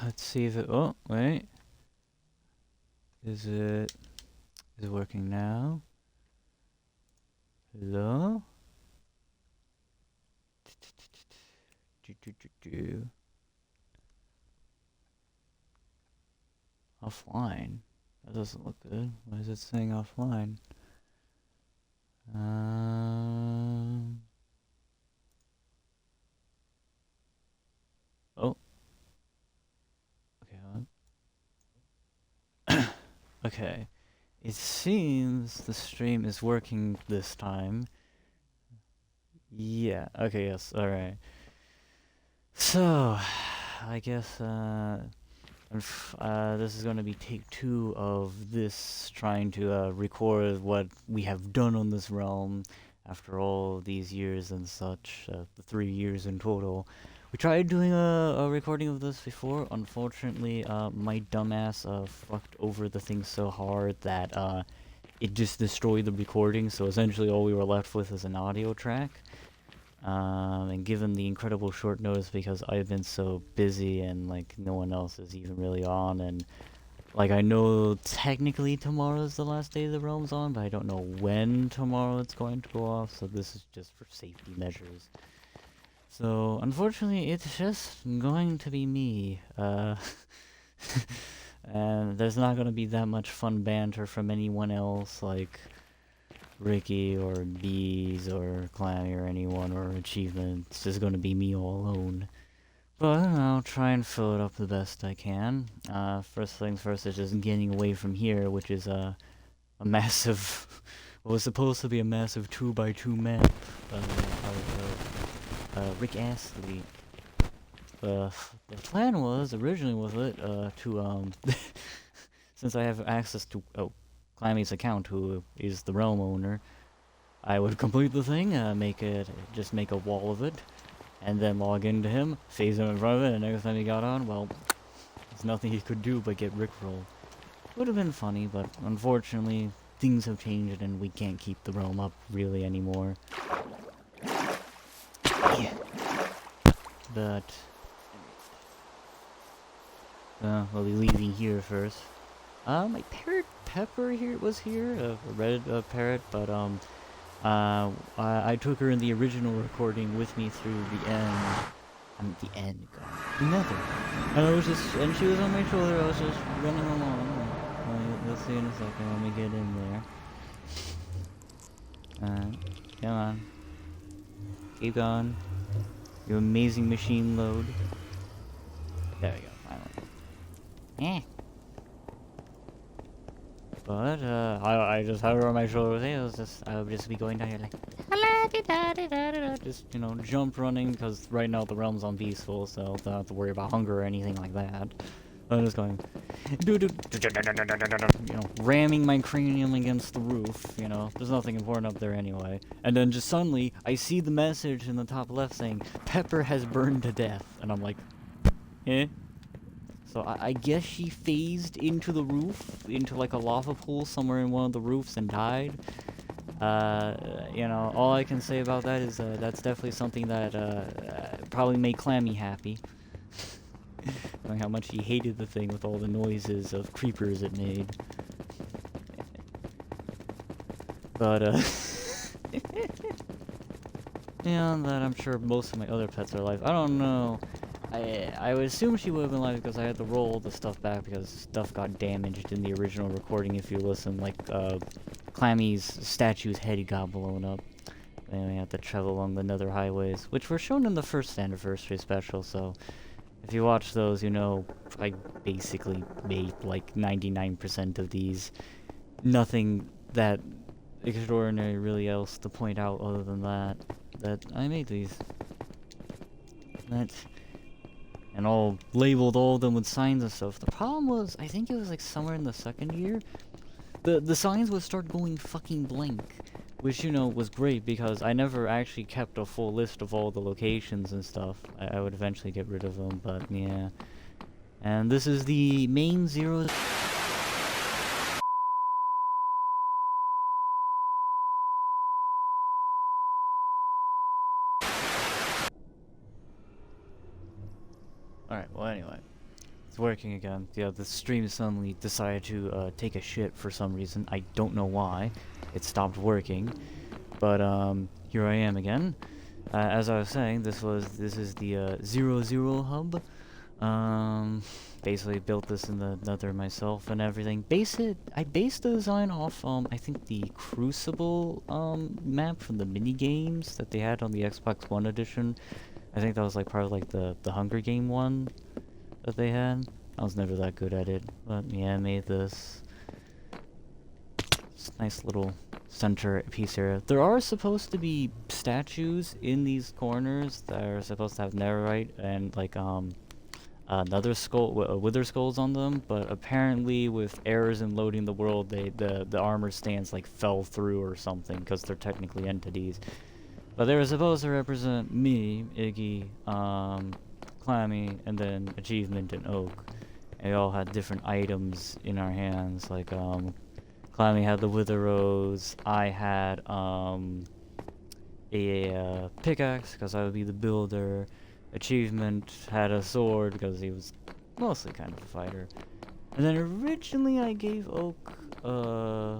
let's see if it. Oh, wait. Is it working now? Hello? Offline? That doesn't look good. Why is it saying offline? Oh. Okay. Okay. It seems the stream is working this time. Yeah. Okay. Yes. All right. So, I guess this is going to be take 2 of this, trying to record what we have done on this realm after all these years and such, the 3 years in total. We tried doing a recording of this before. Unfortunately, my dumbass fucked over the thing so hard that it just destroyed the recording, so essentially all we were left with is an audio track. And given the incredible short notice, because I've been so busy and like no one else is even really on, and like I know technically tomorrow's the last day the realm's on, but I don't know when tomorrow it's going to go off, so this is just for safety measures. So unfortunately it's just going to be me, and there's not going to be that much fun banter from anyone else, like Ricky or Bees or Clammy or anyone or Achievement. It's just gonna be me all alone. But I'll try and fill it up the best I can. First things first is just getting away from here, which is a massive, what was supposed to be a massive 2x2 map of Rick Astley. The plan was originally with it to since I have access to Clammy's account, who is the realm owner, I would complete the thing, make a wall of it, and then log into him, phase him in front of it, and next time he got on, well, there's nothing he could do but get rickrolled. Would have been funny, but unfortunately, things have changed and we can't keep the realm up really anymore. Yeah. But we'll be leaving here first. My parrot Pepper was here, a red parrot, but I took her in the original recording with me through the end. The end, God. Nothing. And she was on my shoulder. I was just running along. You'll see in a second when we get in there. Come on. Keep going. You amazing machine load. There we go. Finally. But I just had her on my shoulder. I would just be going down here like, just jump running, because right now the realm's on peaceful, so don't have to worry about hunger or anything like that. I'm just going, ramming my cranium against the roof. There's nothing important up there anyway. And then just suddenly I see the message in the top left saying Pepper has burned to death, and I'm like, eh. So I guess she phased into the roof, into like a lava pool somewhere in one of the roofs and died. All I can say about that is that's definitely something that probably made Clammy happy. Knowing how much he hated the thing with all the noises of creepers it made. But, yeah, that I'm sure most of my other pets are alive. I don't know. I would assume she would have been alive because I had to roll the stuff back because stuff got damaged in the original recording if you listen. Like, Clammy's statue's head got blown up. And we had to travel along the nether highways, which were shown in the first anniversary special, so if you watch those, I basically made like 99% of these. Nothing that extraordinary really else to point out other than that I made these. And all labeled, all of them with signs and stuff. The problem was, I think it was like somewhere in the second year, the signs would start going fucking blank, which, was great because I never actually kept a full list of all the locations and stuff. I would eventually get rid of them, but yeah. And this is the main zero. Alright, well anyway. It's working again. Yeah, the stream suddenly decided to take a shit for some reason. I don't know why. It stopped working. But here I am again. As I was saying, this is the 00 hub. Basically built this in the nether myself and everything. I based the design off I think the Crucible map from the mini games that they had on the Xbox One edition. I think that was like part of like the Hunger Game one that they had. I was never that good at it, but yeah, I made this. It's a nice little center piece here. There are supposed to be statues in these corners that are supposed to have netherite and like another skull, wither skulls on them, but apparently with errors in loading the world, the armor stands like fell through or something because they're technically entities. But they were supposed to represent me, Iggy, Clammy, and then Achievement and Oak. And we all had different items in our hands, like Clammy had the Wither Rose, I had a pickaxe because I would be the builder. Achievement had a sword because he was mostly kind of a fighter. And then originally I gave Oak a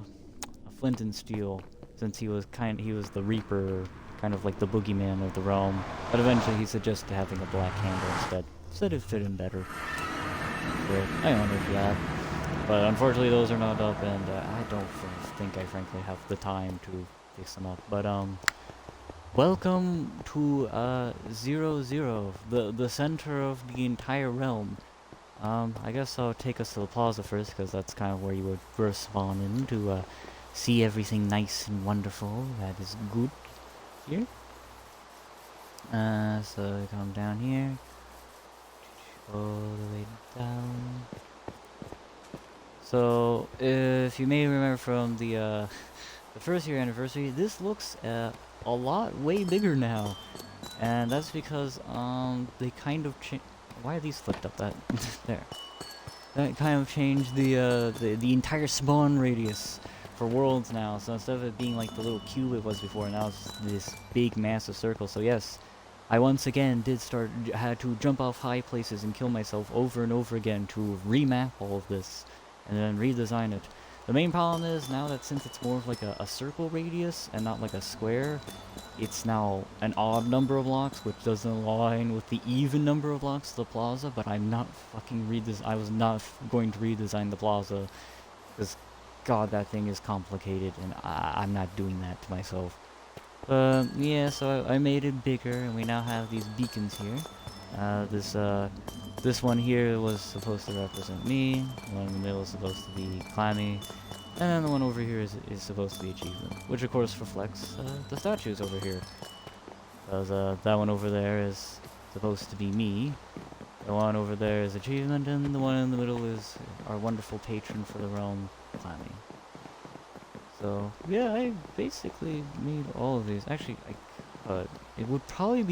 flint and steel since he was the Reaper, kind of like the boogeyman of the realm. But eventually he suggested having a black handle instead. Said it fit him better. But I honored that. But unfortunately those are not up, and I don't think I frankly have the time to fix them up. But welcome to 00, the center of the entire realm. I guess I'll take us to the plaza first, because that's kind of where you would first spawn in to see everything nice and wonderful that is good here. So we come down here, all the way down. So if you may remember from the first year anniversary, this looks a lot way bigger now, and that's because they kind of why are these flipped up? That there, that kind of changed the entire spawn radius for worlds now. So instead of it being like the little cube it was before, now it's this big massive circle. So yes, I once again had to jump off high places and kill myself over and over again to remap all of this and then redesign it. The main problem is now that since it's more of like a circle radius and not like a square, it's now an odd number of blocks, which doesn't align with the even number of blocks of the plaza. But I'm not fucking I was not going to redesign the plaza, because god, that thing is complicated, and I'm not doing that to myself. Yeah, so I made it bigger, and we now have these beacons here. This one here was supposed to represent me, the one in the middle is supposed to be Clammy, and then the one over here is supposed to be Achievement, which of course reflects the statues over here. Because that one over there is supposed to be me, the one over there is Achievement, and the one in the middle is our wonderful patron for the realm, Clammy. So yeah, I basically made all of these. Actually, it would probably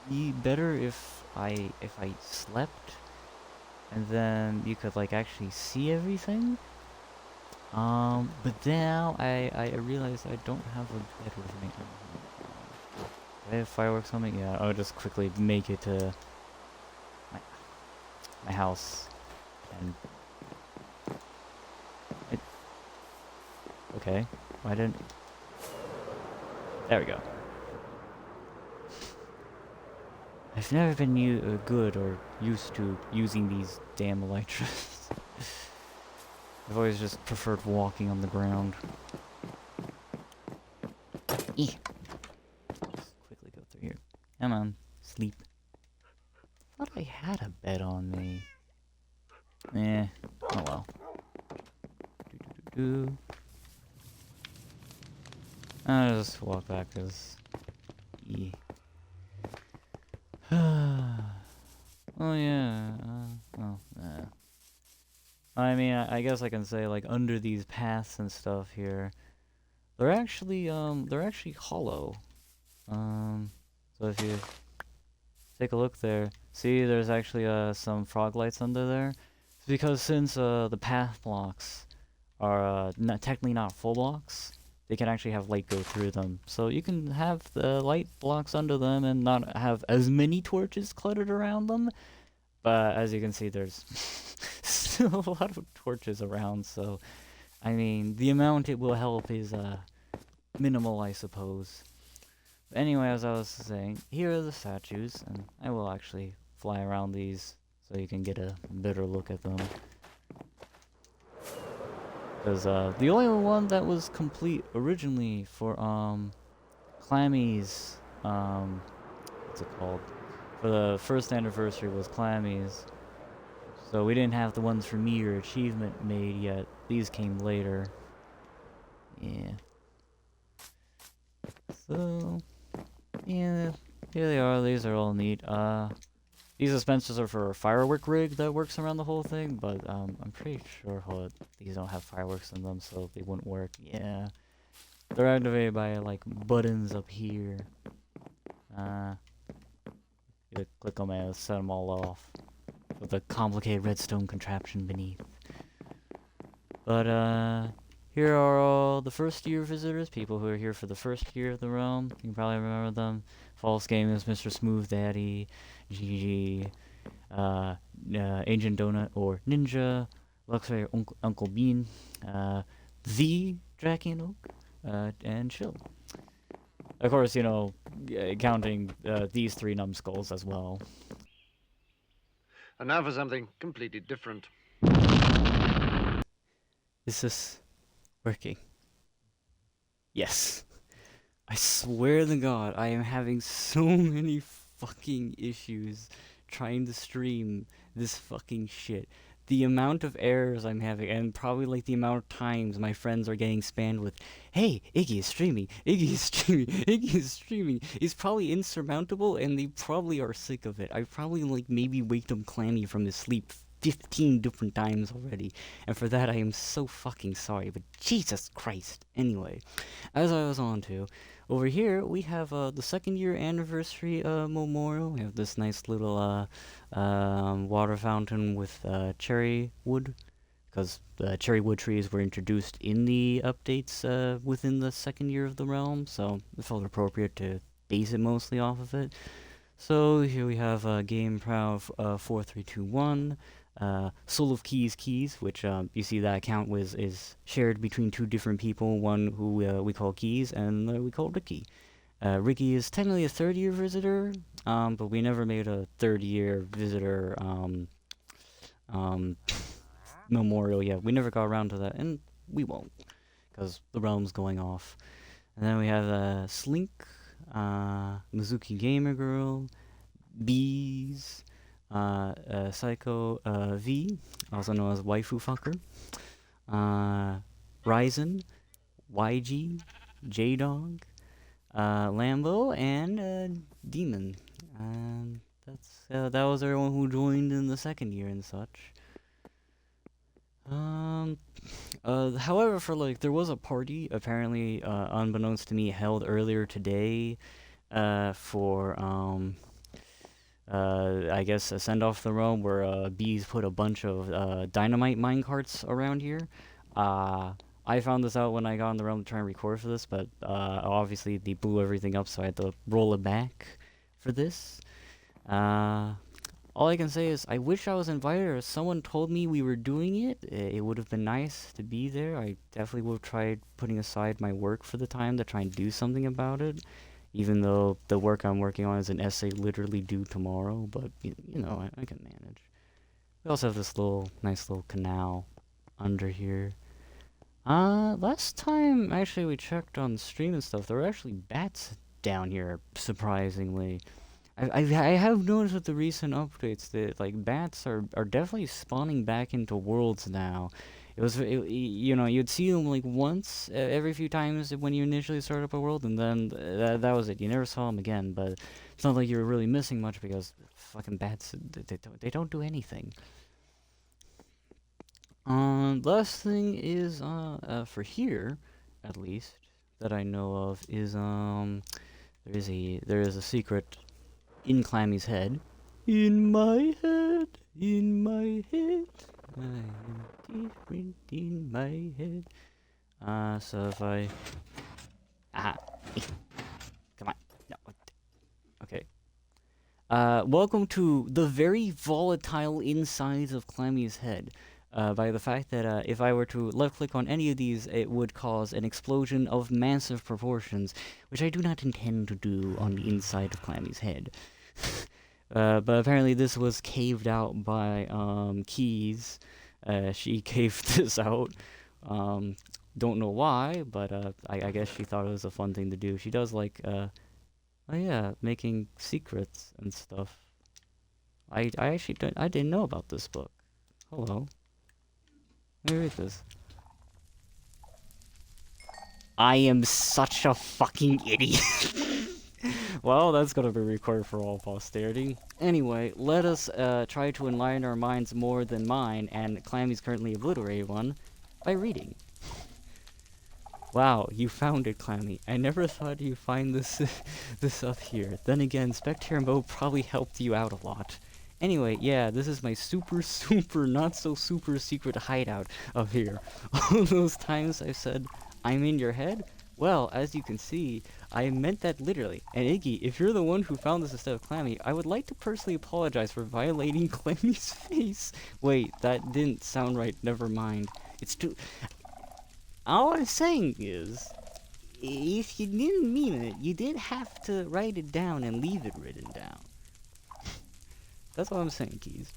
be better if I slept, and then you could like actually see everything. But now I realized I don't have a bed with me. Do I have fireworks on me? Yeah, I'll just quickly make it to my house, and okay, why didn't? There we go. I've never been good or used to using these damn elytras. I've always just preferred walking on the ground. Just quickly go through here. Come on, sleep. I thought I had a bed on me. Oh well. I'll just walk back, cause oh yeah. I mean, I guess I can say like under these paths and stuff here, they're actually hollow. So if you take a look there, see there's actually some frog lights under there. It's because since the path blocks are technically not full blocks, they can actually have light go through them. So you can have the light blocks under them and not have as many torches cluttered around them. But as you can see, there's still a lot of torches around, so I mean, the amount it will help is minimal, I suppose. But anyway, as I was saying, here are the statues, and I will actually fly around these so you can get a better look at them. Because the only one that was complete originally for Clammy's what's it called? For the first anniversary was Clammy's. So we didn't have the ones for Meteor Achievement made yet. These came later. Yeah. So yeah, here they are. These are all neat. These dispensers are for a firework rig that works around the whole thing, but I'm pretty sure these don't have fireworks in them, so they wouldn't work. Yeah. They're activated by like buttons up here. You click on them and set them all off with a complicated redstone contraption beneath. But here are all the first year visitors, people who are here for the first year of the realm. You can probably remember them. False Gamers, Mr. Smooth Daddy, GG, Ancient Donut or Ninja, Luxray Uncle Bean, the Jackie and Oak, and Chill. Of course, you know, counting these three numbskulls as well. And now for something completely different. Is this working? Yes. I swear to God, I am having so many fucking issues trying to stream this fucking shit. The amount of errors I'm having, and probably like the amount of times my friends are getting spammed with, "Hey, Iggy is streaming, Iggy is streaming, Iggy is streaming," is probably insurmountable, and they probably are sick of it. I probably like maybe waked up Clammy from his sleep 15 different times already, and for that I am so fucking sorry, but Jesus Christ. Anyway, as I was on to, over here we have the second year anniversary memorial. We have this nice little water fountain with cherry wood, because the cherry wood trees were introduced in the updates within the second year of the realm, so it felt appropriate to base it mostly off of it. So here we have Game Proud 4321. Soul of Keys, which you see that account is shared between two different people, one who we call Keys and we call Ricky. Ricky is technically a third-year visitor, but we never made a third-year visitor memorial yet. We never got around to that, and we won't, because the realm's going off. And then we have Slink, Mizuki Gamer Girl, Bees, Psycho V, also known as Waifu Fucker, Ryzen, YG, J-Dog, Lambo, and Demon. And that was everyone who joined in the second year and such. However, for like, there was a party, apparently, unbeknownst to me, held earlier today, for, I guess a send-off the realm where, Bees put a bunch of, dynamite minecarts around here. I found this out when I got on the realm to try and record for this, but, obviously they blew everything up, so I had to roll it back for this. All I can say is, I wish I was invited, or someone told me we were doing it. It would have been nice to be there. I definitely would have tried putting aside my work for the time to try and do something about it. Even though the work I'm working on is an essay literally due tomorrow, but, you know, I can manage. We also have this nice little canal under here. Last time, actually, we checked on the stream and stuff, there were actually bats down here, surprisingly. I have noticed with the recent updates that like bats are definitely spawning back into worlds now. You know, you'd see them like once every few times when you initially start up a world, and then that was it. You never saw them again. But it's not like you were really missing much because fucking bats they don't do anything. Last thing is for here, at least that I know of, is there is a secret in Clammy's head. In my head, in my head, I am different in my head. So if I... come on. No. Okay. Welcome to the very volatile insides of Clammy's head. By the fact that if I were to left click on any of these, it would cause an explosion of massive proportions, which I do not intend to do on the inside of Clammy's head. But apparently this was caved out by Keys. She caved this out. Don't know why, but I guess she thought it was a fun thing to do. She does like oh yeah, making secrets and stuff. I actually I didn't know about this book. Hello. Let me read this. I am such a fucking idiot. Well, that's gonna be recorded for all posterity. Anyway, let us try to enlighten our minds more than mine, and Clammy's currently obliterated one, by reading. Wow, you found it, Clammy. I never thought you'd find this this up here. Then again, Spectator Mode probably helped you out a lot. Anyway, yeah, this is my super not so super secret hideout up here. All those times I've said, I'm in your head? Well, as you can see, I meant that literally. And Iggy, if you're the one who found this instead of Clammy, I would like to personally apologize for violating Clammy's face. Wait, that didn't sound right, never mind. It's too... All I'm saying is, if you didn't mean it, you did have to write it down and leave it written down. That's all I'm saying, Keys.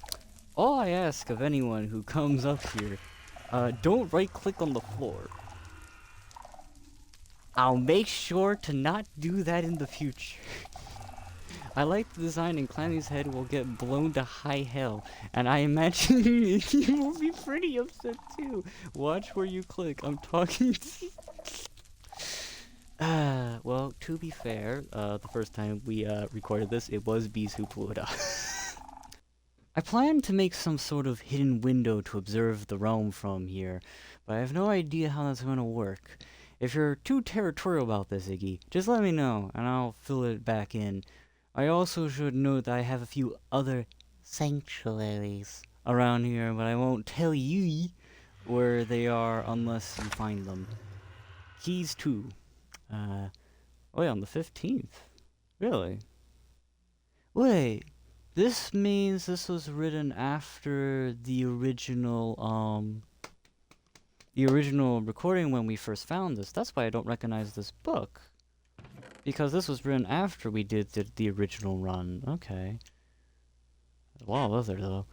All I ask of anyone who comes up here, don't right-click on the floor. I'll make sure to not do that in the future. I like the design, and Clammy's head will get blown to high hell, and I imagine you will be pretty upset too. Watch where you click. I'm talking to well, to be fair, the first time we recorded this, it was Bees who blew it up. I plan to make some sort of hidden window to observe the realm from here, but I have no idea how that's going to work. If you're too territorial about this, Iggy, just let me know, and I'll fill it back in. I also should note that I have a few other sanctuaries around here, but I won't tell you where they are unless you find them. Keys 2. Oh yeah, on the 15th. Really? Wait, this means this was written after the original recording when we first found this. That's why I don't recognize this book. Because this was written after we did the original run. Okay. Wow, was there though.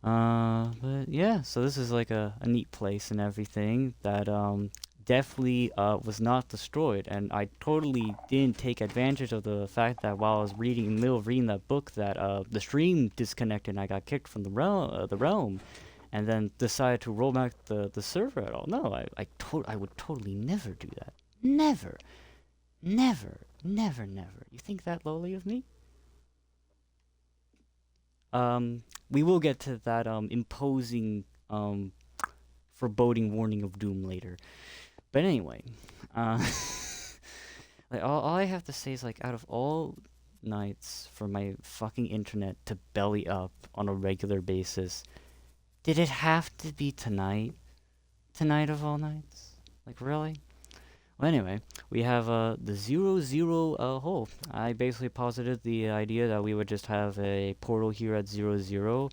But yeah, so this is like a neat place and everything that definitely was not destroyed, and I totally didn't take advantage of the fact that while I was in the middle of reading that book that the stream disconnected and I got kicked from the realm, and then decided to roll back the server at all. No, I would totally never do that. Never. Never. You think that lowly of me? We will get to that imposing foreboding warning of doom later. But anyway, like all I have to say is, like, out of all nights for my fucking internet to belly up on a regular basis, did it have to be tonight? Tonight of all nights? Like, really? Well, anyway, we have the 0-0 hole. I basically posited the idea that we would just have a portal here at 0-0,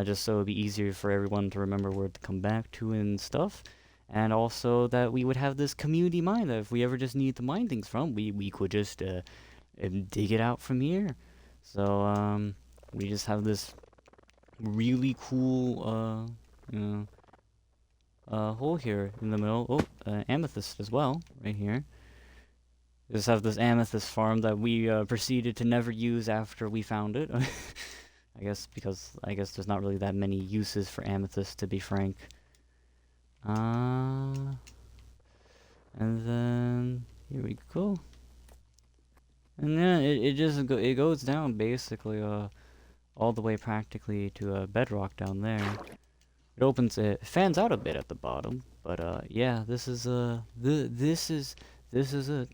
just so it would be easier for everyone to remember where to come back to and stuff. And also that we would have this community mine that if we ever just need to mine things from, we could just dig it out from here. So we just have this really cool hole here in the middle. Oh, amethyst as well, right here. We just have this amethyst farm that we proceeded to never use after we found it. I guess there's not really that many uses for amethyst, to be frank. And then here we go. And then it goes down basically all the way practically to bedrock down there. It fans out a bit at the bottom, but yeah, this is this is it.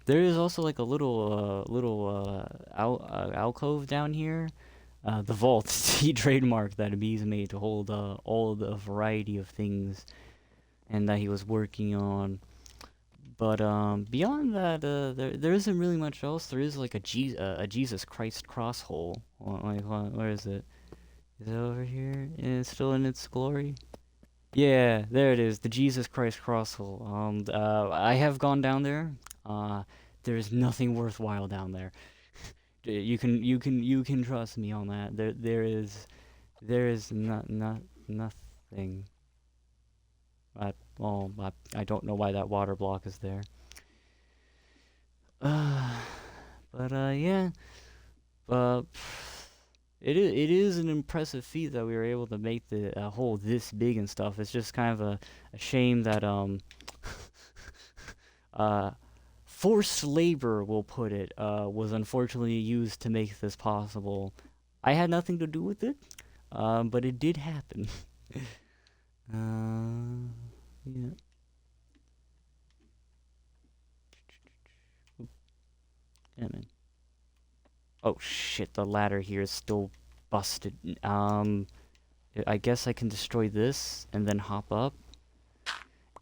There is also like a little alcove down here. The vault, the trademark that Abiz made to hold all the variety of things and that he was working on. But beyond that, there isn't really much else. There is like a Jesus Christ cross hole. Like, where is it? Is it over here? It's still in its glory. Yeah, there it is. The Jesus Christ cross hole. I have gone down there. Uh, there's nothing worthwhile down there. You can trust me on that. There is nothing. I don't know why that water block is there. Uh, but yeah. Uh, it is an impressive feat that we were able to make the hole this big and stuff. It's just kind of a shame that uh forced labor, we'll put it, was unfortunately used to make this possible. I had nothing to do with it, but it did happen. Yeah. Damn it. Oh shit, the ladder here is still busted. I guess I can destroy this and then hop up.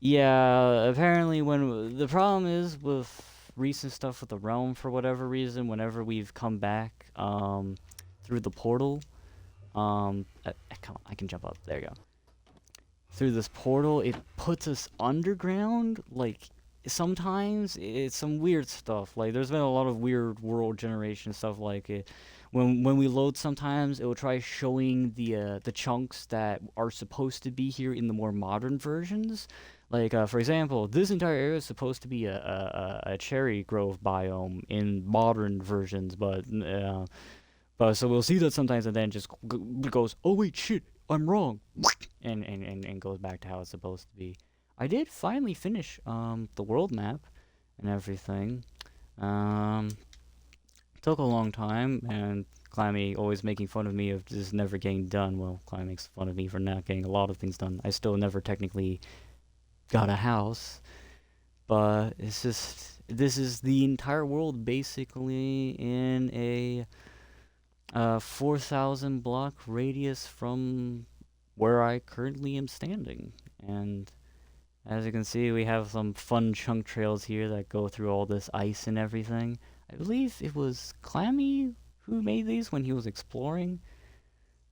Yeah, apparently the problem is with recent stuff with the realm, for whatever reason, whenever we've come back through the portal, come on, I can jump up. There you go. Through this portal, it puts us underground. Like, sometimes it's some weird stuff. Like, there's been a lot of weird world generation stuff. Like, when we load, sometimes it will try showing the chunks that are supposed to be here in the more modern versions. Like, for example, this entire area is supposed to be a cherry grove biome in modern versions, but so we'll see that sometimes, and then just goes, oh wait, shit, I'm wrong, and goes back to how it's supposed to be. I did finally finish the world map and everything. Um, Took a long time, and Clammy always making fun of me of just never getting done. Well, Clammy makes fun of me for not getting a lot of things done. I still never technically got a house, but it's just this is the entire world basically in a 4,000 block radius from where I currently am standing. And as you can see, we have some fun chunk trails here that go through all this ice and everything. I believe it was Clammy who made these when he was exploring.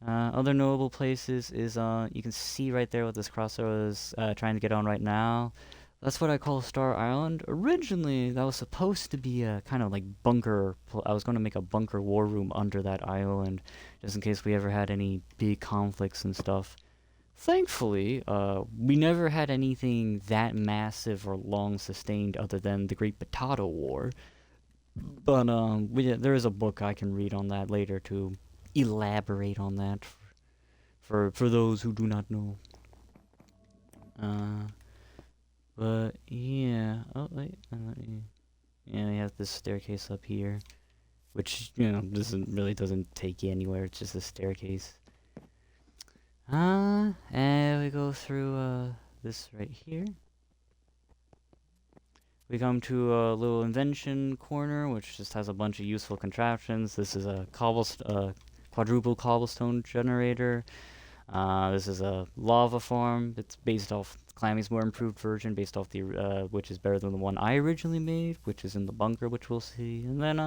Other notable places is you can see right there what this crossover is trying to get on right now. That's what I call Star Island. Originally, that was supposed to be a kind of like bunker. I was going to make a bunker war room under that island, just in case we ever had any big conflicts and stuff. Thankfully, we never had anything that massive or long sustained other than the Great Potato War. But there is a book I can read on that later to elaborate on that for those who do not know. But yeah. Oh wait. Yeah, we have this staircase up here, which doesn't take you anywhere. It's just a staircase. And we go through this right here. We come to a little invention corner, which just has a bunch of useful contraptions. This is a quadruple cobblestone generator. This is a lava farm. It's based off Clammy's more improved version, based off the which is better than the one I originally made, which is in the bunker, which we'll see. And then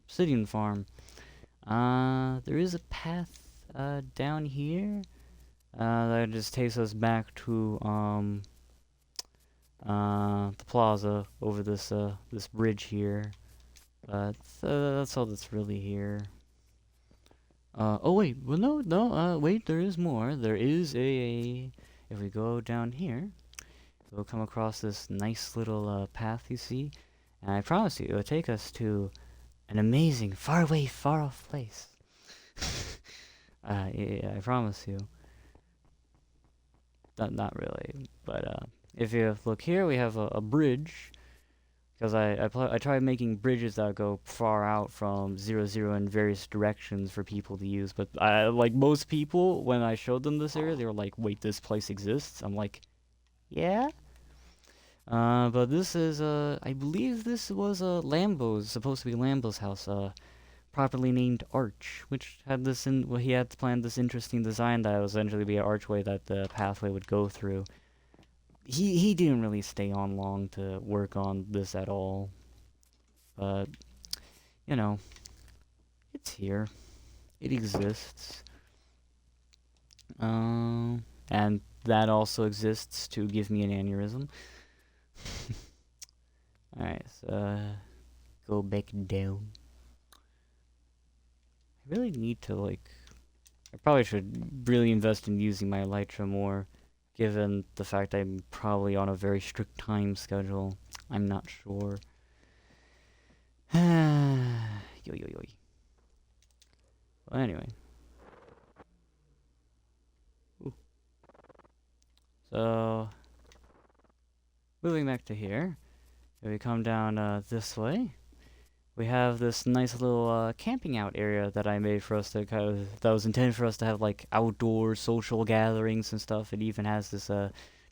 obsidian farm. There is a path down here that just takes us back to the plaza over this bridge here. But that's all that's really here. Oh wait, well no, wait, there is more. There is if we go down here, we'll come across this nice little path you see, and I promise you, it'll take us to an amazing, far away, far off place. Yeah, I promise you. Not really, but if you look here, we have a bridge. Because I tried making bridges that go far out from 0, in various directions for people to use. But like most people, when I showed them this area, they were like, wait, this place exists? I'm like, yeah? But this is, I believe this was supposed to be Lambo's house, properly named Arch, which had he had planned this interesting design that would essentially be an archway that the pathway would go through. he didn't really stay on long to work on this at all. But you know, it's here. It exists. And that also exists to give me an aneurysm. Alright, so go back down. I really need to, like, I probably should really invest in using my elytra more, given the fact I'm probably on a very strict time schedule. I'm not sure. Yo yo yo. Well, anyway. Ooh. So, moving back to here, if we come down this way, we have this nice little camping out area that I made for us to that was intended for us to have like outdoor social gatherings and stuff. It even has this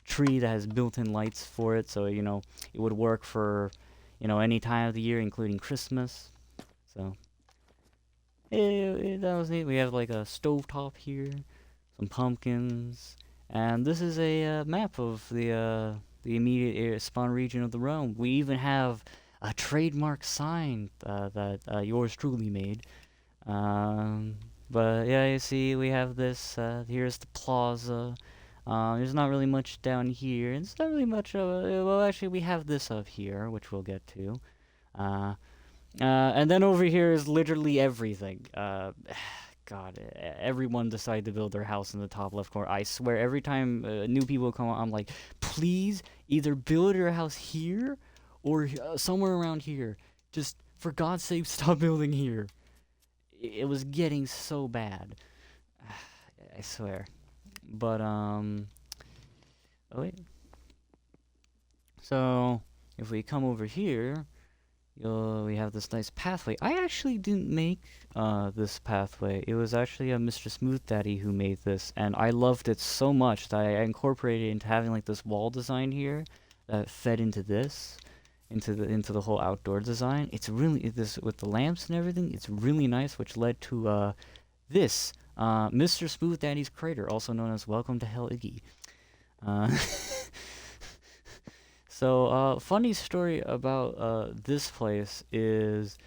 tree that has built-in lights for it, so you know it would work for any time of the year, including Christmas. So that was neat. We have like a stovetop here, some pumpkins, and this is a map of the immediate spawn region of the realm. We even have a trademark sign that yours truly made. Um, but yeah, you see, we have this. Here's the plaza. There's not really much down here. It's not really much of well, actually, we have this up here, which we'll get to. Uh, and then over here is literally everything. God, everyone decided to build their house in the top left corner. I swear, every time new people come on, I'm like, please either build your house here or somewhere around here. Just, for God's sake, stop building here. It was getting so bad. I swear. But, oh wait. So, if we come over here, we have this nice pathway. I actually didn't make this pathway. It was actually Mr. Smooth Daddy who made this, and I loved it so much that I incorporated it into having like this wall design here that fed into this, into the whole outdoor design. It's really this with the lamps and everything. It's really nice, which led to this Mr. Smooth Daddy's crater, also known as Welcome to Hell Iggy. Uh, So, funny story about this place is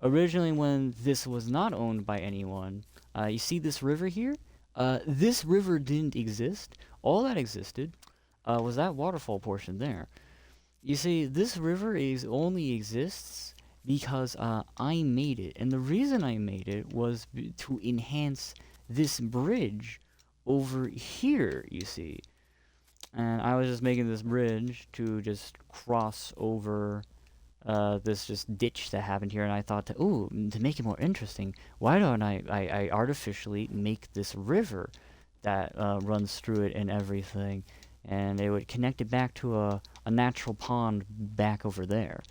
originally when this was not owned by anyone, you see this river here? This river didn't exist. All that existed was that waterfall portion there. You see, this river only exists because I made it, and the reason I made it was to enhance this bridge over here, you see. And I was just making this bridge to just cross over this just ditch that happened here, and I thought, to make it more interesting, why don't I artificially make this river that runs through it and everything, and it would connect it back to a natural pond back over there.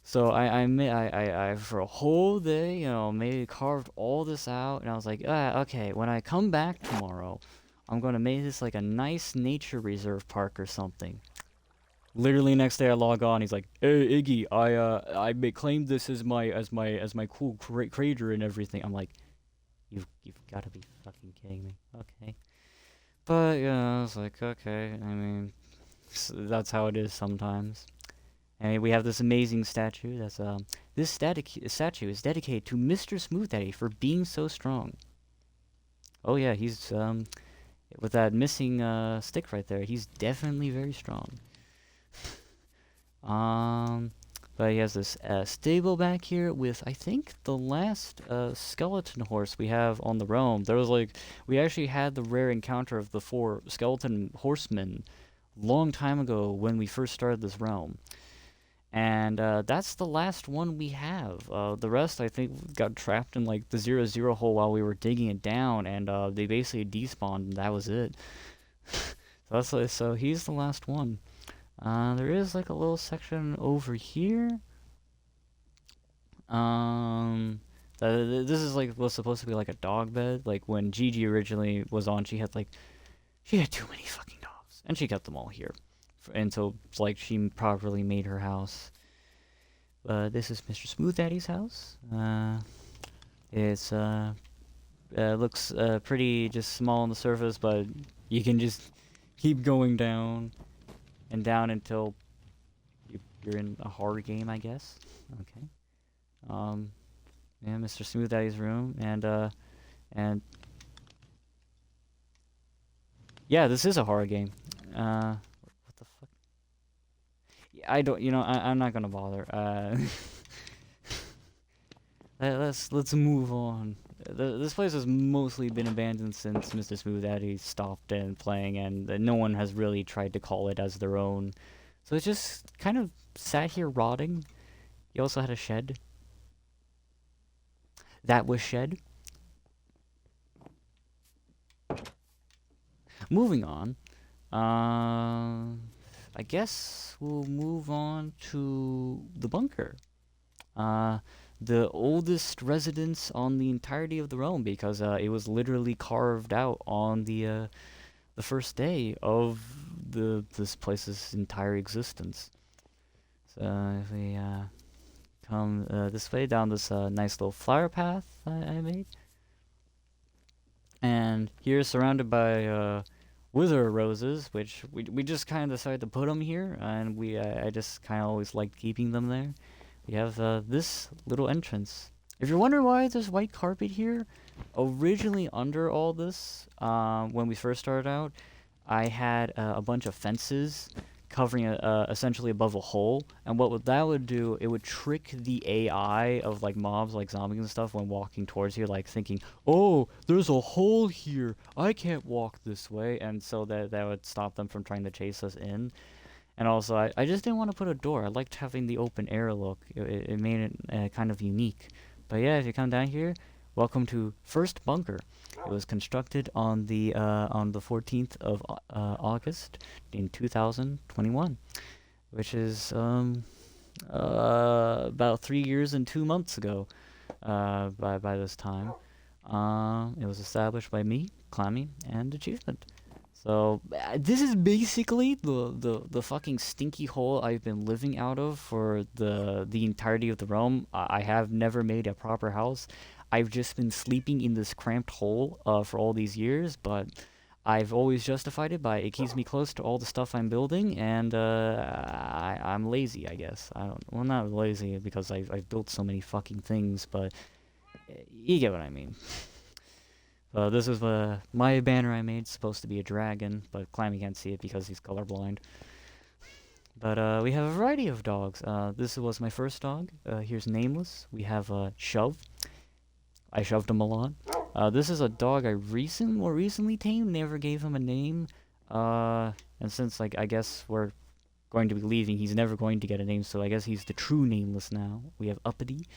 So I for a whole day, maybe carved all this out, and I was like, okay, when I come back tomorrow, I'm gonna make this like a nice nature reserve park or something. Literally next day I log on, he's like, "Hey Iggy, I claimed this as my cool crater and everything." I'm like, you've got to be fucking kidding me. Okay, but yeah, I was like, okay. I mean, that's how it is sometimes. And we have this amazing statue. This statue is dedicated to Mr. Smooth Daddy for being so strong. Oh yeah, he's with that missing stick right there, he's definitely very strong. But he has this stable back here with, I think, the last skeleton horse we have on the realm. We actually had the rare encounter of the 4 skeleton horsemen long time ago when we first started this realm. And that's the last one we have. The rest, I think, got trapped in like the 0-0 hole while we were digging it down, and they basically despawned, and that was it. So he's the last one. There is like a little section over here. This is was supposed to be like a dog bed. Like when Gigi originally was on, she had too many fucking dogs, and she kept them all here until she properly made her house. This is Mr. Smooth Daddy's house. It's looks pretty just small on the surface, but you can just keep going down. and down until you're in a horror game, I guess. Okay. Yeah, Mr. Smooth Daddy's room, and yeah, this is a horror game. What the fuck? Yeah, I don't, I'm not gonna bother. Let's move on. This place has mostly been abandoned since Mr. Smooth Daddy stopped playing, and no one has really tried to call it as their own. So it's just kind of sat here rotting. He also had a shed. That was shed. Moving on. I guess we'll move on to the bunker. The oldest residence on the entirety of the realm, because it was literally carved out on the first day of this place's entire existence. So if we come this way down this nice little flower path I made, and here surrounded by wither roses, which we just kind of decided to put them here, and I just kind of always liked keeping them there. We have this little entrance. If you're wondering why there's white carpet here, originally under all this, when we first started out, I had a bunch of fences covering essentially above a hole, and that would do, it would trick the AI of like mobs, like zombies and stuff, when walking towards here, like thinking, oh, there's a hole here, I can't walk this way, and so that would stop them from trying to chase us in. And also, I just didn't want to put a door. I liked having the open air look. It made it kind of unique. But yeah, if you come down here, welcome to First Bunker. It was constructed on the 14th of August in 2021, which is about 3 years and 2 months ago. By this time, it was established by me, Clammy, and Achievement. So this is basically the fucking stinky hole I've been living out of for the entirety of the realm. I have never made a proper house. I've just been sleeping in this cramped hole for all these years, but I've always justified it by it keeps me close to all the stuff I'm building, and I'm lazy, I guess. Well, not lazy because I've built so many fucking things, but you get what I mean. This is my banner I made. It's supposed to be a dragon, but Clammy can't see it because he's colorblind. But we have a variety of dogs. This was my first dog. Here's Nameless. We have Shove. I shoved him a lot. This is a dog I more recently tamed. Never gave him a name. And since I guess we're going to be leaving, he's never going to get a name. So I guess he's the true Nameless now. We have Uppity.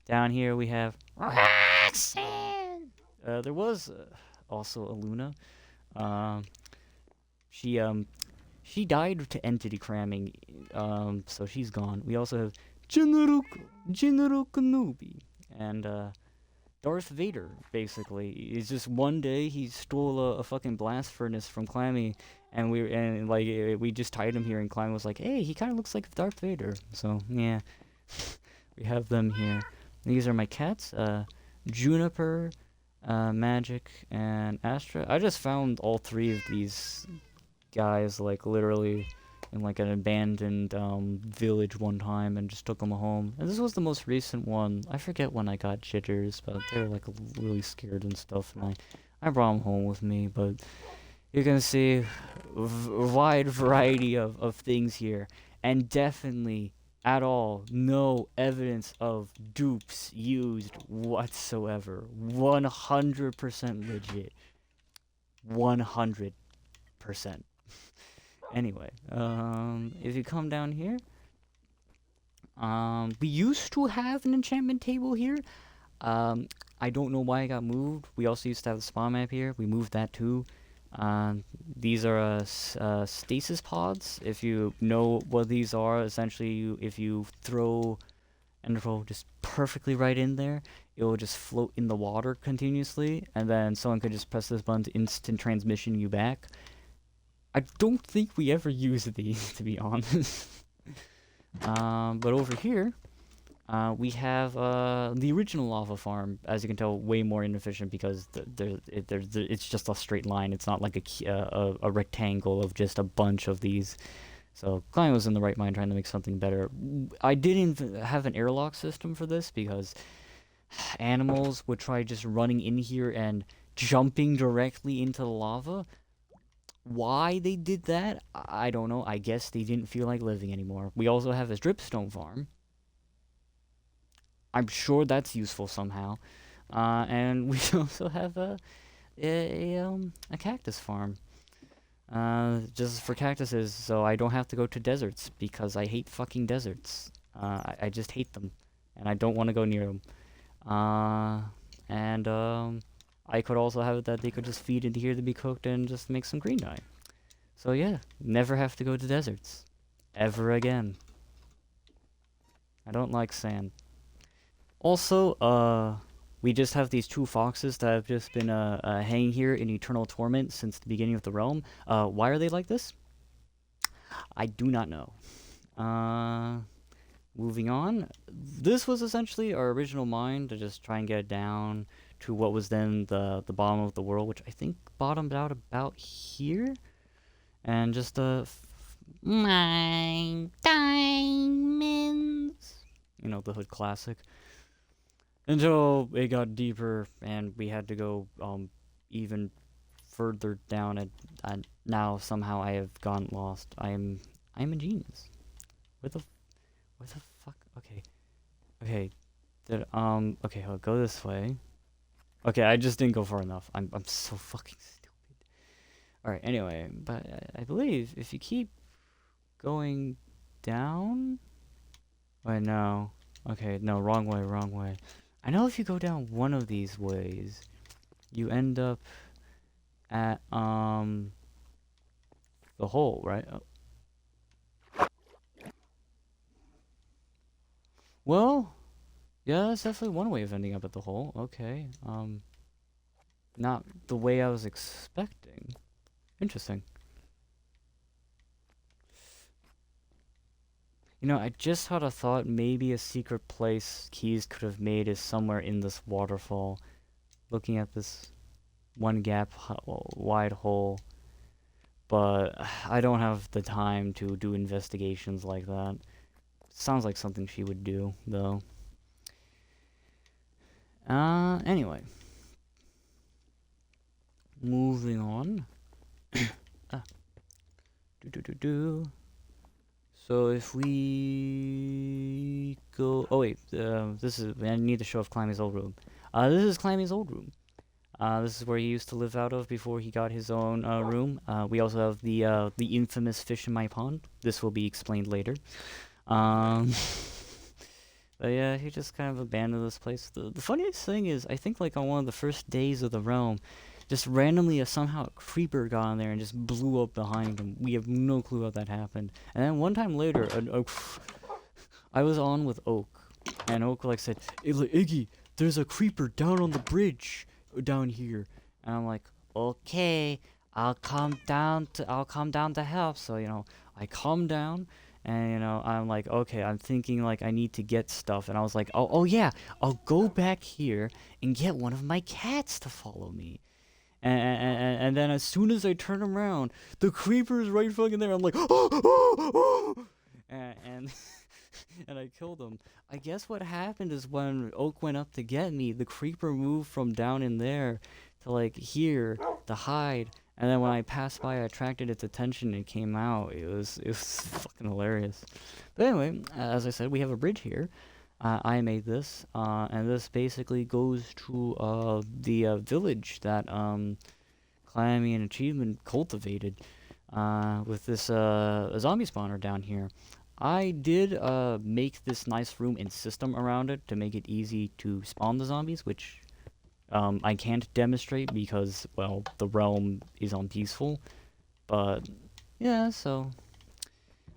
Down here we have Roxanne. There was also a Luna. She died to entity cramming, so she's gone. We also have General Kenobi and Darth Vader. Basically, it's just one day he stole a fucking blast furnace from Clammy, and we just tied him here, and Clammy was like, "Hey, he kind of looks like Darth Vader." So yeah, we have them here. These are my cats, Juniper, Magic, and Astra. I just found all three of these guys, like, literally in, like, an abandoned village one time and just took them home. And this was the most recent one. I forget when I got jitters, but they were, like, really scared and stuff, and I brought them home with me, but you can see a wide variety of things here, and definitely at all no evidence of dupes used whatsoever. 100% legit. 100%. Anyway, if you come down here, we used to have an enchantment table here. I don't know why it got moved. We also used to have the spawn map here. We moved that too. These are stasis pods. If you know what these are, essentially, if you throw Enderpearl just perfectly right in there, it will just float in the water continuously, and then someone could just press this button to instant transmission you back. I don't think we ever used these, to be honest. But over here, We have the original lava farm, as you can tell, way more inefficient because it's just a straight line. It's not like a rectangle of just a bunch of these. So Klein was in the right mind trying to make something better. I didn't have an airlock system for this because animals would try just running in here and jumping directly into the lava. Why they did that, I don't know. I guess they didn't feel like living anymore. We also have a dripstone farm. I'm sure that's useful somehow. And we also have a cactus farm. Just for cactuses, so I don't have to go to deserts because I hate fucking deserts. I just hate them, and I don't want to go near them. And I could also have it that they could just feed into here to be cooked and just make some green dye. So yeah, never have to go to deserts. Ever again. I don't like sand. Also, we just have these two foxes that have just been hanging here in eternal torment since the beginning of the realm. Why are they like this? I do not know. Moving on. This was essentially our original mine to just try and get down to what was then the bottom of the world, which I think bottomed out about here. And just mine diamonds. You know, the hood classic. Until it got deeper and we had to go even further down, and now somehow I have gone lost. I'm a genius. Where the fuck? Okay. Okay, I'll go this way. Okay, I just didn't go far enough. I'm so fucking stupid. Alright, anyway, but I believe if you keep going down. Wait, no. Okay, no, wrong way. I know if you go down one of these ways, you end up at the hole, right? Oh. Well, yeah, that's definitely one way of ending up at the hole. Okay. Not the way I was expecting. Interesting. You know, I just had a thought maybe a secret place Keys could have made is somewhere in this waterfall. Looking at this one gap wide hole. But I don't have the time to do investigations like that. Sounds like something she would do, though. Anyway. Moving on. So if we go... Oh wait, this is... I need to show off Climbing's old room. This is Climbing's old room. This is where he used to live out of before he got his own room. We also have the infamous fish in my pond. This will be explained later. But yeah, he just kind of abandoned this place. The funniest thing is, I think like on one of the first days of the realm, just randomly somehow a creeper got in there and just blew up behind him. We have no clue how that happened. And then one time later, I was on with Oak, and Oak like said, "Hey, Iggy, there's a creeper down on the bridge down here." And I'm like, "Okay, I'll come down to help." So, you know, I come down. And, you know, I'm like, okay, I'm thinking, like, I need to get stuff. And I was like, oh yeah, I'll go back here and get one of my cats to follow me. And then as soon as I turn around, the creeper's right fucking there. I'm like, oh. And and I killed him. I guess what happened is when Oak went up to get me, the creeper moved from down in there to, like, here to hide. And then when I passed by, I attracted its attention and came out. It was fucking hilarious. But anyway, as I said, we have a bridge here. I made this, and this basically goes to the village that Clammy and Achievement cultivated with this zombie spawner down here. I did make this nice room and system around it to make it easy to spawn the zombies, which I can't demonstrate because, well, the realm is on peaceful. But yeah, so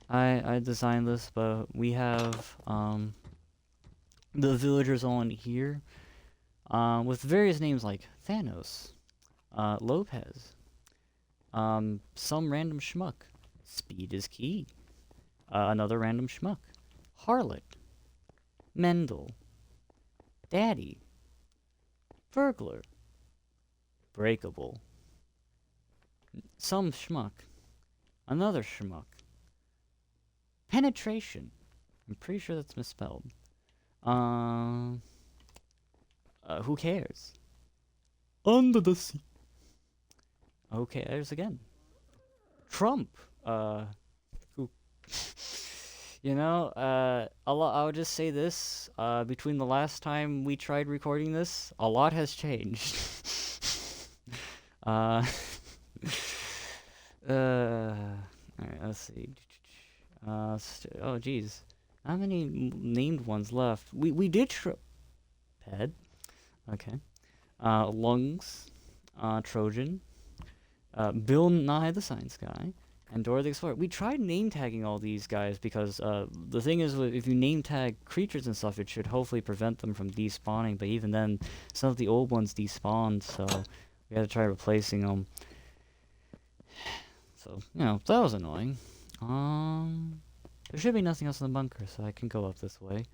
I designed this, but we have the villagers on here with various names like Thanos, Lopez, some random schmuck, Speed is Key, another random schmuck, Harlot, Mendel, Daddy, Burglar, Breakable, some schmuck, another schmuck, Penetration. I'm pretty sure that's misspelled. Who cares? Under the sea. Okay, there's again. Trump. Who? You know, I'll just say this. Between the last time we tried recording this, a lot has changed. uh, alright, let's see. Oh, geez. How many named ones left? We did Ped. Okay. Lungs. Trojan. Bill Nye the Science Guy. And Dora the Explorer. We tried name tagging all these guys because the thing is, if you name tag creatures and stuff, it should hopefully prevent them from despawning. But even then, some of the old ones despawned, so we had to try replacing them. So, you know, that was annoying. There should be nothing else in the bunker, so I can go up this way.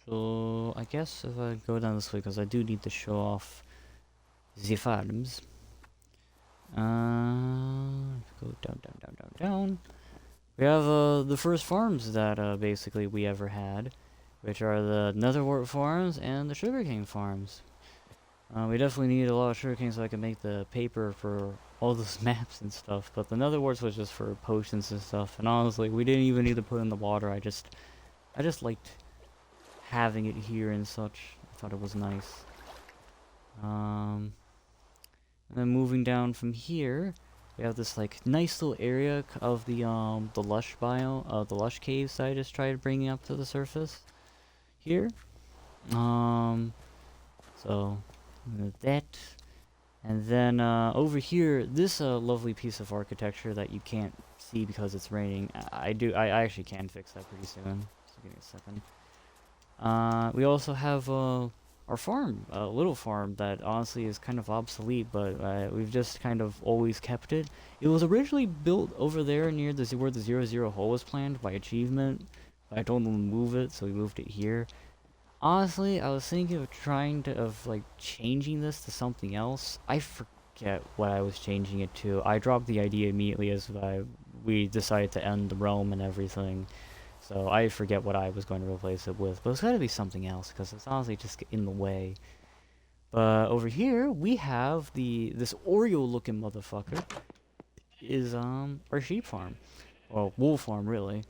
So I guess if I go down this way, because I do need to show off the farms. Go down. We have the first farms that basically we ever had, which are the Netherwort farms and the sugarcane farms. We definitely need a lot of sugarcane so I can make the paper for all those maps and stuff, but the Netherworts was just for potions and stuff, and honestly, we didn't even need to put in the water. I just liked having it here and such. I thought it was nice. And then moving down from here, we have this like nice little area of the lush biome, the lush caves that I just tried bringing up to the surface here. So that, and then over here, this lovely piece of architecture that you can't see because it's raining. I actually can fix that pretty soon. So give me a second. We also have our farm, a little farm that honestly is kind of obsolete, but we've just kind of always kept it. It was originally built over there near where the 0-0 hole was planned by achievement, but I told them to move it, so we moved it here. Honestly, I was thinking of changing this to something else. I forget what I was changing it to. I dropped the idea immediately as we decided to end the realm and everything. So I forget what I was going to replace it with, but it's got to be something else because it's honestly just in the way. But over here we have this Oreo-looking motherfucker is our sheep farm, or wool farm really.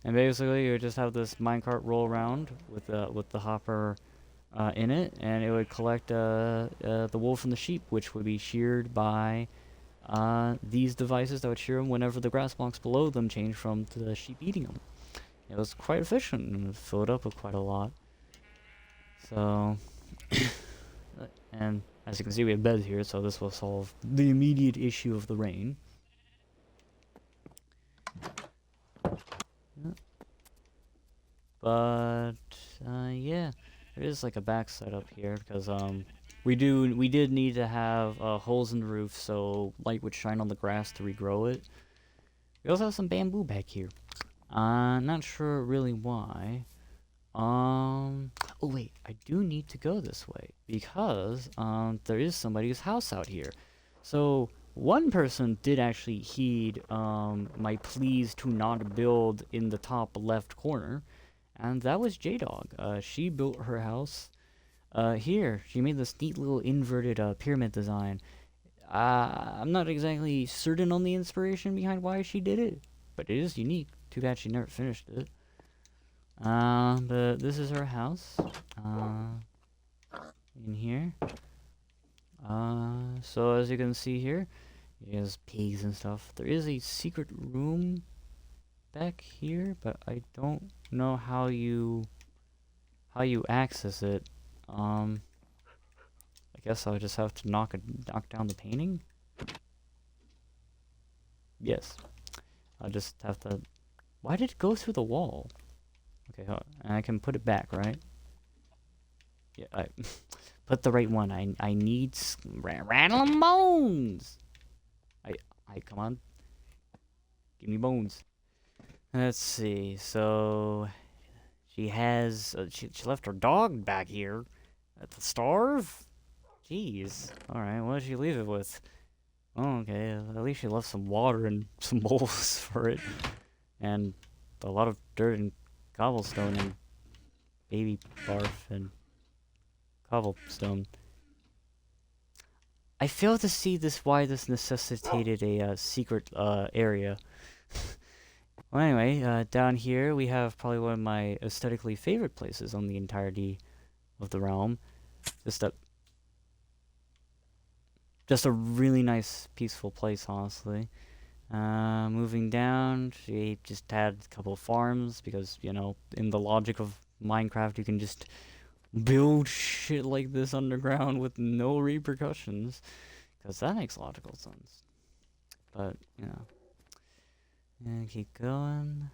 And basically you would just have this minecart roll around with the hopper in it, and it would collect the wool from the sheep, which would be sheared by these devices that would shear them whenever the grass blocks below them change from the sheep eating them. It was quite efficient and filled up with quite a lot. So, and as you can see, we have beds here, so this will solve the immediate issue of the rain. But yeah, there is like a back setup here because we did need to have holes in the roof so light would shine on the grass to regrow it. We also have some bamboo back here. Not sure really why. Oh wait, I do need to go this way because there is somebody's house out here. So one person did actually heed my pleas to not build in the top left corner, and that was J-Dog. She built her house here. She made this neat little inverted pyramid design. I'm not exactly certain on the inspiration behind why she did it, but it is unique. Too bad she never finished it. But this is her house. In here. So as you can see here, there's pigs and stuff. There is a secret room back here, but I don't know how you access it. I guess I'll just have to knock down the painting. Yes, I'll just have to. Why did it go through the wall? Okay, hold on. And I can put it back, right? Yeah, I put the right one. I need rattle bones. I come on. Give me bones. Let's see. So she has she left her dog back here at the starve. Jeez. All right. What did she leave it with? Oh, okay. At least she left some water and some bowls for it, and a lot of dirt and cobblestone and baby barf and cobblestone. I fail to see why this necessitated a secret area. Well, anyway, down here we have probably one of my aesthetically favorite places on the entirety of the realm. Just a really nice, peaceful place, honestly. Moving down, she just had a couple of farms because, you know, in the logic of Minecraft, you can just build shit like this underground with no repercussions. Because that makes logical sense. But, you know. And keep going.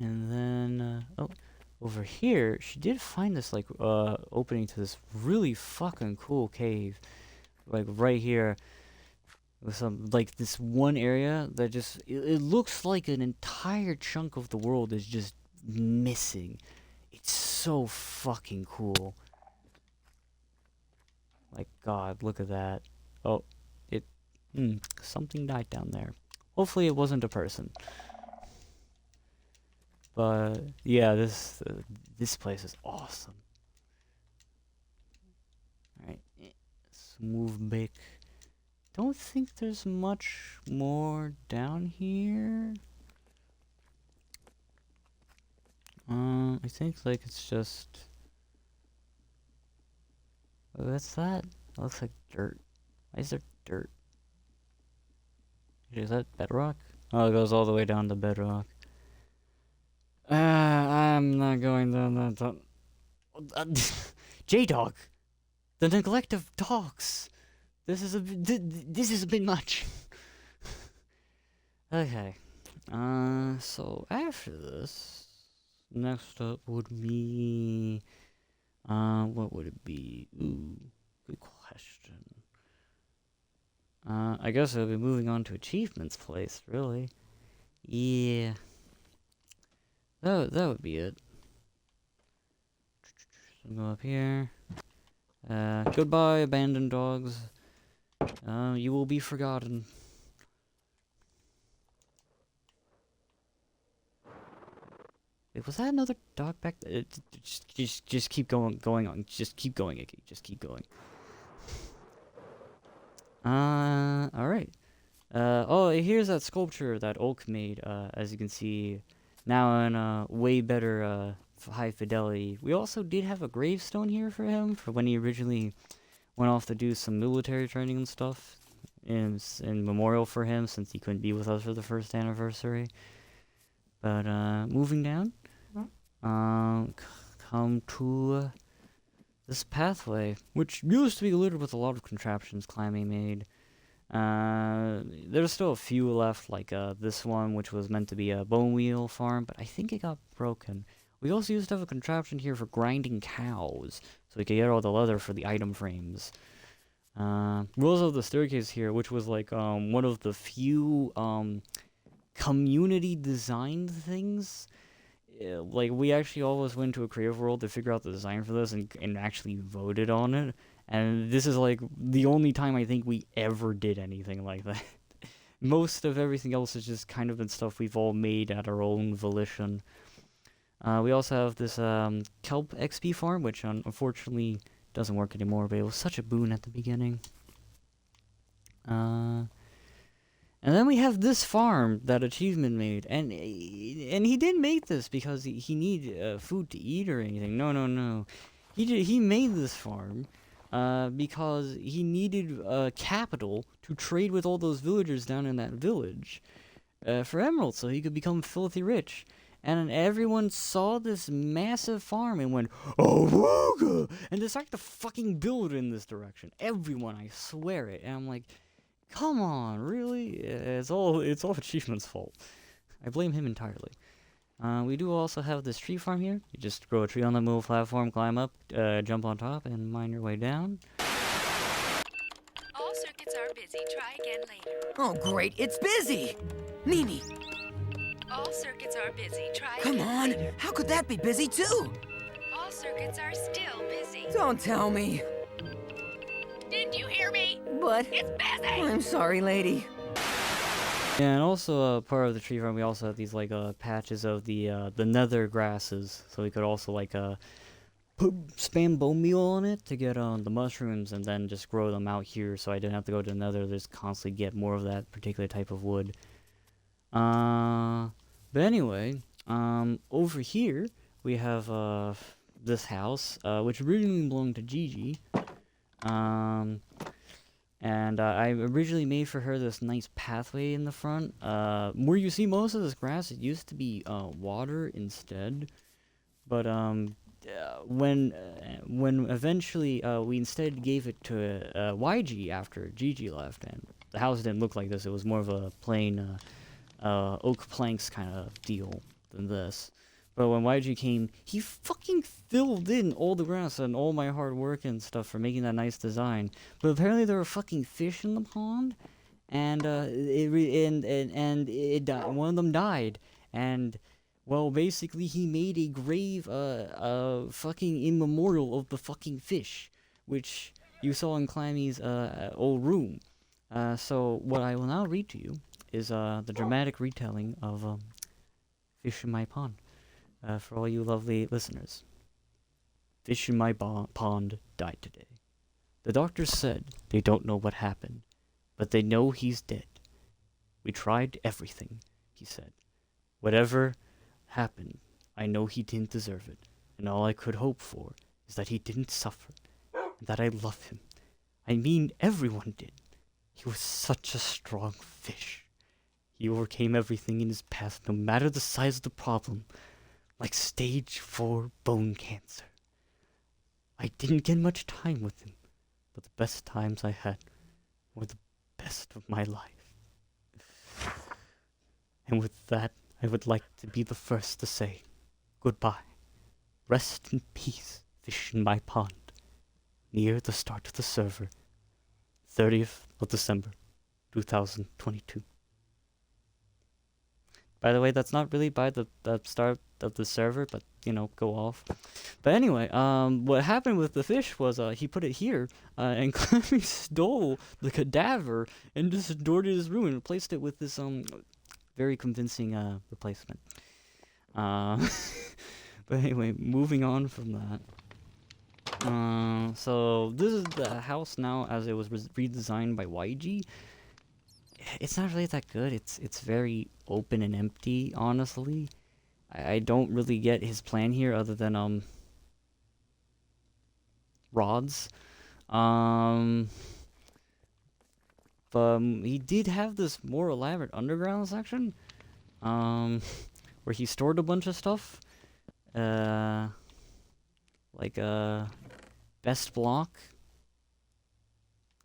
And then, oh, over here, she did find this, like, opening to this really fucking cool cave. Like, right here. With some, like, this one area that just, it looks like an entire chunk of the world is just missing. It's so fucking cool. Like, God, look at that. Oh, something died down there. Hopefully it wasn't a person. But, yeah, this place is awesome. Alright, let's move back. Don't think there's much more down here. I think, like, it's just... What's that? That looks like dirt. Why is there dirt? Is that bedrock? Oh, it goes all the way down to bedrock. I'm not going down that. J-Dog! The neglect of dogs! This is a bit much. Okay. So after this, next up would be... what would it be? Ooh, good question. I guess I'll be moving on to achievements place, really. Yeah. That would be it. So go up here. Goodbye, abandoned dogs. You will be forgotten. Wait, was that another dog back there? Just keep going on. Just keep going, Iggy. Just keep going. Alright. Oh, here's that sculpture that Oak made, as you can see, now in, way better, high fidelity. We also did have a gravestone here for him, for when he originally went off to do some military training and stuff, in memorial for him, since he couldn't be with us for the first anniversary. But, moving down, come to this pathway, which used to be littered with a lot of contraptions Clammy made. There's still a few left, like this one, which was meant to be a bone wheel farm, but I think it got broken. We also used to have a contraption here for grinding cows, so we could get all the leather for the item frames. We also have the staircase here, which was like one of the few community designed things. Like, we actually always went to a creative world to figure out the design for this and actually voted on it. And this is, like, the only time I think we ever did anything like that. Most of everything else has just kind of been stuff we've all made at our own volition. We also have this kelp XP farm, which unfortunately doesn't work anymore, but it was such a boon at the beginning. And then we have this farm that Achievement made, and he didn't make this because he needed food to eat or anything. No. He made this farm because he needed capital to trade with all those villagers down in that village for emeralds, so he could become filthy rich. And everyone saw this massive farm and went, "Oh, wooga!" and decided to fucking build in this direction. Everyone, I swear it. And I'm like, come on, really? It's all Achievement's fault. I blame him entirely. We do also have this tree farm here. You just grow a tree on the move platform, climb up, jump on top, and mine your way down. All circuits busy. Try again later. Oh, great, it's busy! Mimi, All circuits are busy. Try come again on! later. How could that be busy too? All circuits are still busy. Don't tell me. Didn't you hear me? But It's busy! I'm sorry, lady. Yeah, and also part of the tree farm, we also have these like patches of the nether grasses, so we could also like put spam bone meal on it to get the mushrooms, and then just grow them out here, so I didn't have to go to the nether. Just constantly get more of that particular type of wood. But anyway, over here we have this house, which originally belonged to Gigi. And I originally made for her this nice pathway in the front. Where you see most of this grass, it used to be water instead. But when eventually we instead gave it to YG after Gigi left, and the house didn't look like this. It was more of a plain oak planks kind of deal than this. But when YG came, he fucking filled in all the grass and all my hard work and stuff for making that nice design. But apparently there were fucking fish in the pond, and one of them died. And well, basically he made a grave, fucking in memorial of the fucking fish, which you saw in Clammy's old room. So what I will now read to you is the dramatic retelling of Fish in My Pond. For all you lovely listeners. Fish in my pond died today. The doctors said they don't know what happened, but they know he's dead. We tried everything, he said. Whatever happened, I know he didn't deserve it, and all I could hope for is that he didn't suffer, and that I love him. I mean, everyone did. He was such a strong fish. He overcame everything in his path, no matter the size of the problem. Like stage 4 bone cancer. I didn't get much time with him, but the best times I had were the best of my life. And with that, I would like to be the first to say goodbye. Rest in peace, fish in my pond. Near the start of the server, 30th of December, 2022. By the way, that's not really by the start of the server, but, you know, go off. But anyway, what happened with the fish was he put it here, and Clemmy stole the cadaver and just stored it in his room and replaced it with this very convincing replacement. But anyway, moving on from that. So this is the house now as it was redesigned by YG. It's not really that good. It's very open and empty, honestly. I don't really get his plan here other than rods. But he did have this more elaborate underground section, where he stored a bunch of stuff. Like best block.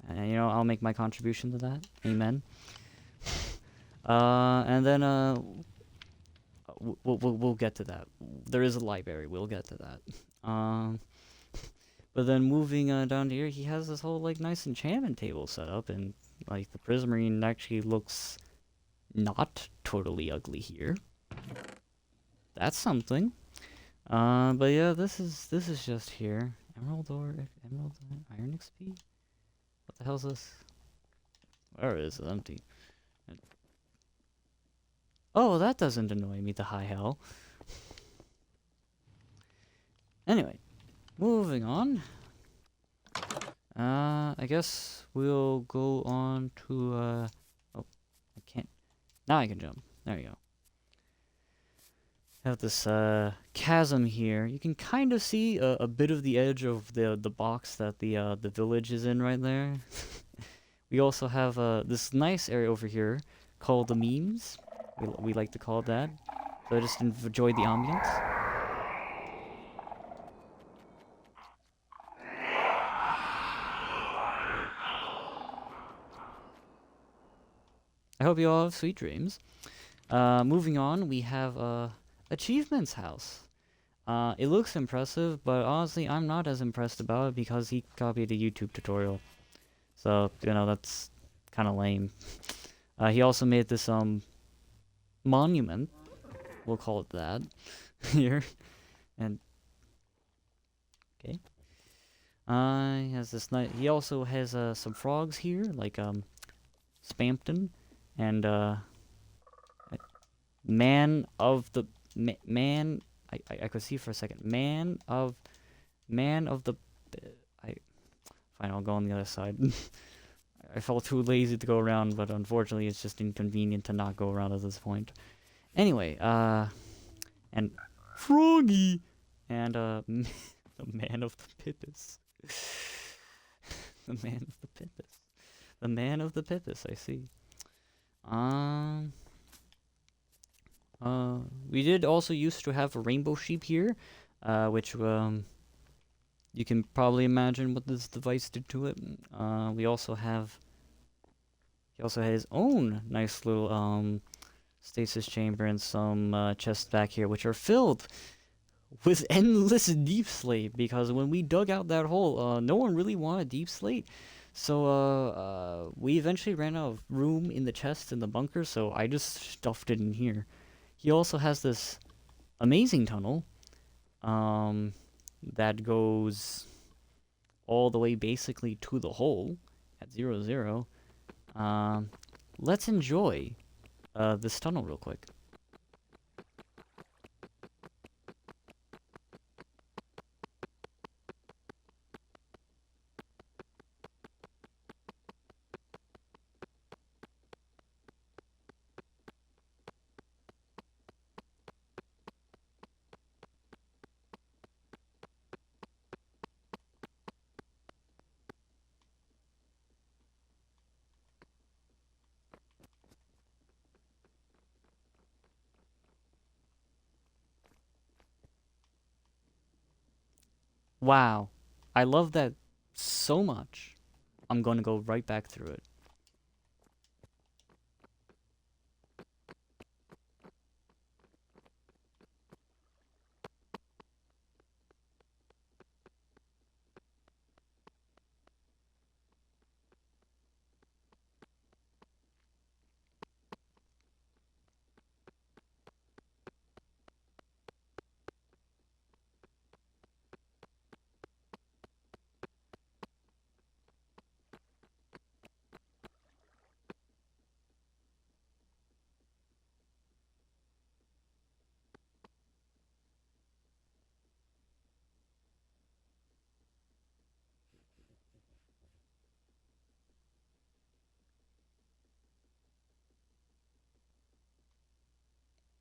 And you know, I'll make my contribution to that. Amen. And then we'll get to that. There is a library. We'll get to that. But then moving down to here, he has this whole like nice enchantment table set up, and like the prismarine actually looks not totally ugly here. That's something. But yeah, this is just here. Emerald ore, emerald, iron XP. What the hell's this? Where is it? Empty. Oh, that doesn't annoy me, the high hell. Anyway, moving on. I guess we'll go on to, oh, I can't. Now I can jump. There you go. Have this, chasm here. You can kind of see a bit of the edge of the box that the village is in right there. We also have, this nice area over here called the memes. We like to call it that. So I just enjoy the ambience. I hope you all have sweet dreams. Moving on, we have Achievements House. It looks impressive, but honestly, I'm not as impressed about it because he copied a YouTube tutorial. So, you know, that's kind of lame. He also made this monument, we'll call it that, here, and okay. He has this nice. He also has some frogs here, like Spampton, and man of the man. I could see for a second. Man of the. Fine, I'll go on the other side. I felt too lazy to go around, but unfortunately, it's just inconvenient to not go around at this point. Anyway, and Froggy, and the man of the Pippus. The man of the Pippus. The man of the Pippus, I see. We did also used to have a rainbow sheep here, which, you can probably imagine what this device did to it. He also had his own nice little, stasis chamber and some, chests back here, which are filled with endless deep slate, because when we dug out that hole, no one really wanted deep slate. So, we eventually ran out of room in the chest in the bunker, so I just stuffed it in here. He also has this amazing tunnel, that goes all the way basically to the hole at 0, 0. Let's enjoy, this tunnel real quick. Wow, I love that so much. I'm gonna go right back through it.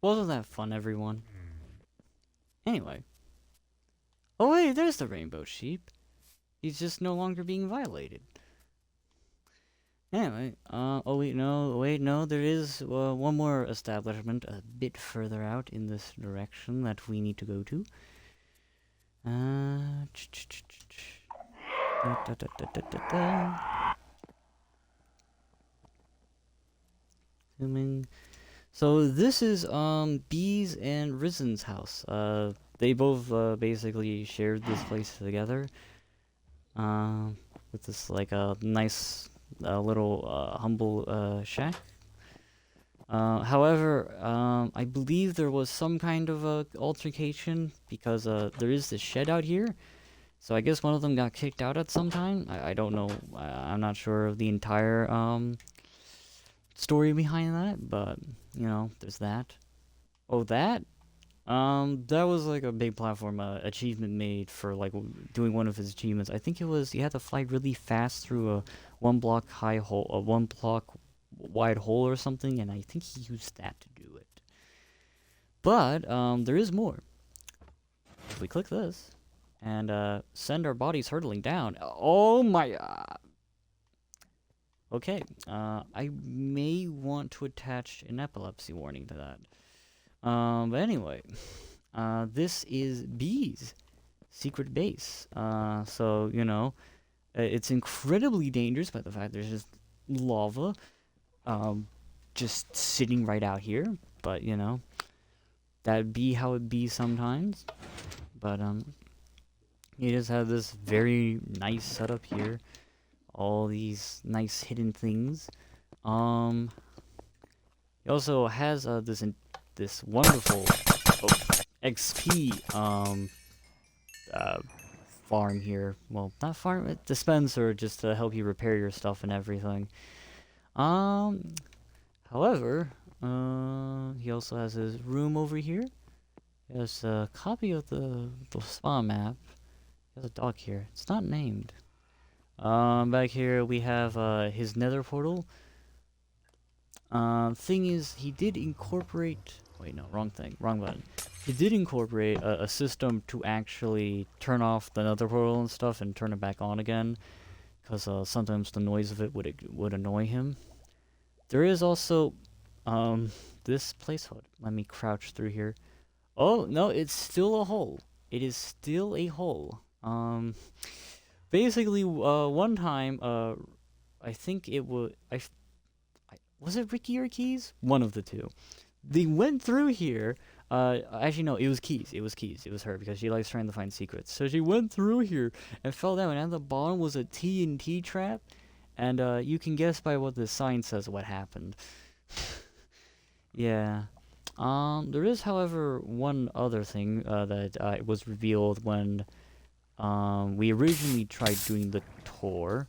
Wasn't that fun, everyone? Anyway. Oh wait, there's the rainbow sheep. He's just no longer being violated. Anyway, oh wait, no, there is one more establishment a bit further out in this direction that we need to go to. Zooming. So this is Bees and Risen's house. They both basically shared this place together. With this like a nice little humble shack. However, I believe there was some kind of altercation because there is this shed out here. So I guess one of them got kicked out at some time. I don't know. I'm not sure of the entire story behind that, but you know, there's that. Oh, that? That was like a big platform achievement made for like doing one of his achievements. I think it was you had to fly really fast through a 1 block high hole, a 1 block wide hole or something, and I think he used that to do it. But there is more. If we click this and send our bodies hurtling down. Oh my. Okay. I may want to attach an epilepsy warning to that. But anyway, this is B's secret base. So, you know, it's incredibly dangerous by the fact there's just lava, just sitting right out here. But, you know, that'd be how it be sometimes. But, you just have this very nice setup here. all these nice hidden things. He also has this wonderful XP farm here. Well, not farm, dispenser, just to help you repair your stuff and everything. However, he also has his room over here. He has a copy of the spawn map. He has a dog here. It's not named. Back here we have his nether portal. Thing is, he did incorporate... Wait, no, wrong thing. Wrong button. He did incorporate a system to actually turn off the nether portal and stuff and turn it back on again. Because sometimes the noise of it would annoy him. There is also this place. Hold, let me crouch through here. Oh, no, it's still a hole. It is still a hole. Basically, one time, I think it was... Was it Ricky or Keys? One of the two. They went through here. Actually, no, it was Keys. It was Keys. It was her because she likes trying to find secrets. So she went through here and fell down. And at the bottom was a TNT trap. And you can guess by what the sign says what happened. Yeah. There is, however, one other thing that was revealed when we originally tried doing the tour.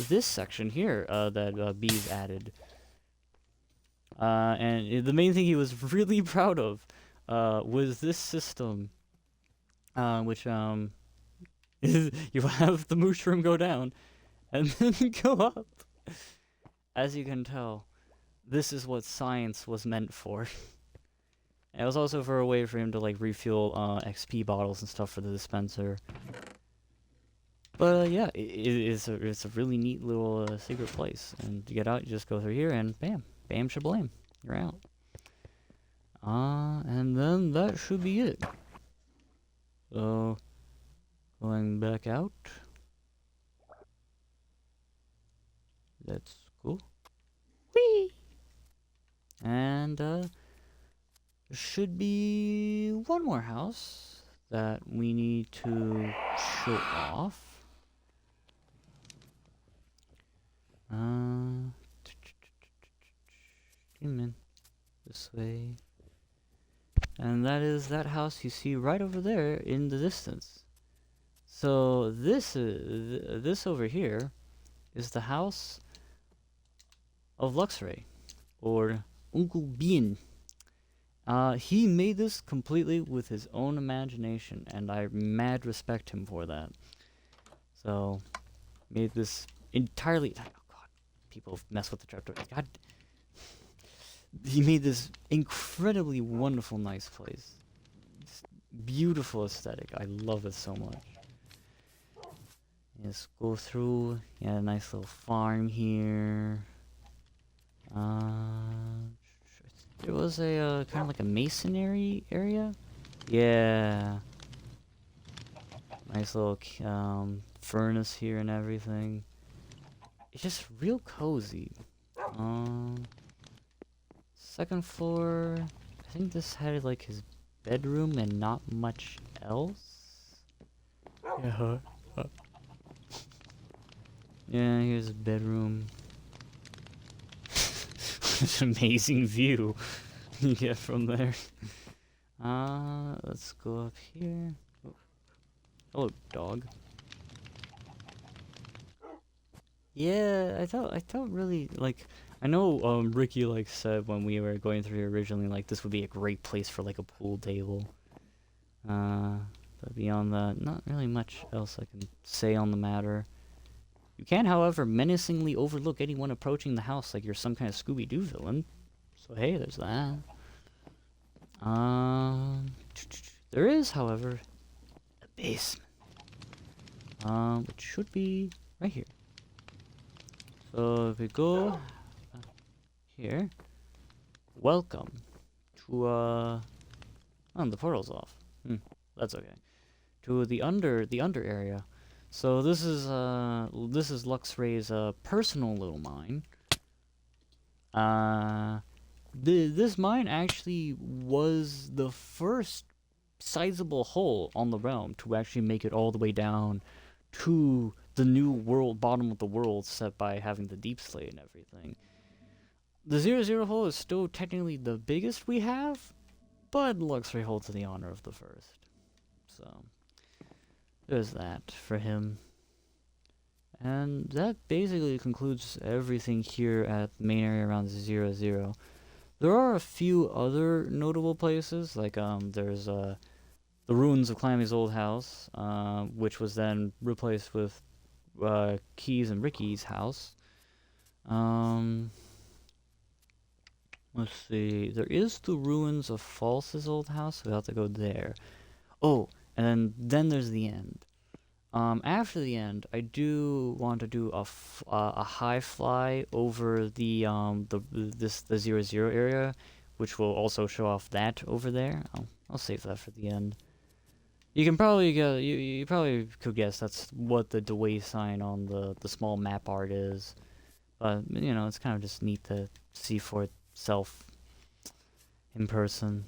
This section here that Bees added. And the main thing he was really proud of was this system, which is you have the mushroom go down and then go up. As you can tell, this is what science was meant for. And it was also for a way for him to like refuel XP bottles and stuff for the dispenser. But yeah, it's a really neat little secret place. And to get out, you just go through here and bam, bam, shablam, you're out. And then that should be it. So, going back out. That's cool. Whee! And there should be one more house that we need to show off. In this way, and that is that house you see right over there in the distance. So this is this over here is the house of Luxray, or Uncle Bean. He made this completely with his own imagination, and I mad respect him for that. So made this entirely. Oh God, people mess with the trapdoor. God, he made this incredibly wonderful, nice place. Just beautiful aesthetic. I love it so much. Just go through. Yeah, a nice little farm here. There was a kind of like a masonry area. Yeah. Nice little furnace here and everything. It's just real cozy. Second floor. I think this had like his bedroom and not much else. Yeah. Yeah, here's a bedroom. It's an amazing view you get from there. Let's go up here. Oh. Hello, dog. Yeah, I thought really like I know Ricky like said when we were going through here originally like this would be a great place for like a pool table. But beyond that, not really much else I can say on the matter. You can, however, menacingly overlook anyone approaching the house like you're some kind of Scooby-Doo villain. So hey, there's that. There is, however, a basement. Which should be right here. So if we go here, welcome to oh, the portal's off. That's okay. To the under area. So this is Luxray's personal little mine. This mine actually was the first sizable hole on the realm to actually make it all the way down to the new world, bottom of the world, set by having the deep slate and everything. The 0 hole is still technically the biggest we have, but Luxray holds the honor of the first. So, there's that for him. And that basically concludes everything here at the main area around 0. There are a few other notable places, like there's the ruins of Clammy's old house, which was then replaced with Keys and Ricky's house. Let's see, there is the ruins of False's old house, so we'll have to go there. Oh, and then there's the end. After the end, I do want to do a high fly over the 0 area, which will also show off that over there. I'll save that for the end. You can probably get you probably could guess that's what the Da Wae sign on the small map art is. But you know, it's kind of just neat to see for itself in person.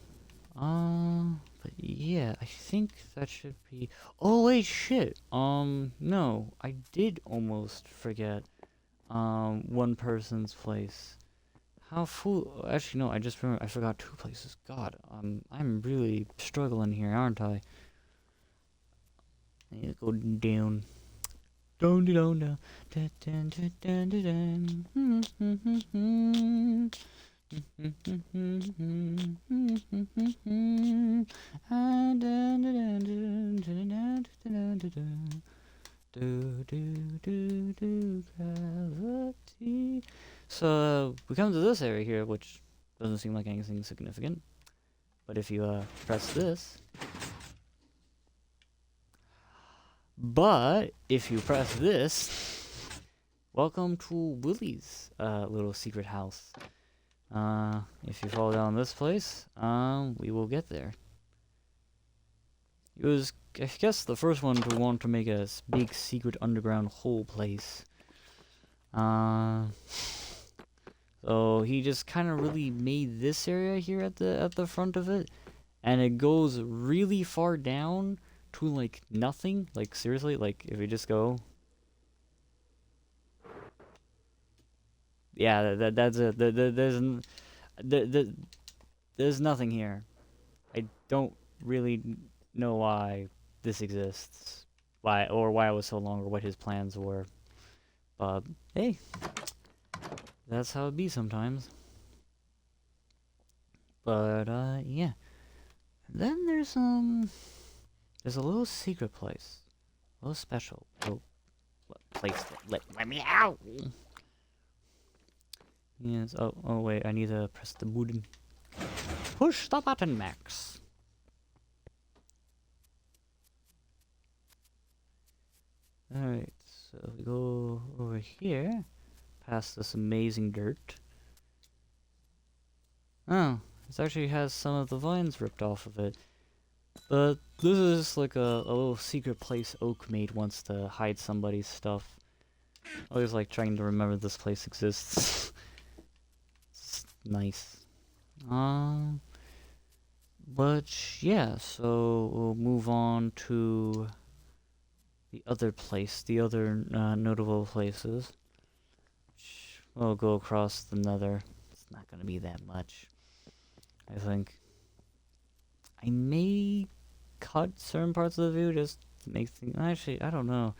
But yeah, I think that should be... Oh, wait, shit! No, I did almost forget, one person's place. How fool... Actually, no, I just remember, I forgot 2 places. God, I'm really struggling here, aren't I? I need to go down. Down, down, down. Dun, dun, dun, dun, dun, dun. So we come to this area here, which doesn't seem like anything significant. But if you press this, welcome to Willie's little secret house. If you fall down this place, we will get there. It was, I guess, the first one to want to make a big secret underground hole place. So he just kind of really made this area here at the front of it, and it goes really far down to like nothing. Like seriously, like if we just go. Yeah, that's it. There's nothing here. I don't really know why this exists, why it was so long, or what his plans were. But hey, that's how it be sometimes. But yeah. Then there's a little secret place, a little special little place that let me out. Yes, oh wait, I need to press the button. Push the button, Max. Alright, so we go over here, past this amazing dirt. Oh, this actually has some of the vines ripped off of it. But this is just like a little secret place Oak made once to hide somebody's stuff. I always like trying to remember this place exists. Nice. But yeah, so we'll move on to the other place, the other notable places. We'll go across the nether. It's not gonna be that much, I think. I may cut certain parts of the video just to make things... Actually, I don't know.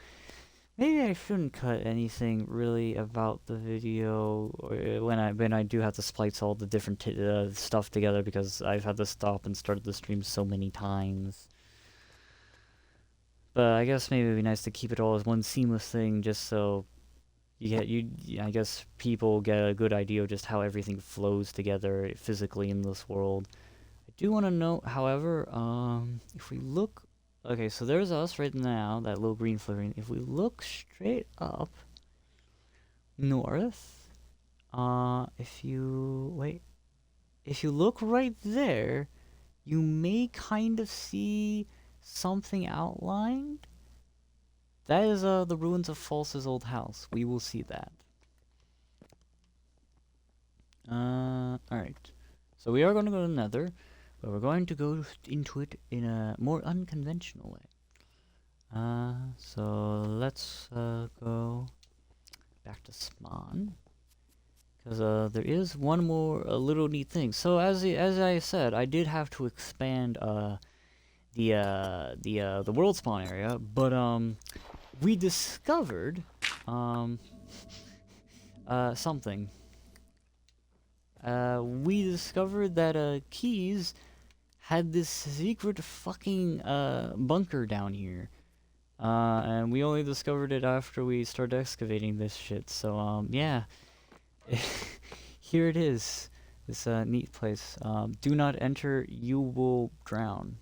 Maybe I shouldn't cut anything really about the video when I do have to splice all the different stuff together, because I've had to stop and start the stream so many times. But I guess maybe it'd be nice to keep it all as one seamless thing, just so I guess people get a good idea of just how everything flows together physically in this world. I do want to note, however, if we look... Okay, so there's us right now, that little green flickering. If we look straight up north, if you look right there, you may kind of see something outlined. That is the ruins of False's old house. We will see that. Alright. So we are going to go to the Nether, but we're going to go into it in a more unconventional way. So let's go back to spawn, because there is one more little neat thing. So as I said, I did have to expand the world spawn area, but we discovered something. We discovered that Keys had this secret fucking bunker down here. And we only discovered it after we started excavating this shit. So yeah. Here it is. This neat place. Do not enter, you will drown.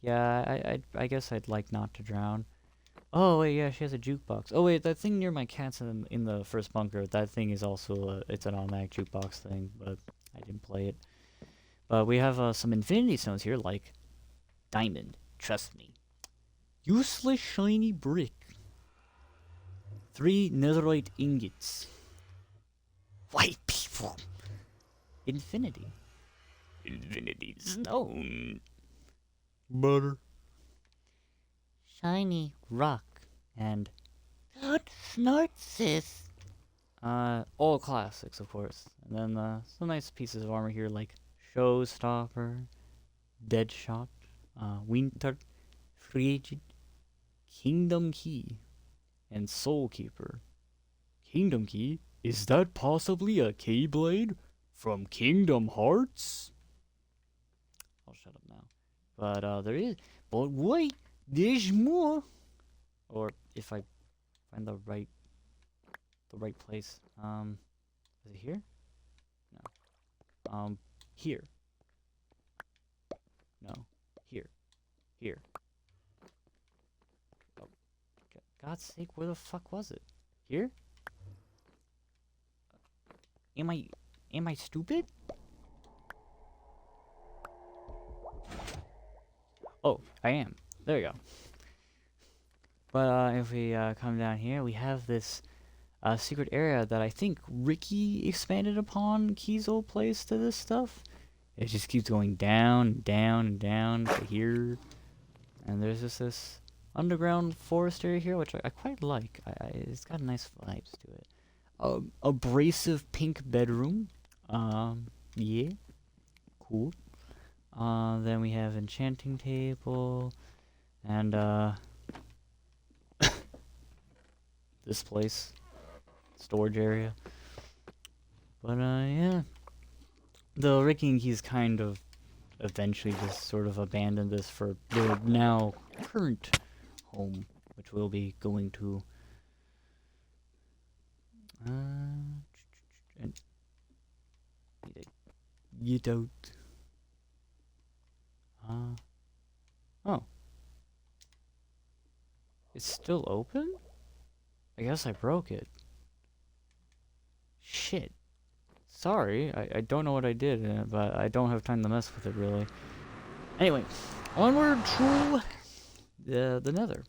Yeah, I guess I'd like not to drown. Oh wait, yeah, she has a jukebox. Oh wait, that thing near my cat's in the first bunker. That thing is also it's an automatic jukebox thing, but I didn't play it. But we have some infinity stones here, like diamond. Trust me. Useless shiny brick. 3 netherite ingots. White people. Infinity. Infinity stone. Butter. Shiny rock. And what snartsis? All classics, of course. And then some nice pieces of armor here, like Showstopper, Deadshot, Winter, Frigid, Kingdom Key, and Soul Keeper. Kingdom Key? Is that possibly a Keyblade from Kingdom Hearts? I'll shut up now. But there is. But wait, there's more. Or if I find the right place. Is it here? No. Here. No. Here. Here. Oh, God's sake, where the fuck was it? Here? Am I stupid? Oh, I am. There you go. But if we come down here, we have this secret area that I think Ricky expanded upon Key's old place to this stuff. It just keeps going down, down, and down to here. And there's just this underground forest area here, which I quite like. It's got nice vibes to it. Abrasive pink bedroom. Yeah. Cool. Then we have enchanting table. And, this place. Storage area. But, yeah. The Ricky and Keys kind of eventually just sort of abandoned this for their now current home, which we'll be going to. And need to get out. Oh. It's still open? I guess I broke it. Shit. Sorry, I don't know what I did, but I don't have time to mess with it, really. Anyway, onward to the nether.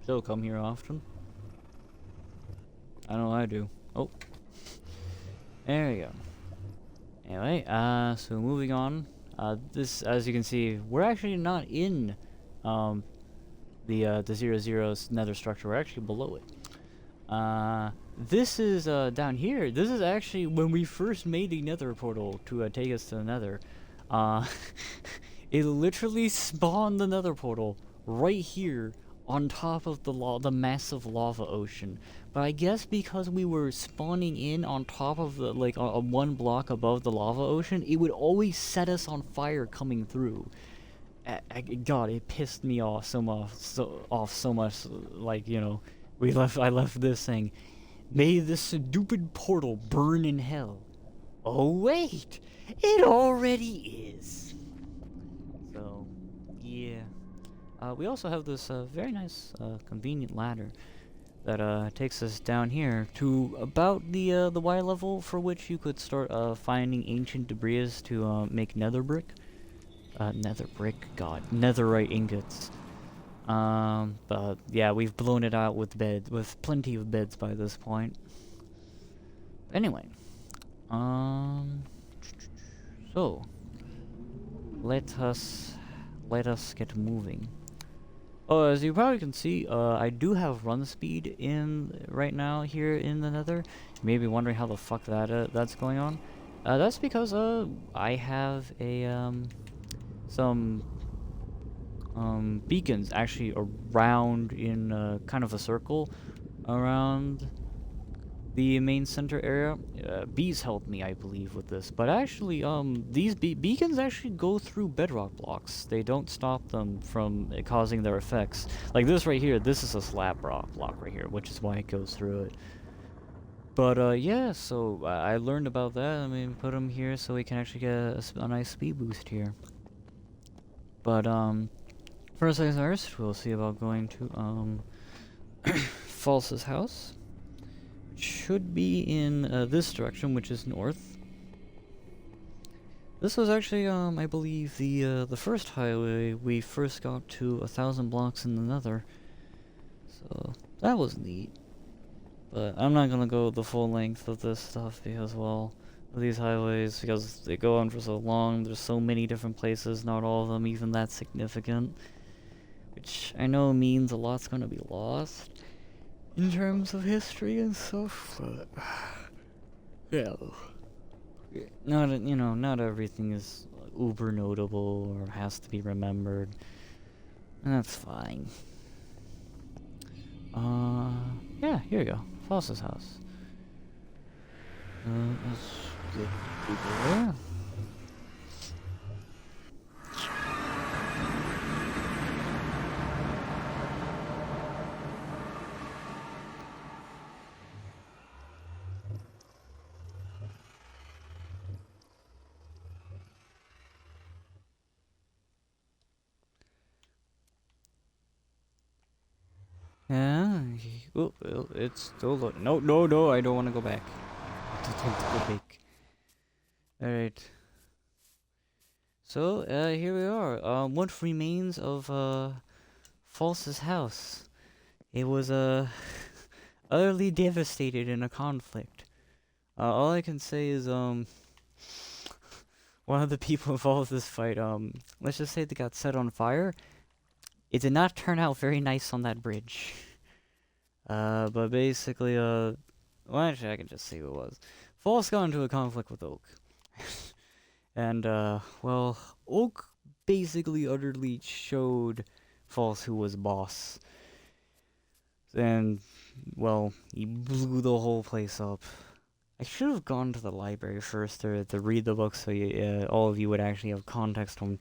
Still come here often. I know I do. Oh. There we go. Anyway, so moving on. This, as you can see, we're actually not in the 00's nether structure. We're actually below it. This is down here. This is actually when we first made the nether portal to take us to the nether. It literally spawned the nether portal right here on top of the massive lava ocean. But I guess because we were spawning in on top of the, like, one block above the lava ocean, it would always set us on fire coming through. God, it pissed me off so much. Like, you know, I left this saying, "May this stupid portal burn in hell." Oh wait, it already is. So, yeah. We also have this very nice, convenient ladder that takes us down here to about the Y level, for which you could start finding ancient debris to make nether brick. nether brick, god, netherite ingots. But yeah, we've blown it out with plenty of beds by this point. Anyway, so let us get moving. Oh, as you probably can see, I do have run speed in right now here in the Nether. You may be wondering how the fuck that's going on. That's because I have a some beacons actually around in kind of a circle around the main center area. Bees helped me, I believe, with this. But actually, these beacons actually go through bedrock blocks. They don't stop them from causing their effects. Like this right here, this is a slab rock block right here, which is why it goes through it. But yeah, so I learned about that. I mean, put them here so we can actually get a nice speed boost here. But first things first, we'll see about going to False's house. Should be in this direction, which is north. This was actually, I believe, the first highway we first got to 1,000 blocks in the Nether. So that was neat. But I'm not gonna go the full length of this stuff because, well, these highways, because they go on for so long. There's so many different places, not all of them even that significant. Which I know means a lot's gonna be lost in terms of history and stuff, but yeah, not everything is uber notable or has to be remembered, and that's fine. Yeah, here we go, Foss's house. Let's get people there. Yeah, it's still loading. No, I don't want to go back. I don't want to go back. Alright. So, here we are. What remains of, False's house? It was, utterly devastated in a conflict. All I can say is, one of the people involved in this fight, let's just say they got set on fire. It did not turn out very nice on that bridge. But basically, well, actually, I can just say who it was. False got into a conflict with Oak. And, well, Oak basically utterly showed False who was boss. And, well, he blew the whole place up. I should have gone to the library first to read the book so you, all of you would actually have context on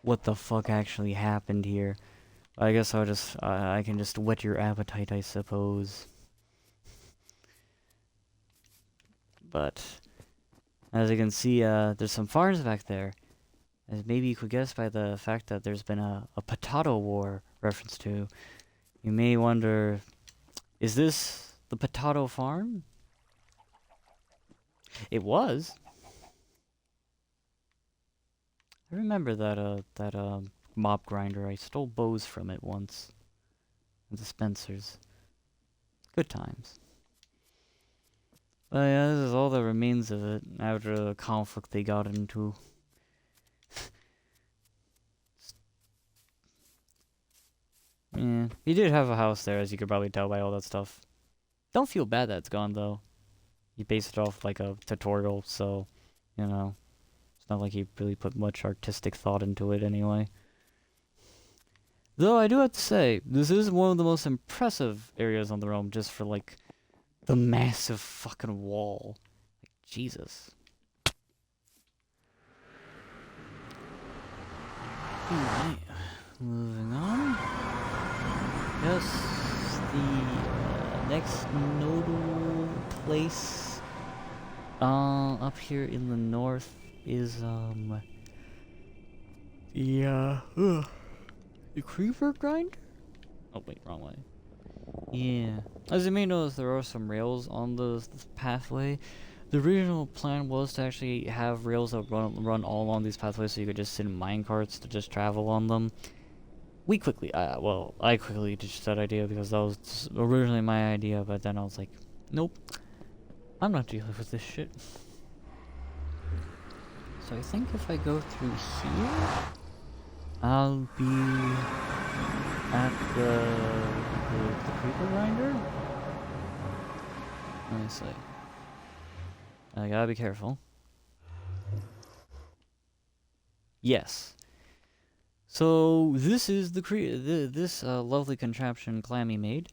what the fuck actually happened here. I guess I'll just, I can just whet your appetite, I suppose. But, as you can see, there's some farms back there. As maybe you could guess by the fact that there's been a potato war reference to. You may wonder, is this the potato farm? It was. I remember that mop grinder. I stole bows from it once. And dispensers. Good times. But yeah, this is all that remains of it after the conflict they got into. Yeah, he did have a house there, as you could probably tell by all that stuff. Don't feel bad that it's gone, though. He based it off like a tutorial, so, you know, it's not like he really put much artistic thought into it anyway. Though I do have to say, this is one of the most impressive areas on the realm, just for like the massive fucking wall. Like, Jesus. Alright, moving on. Yes, the next nodal place up here in the north is the creeper grinder? Oh wait, wrong way. Yeah. As you may notice, there are some rails on this pathway. The original plan was to actually have rails that run all along these pathways, so you could just sit in minecarts to just travel on them. I quickly ditched that idea because that was originally my idea, but then I was like, nope, I'm not dealing with this shit. So I think if I go through here, I'll be at the creeper grinder. Let me see. I gotta be careful. Yes. So this is this lovely contraption Clammy made.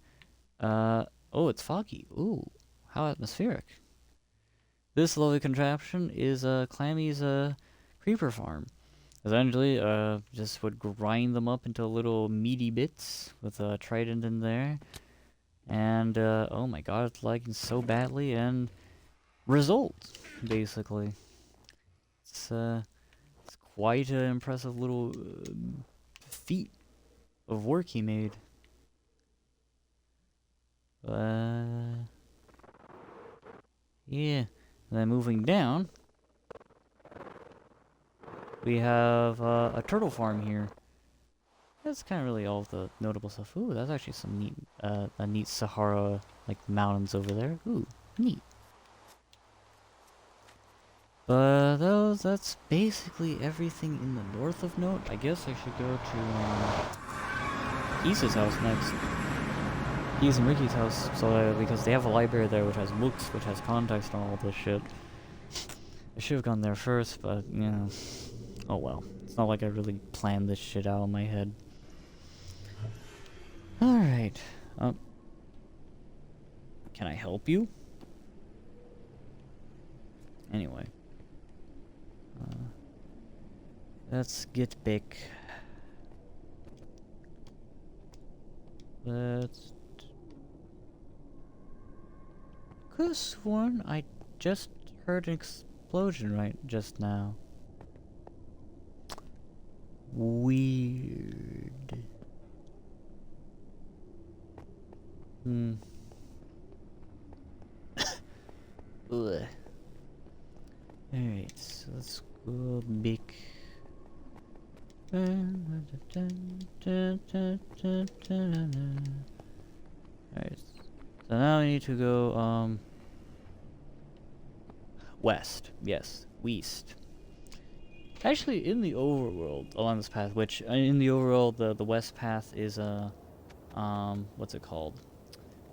Oh, it's foggy. Ooh, how atmospheric. This lovely contraption is Clammy's creeper farm. Essentially, just would grind them up into little meaty bits with a trident in there. And oh my god, it's lagging so badly, and result, basically. It's quite an impressive little feat of work he made. Yeah. And then moving down, we have a turtle farm here. That's kind of really all of the notable stuff. Ooh, that's actually some neat, a neat Sahara like mountains over there. Ooh, neat. But that's basically everything in the north of note. I guess I should go to Isa's house next. Isa and Ricky's house, so because they have a library there which has books, which has context and all this shit. I should have gone there first, but you know, oh well. It's not like I really planned this shit out in my head. All right. Can I help you? Anyway. Let's get back. Let's... Could've sworn I just heard an explosion right just now. Weird. Ugh. Alright, so let's go big. Alright, so now we need to go, west. Yes, west. Actually, in the overworld, along this path, which, in the overworld, the west path is, what's it called?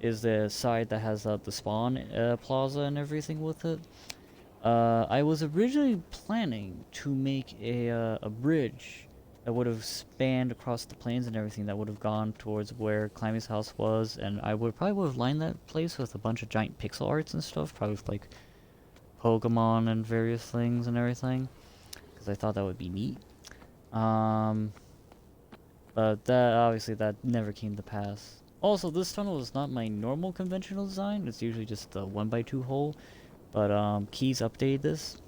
Is the side that has, the spawn, plaza and everything with it. I was originally planning to make a bridge that would have spanned across the plains and everything, that would have gone towards where Clammy's house was, and I probably would have lined that place with a bunch of giant pixel arts and stuff, probably with like Pokemon and various things and everything, because I thought that would be neat. But that obviously that never came to pass. Also, this tunnel is not my normal conventional design. It's usually just a 1x2 hole. But Keys updated this.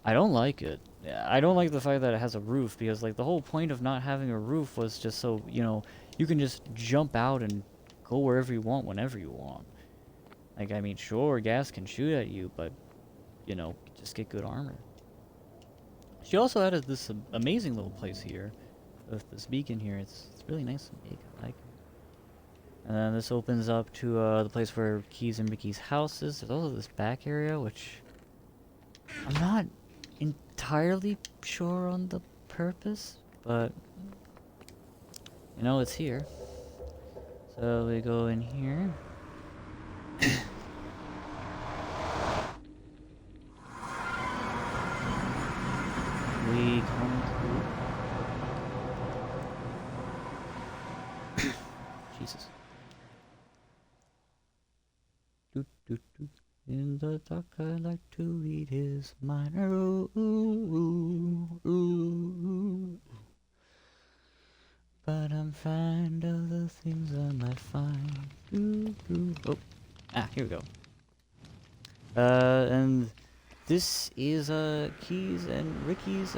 I don't like it. I don't like the fact that it has a roof, because like the whole point of not having a roof was just so, you know, you can just jump out and go wherever you want whenever you want. Like, I mean, sure, gas can shoot at you, but you know, just get good armor. She also added this amazing little place here with this beacon here. It's really nice and big. I like it. And then this opens up to the place where Keys and Ricky's house is. There's also this back area, which I'm not entirely sure on the purpose, but you know, it's here. So we go in here. We come through. Jesus. In the dark, I like to read his mind. Ooh, ooh, ooh, ooh. But I'm fond of the things I might find. Ooh, ooh. Oh, here we go. And this is Keys and Ricky's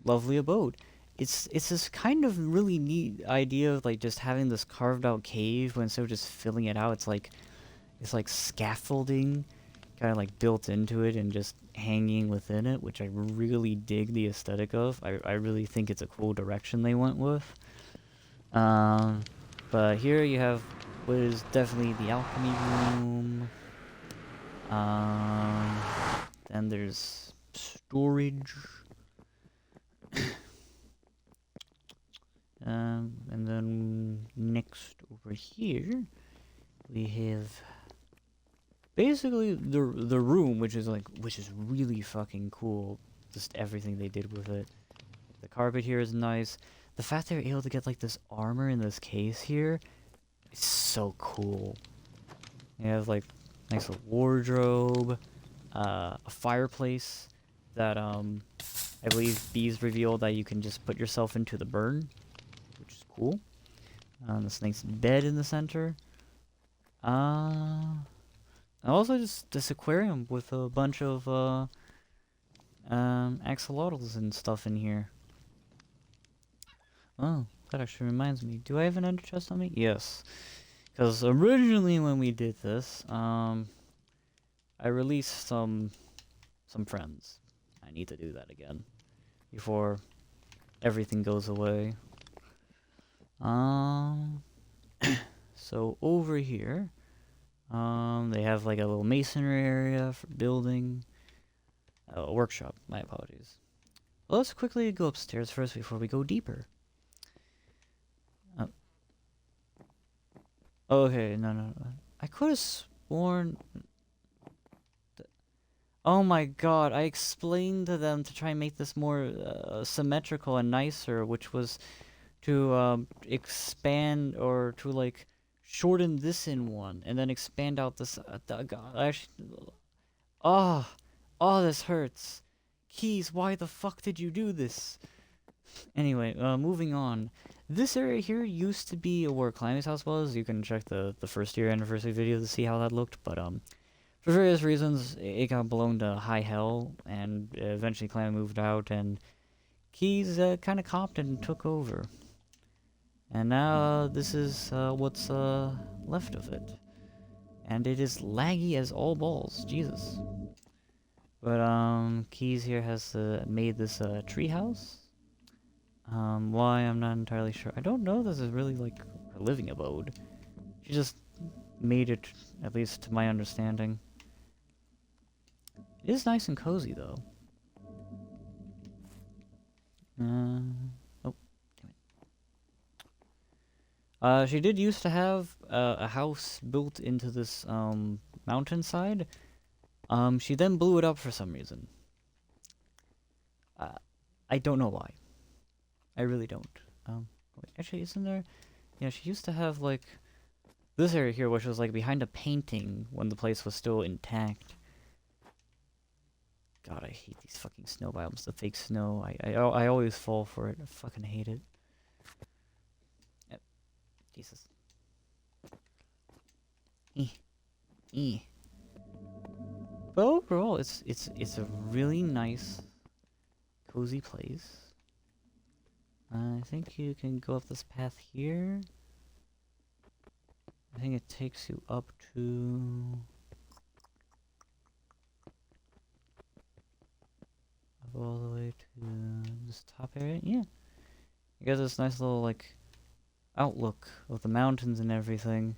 lovely abode. It's this kind of really neat idea of like just having this carved out cave, but instead of just filling it out, it's like it's like scaffolding kind of like built into it and just hanging within it, which I really dig the aesthetic of. I really think it's a cool direction they went with. But here you have what is definitely the alchemy room. Then there's storage. And then next over here, we have basically the room, which is really fucking cool. Just everything they did with it. The carpet here is nice. The fact they were able to get like this armor in this case here is so cool. You have like nice little wardrobe, a fireplace that I believe Bees revealed that you can just put yourself into the burn, which is cool. This nice bed in the center. And also just this aquarium with a bunch of axolotls and stuff in here. Oh, that actually reminds me. Do I have an ender chest on me? Yes. Because originally when we did this, I released some friends. I need to do that again before everything goes away. So over here, they have like a little masonry area for building. A workshop, my apologies. Well, let's quickly go upstairs first before we go deeper. Okay, no. I could have sworn... Oh my god, I explained to them to try and make this more symmetrical and nicer, which was to expand or to like shorten this in one and then expand out this. God, actually, oh, this hurts. Keys, why the fuck did you do this? Anyway, moving on. This area here used to be where Climbing's house was. You can check the first year anniversary video to see how that looked, but for various reasons, it got blown to high hell, and eventually Clam moved out, and Keys kind of copped and took over. And now this is what's left of it. And it is laggy as all balls, Jesus. But Keys here has made this treehouse. Why, I'm not entirely sure. I don't know this is really like her living abode. She just made it, at least to my understanding. It is nice and cozy, though. Oh, damn it. She did used to have a house built into this mountainside. She then blew it up for some reason. I don't know why. I really don't. Wait, actually, isn't there? Yeah, she used to have like this area here, which was like behind a painting when the place was still intact. God, I hate these fucking snow biomes. The fake snow. I always fall for it. I fucking hate it. Yep. Jesus. But overall, it's a really nice, cozy place. I think you can go up this path here. I think it takes you up to... all the way to this top area. Yeah. You got this nice little, like, outlook of the mountains and everything.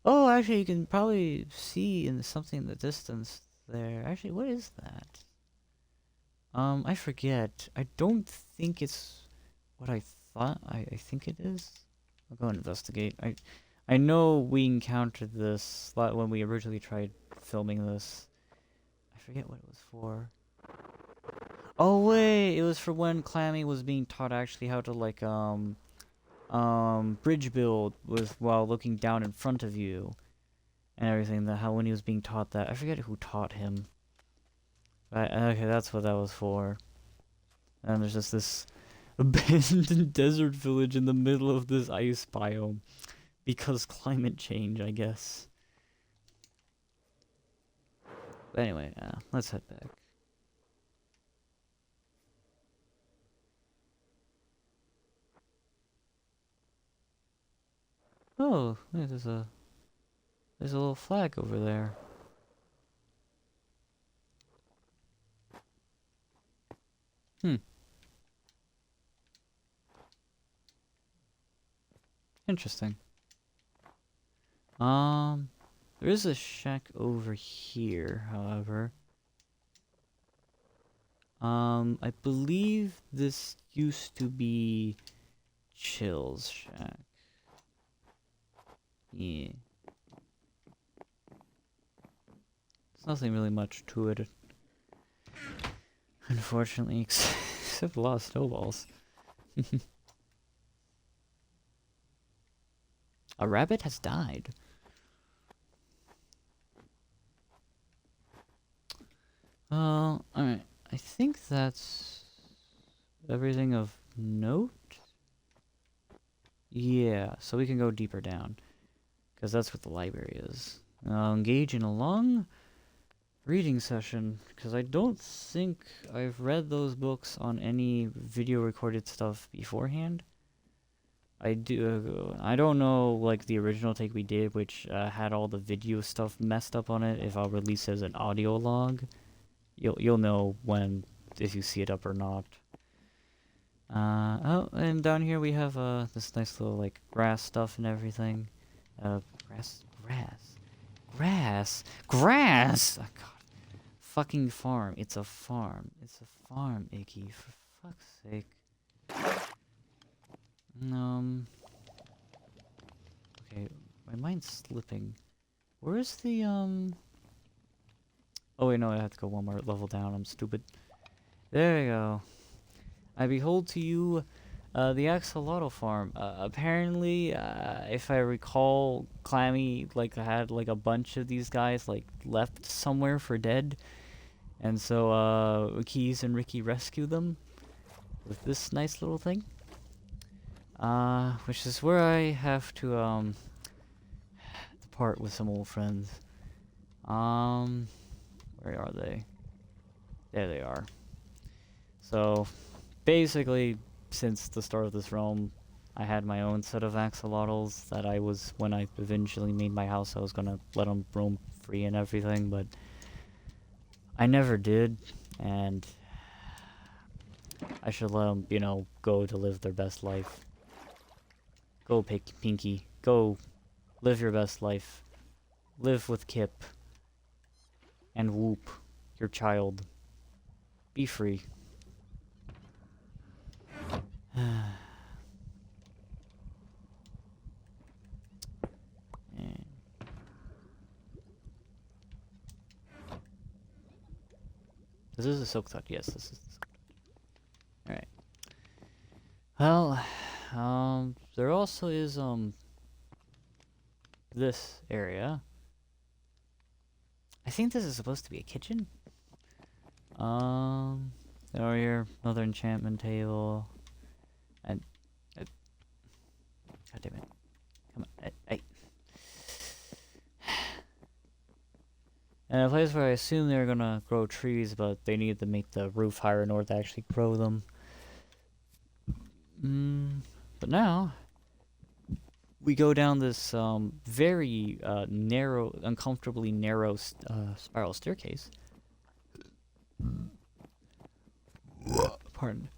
Oh, actually, you can probably see something in the distance there. Actually, what is that? I forget. I don't think it's what I thought. I think it is. I'll go investigate. I know we encountered this when we originally tried filming this. I forget what it was for. Oh wait, it was for when Clammy was being taught actually how to like bridge build while looking down in front of you and everything. How when he was being taught that, I forget who taught him. Okay, that's what that was for. And there's just this abandoned desert village in the middle of this ice biome because climate change, I guess. But anyway, let's head back. Oh, there's a There's a little flag over there. Hmm. Interesting. There is a shack over here, however. I believe this used to be Chill's shack. Yeah. There's nothing really much to it, unfortunately, except a lot of snowballs. A rabbit has died. Alright. I think that's everything of note. Yeah, so we can go deeper down. Because that's what the library is. Engage in a long reading session. Because I don't think I've read those books on any video recorded stuff beforehand. I don't know, like, the original take we did, which had all the video stuff messed up on it, if I'll release it as an audio log. You'll know if you see it up or not. Oh, and down here we have this nice little like grass stuff and everything. Grass. Oh, God. Fucking farm. It's a farm. It's a farm, Iggy. For fuck's sake. Okay, my mind's slipping. Where's the Oh wait, no, I have to go one more level down. I'm stupid. There we go. I behold to you the axolotl farm. Apparently, if I recall, Clammy had like a bunch of these guys like left somewhere for dead, and so Keys and Ricky rescue them with this nice little thing. Which is where I have to depart with some old friends. Where are they? There they are. So, basically, since the start of this realm, I had my own set of axolotls that when I eventually made my house, I was gonna let them roam free and everything, but I never did, and I should let them, go to live their best life. Go, Pinky. Go, live your best life. Live with Kip. And Whoop, your child. Be free. This is a silk touch. Yes, this is the silk touch. Alright. Well, there also is, this area. I think this is supposed to be a kitchen. Over here, another enchantment table. And, God damn it. Come on, hey. And a place where I assume they're gonna grow trees, but they need to make the roof higher in order to actually grow them. But now, we go down this very narrow, uncomfortably narrow spiral staircase. Pardon.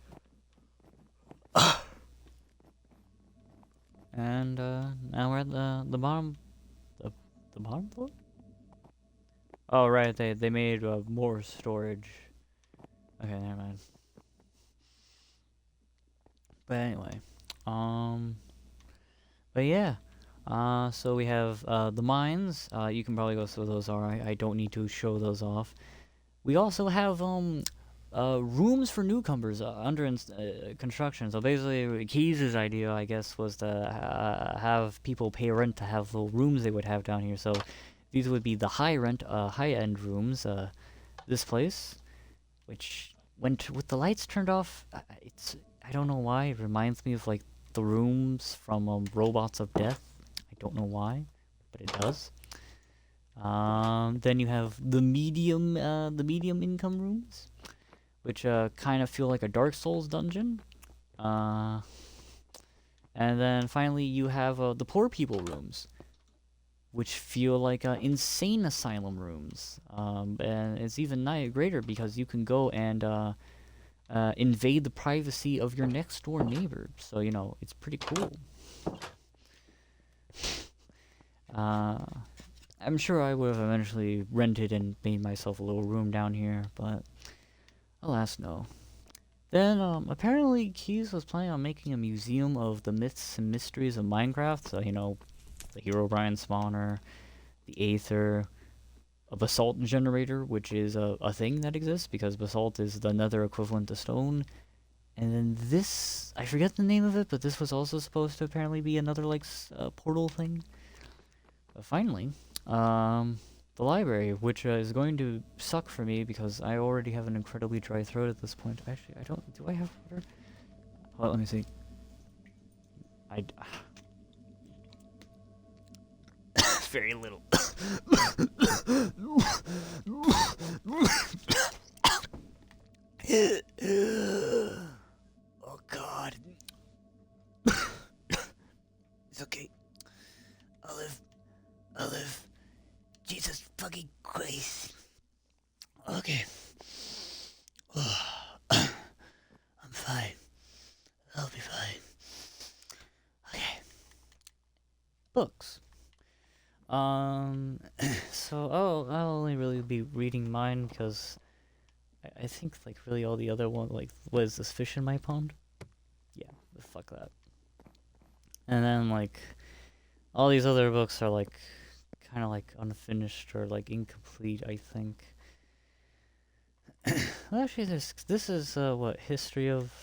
And now we're at the bottom. The bottom floor? Oh right, they made more storage. Okay, never mind. But anyway, but yeah, so we have the mines. You can probably go see what those are. I don't need to show those off. We also have rooms for newcomers under construction. So basically, Keys' idea, I guess, was to have people pay rent to have little rooms they would have down here. So these would be the high-end rooms. This place, which with the lights turned off, I don't know why. It reminds me of like the rooms from Robots of Death. I don't know why, but it does. Then you have the medium income rooms, which kind of feel like a Dark Souls dungeon. And then finally you have the poor people rooms, which feel like insane asylum rooms. And it's even greater because you can go and invade the privacy of your next door neighbor. So, you know, it's pretty cool. I'm sure I would have eventually rented and made myself a little room down here, but alas, no. Then, apparently Keys was planning on making a museum of the myths and mysteries of Minecraft. So, you know, the Herobrine spawner, the Aether, a basalt generator, which is a thing that exists because basalt is the nether equivalent to stone. And then this, I forget the name of it, but this was also supposed to apparently be another, like, portal thing. But finally, the library, which is going to suck for me because I already have an incredibly dry throat at this point. Actually, I don't, do I have water? Hold on, let me see. Very little. Oh God. It's okay. I'll live. Jesus fucking Christ. Okay. I'm fine. I'll be fine. Okay. Books. So I'll only really be reading mine because I think like really all the other one, like, what is this, fish in my pond? Yeah, fuck that. And then like all these other books are like kind of like unfinished or like incomplete, I think. Well, actually, this is what, history of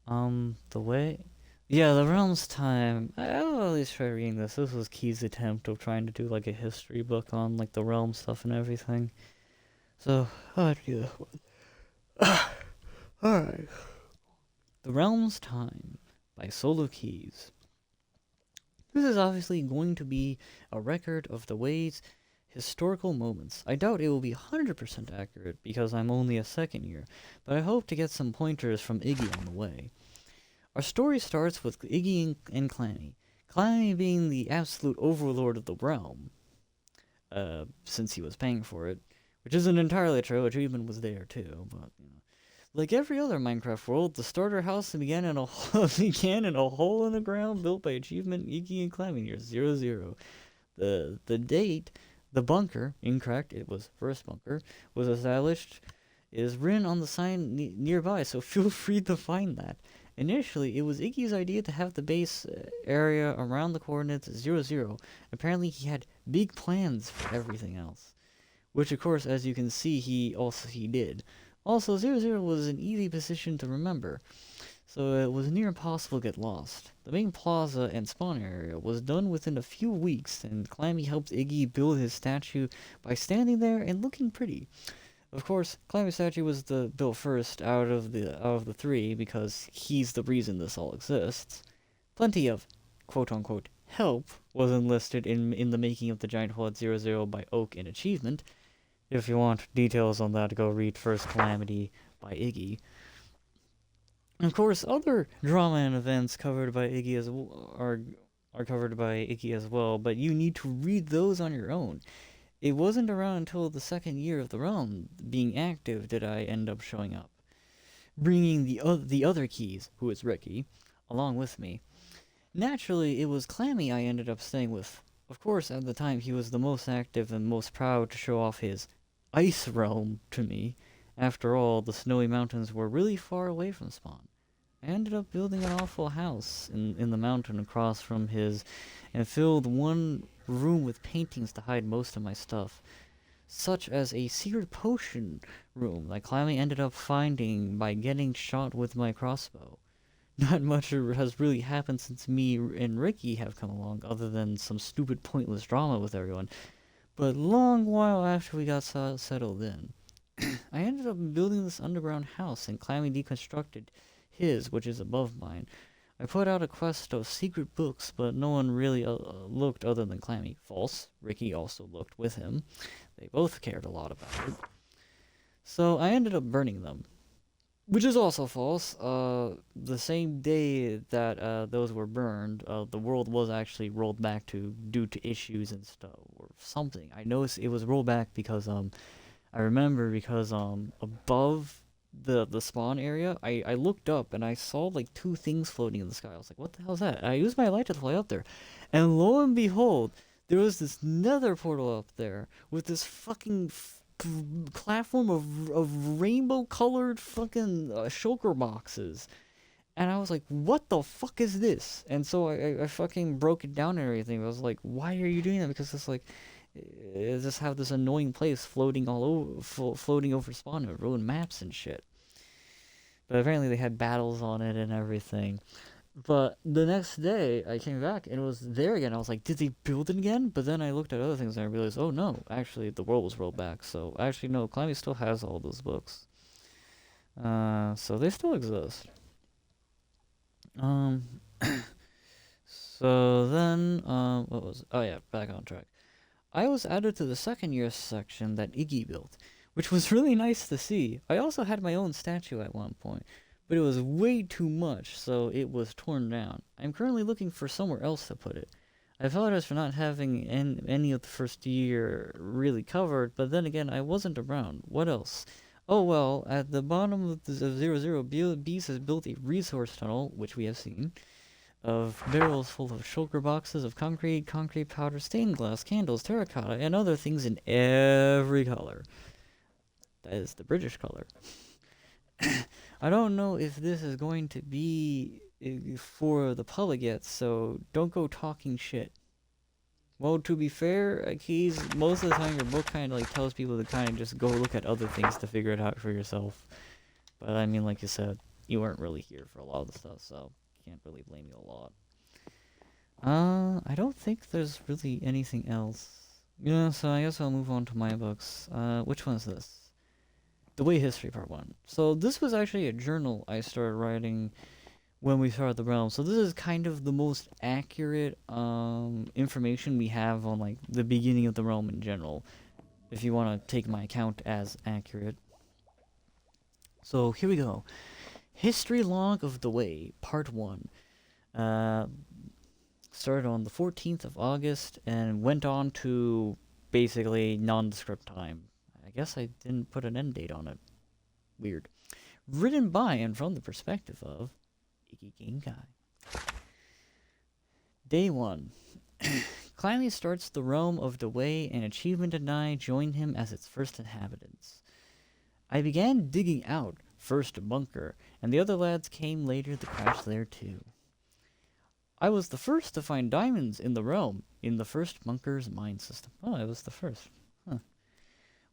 the Wae. Yeah, the Realm's Time. I'll at least try reading this. This was Key's attempt of trying to do like a history book on like the Realm stuff and everything. So I'll do that one. Alright. The Realm's Time by Solo Keys. This is obviously going to be a record of the Wae's historical moments. I doubt it will be 100% accurate because I'm only a second year, but I hope to get some pointers from Iggy on the way. Our story starts with Iggy and Clammy. Clammy being the absolute overlord of the realm, since he was paying for it, which isn't entirely true. Achievement was there too, but you know, like every other Minecraft world, the starter house began in a hole in the ground built by Achievement, Iggy, and Clammy near 00. The date, the bunker, incorrect, it was first bunker, was established, is written on the sign nearby, so feel free to find that. Initially, it was Iggy's idea to have the base area around the coordinates 00. Apparently, he had big plans for everything else, which, of course, as you can see, he did. Also, 00 was an easy position to remember, so it was near impossible to get lost. The main plaza and spawn area was done within a few weeks, and Clammy helped Iggy build his statue by standing there and looking pretty. Of course, Clammy's statue was built first out of the three because he's the reason this all exists. Plenty of quote-unquote help was enlisted in the making of the giant hole at 00 by Oak and Achievement. If you want details on that, go read First Calamity by Iggy. Of course, other drama and events covered by Iggy are covered by Iggy as well, but you need to read those on your own. It wasn't around until the second year of the realm being active did I end up showing up, bringing the other Keys, who is Ricky, along with me. Naturally, it was Clammy I ended up staying with. Of course, at the time, he was the most active and most proud to show off his ice realm to me. After all, the snowy mountains were really far away from spawn. I ended up building an awful house in the mountain across from his, and filled one room with paintings to hide most of my stuff, such as a secret potion room that Clammy ended up finding by getting shot with my crossbow. Not much has really happened since me and Ricky have come along, other than some stupid pointless drama with everyone, but long while after we got settled in. I ended up building this underground house, and Clammy deconstructed his, which is above mine. I put out a quest of secret books, but no one really looked other than Clammy. False. Ricky also looked with him. They both cared a lot about it. So I ended up burning them. Which is also false. The same day that those were burned, the world was actually rolled back to due to issues and stuff or something. I know it was rolled back because I remember because above the spawn area, I looked up and I saw like two things floating in the sky. I was like, what the hell is that? I used my light to fly up there, and lo and behold, there was this nether portal up there with this fucking platform of rainbow colored fucking shulker boxes. And I was like, what the fuck is this? And so I fucking broke it down and everything. I was like, why are you doing that? Because it's like, just have this annoying place floating all over, floating over spawn and ruin maps and shit. But apparently they had battles on it and everything. But the next day I came back and it was there again. I was like, did they build it again? But then I looked at other things and I realized, oh no, actually the world was rolled back. So actually no, Climby still has all those books. So they still exist. So then, what was it? Oh yeah, back on track. I was added to the second year section that Iggy built, which was really nice to see. I also had my own statue at one point, but it was way too much, so it was torn down. I'm currently looking for somewhere else to put it. I apologize for not having any of the first year really covered, but then again, I wasn't around. What else? Oh well, at the bottom of the 00, Beast has built a resource tunnel, which we have seen, of barrels full of shulker boxes of concrete powder, stained glass, candles, terracotta, and other things in every color. That is the British color. I don't know if this is going to be for the public yet, so don't go talking shit. Well, to be fair, most of the time your book kind of like tells people to kind of just go look at other things to figure it out for yourself. But I mean, like you said, you weren't really here for a lot of the stuff, so can't really blame you a lot. I don't think there's really anything else. Yeah, so I guess I'll move on to my books. Which one is this? Da Wae History Part 1. So this was actually a journal I started writing when we started the realm. So this is kind of the most accurate information we have on like the beginning of the realm in general, if you want to take my account as accurate. So here we go. History Log of Da Wae, Part 1. Started on the 14th of August and went on to basically nondescript time. I guess I didn't put an end date on it. Weird. Written by and from the perspective of Iggy Game Guy. Day 1. Climby starts the realm of Da Wae, and Achievement and I join him as its first inhabitants. I began digging out, first a bunker, and the other lads came later to crash there too. I was the first to find diamonds in the realm, in the first bunker's mine system. Oh, I was the first. Huh.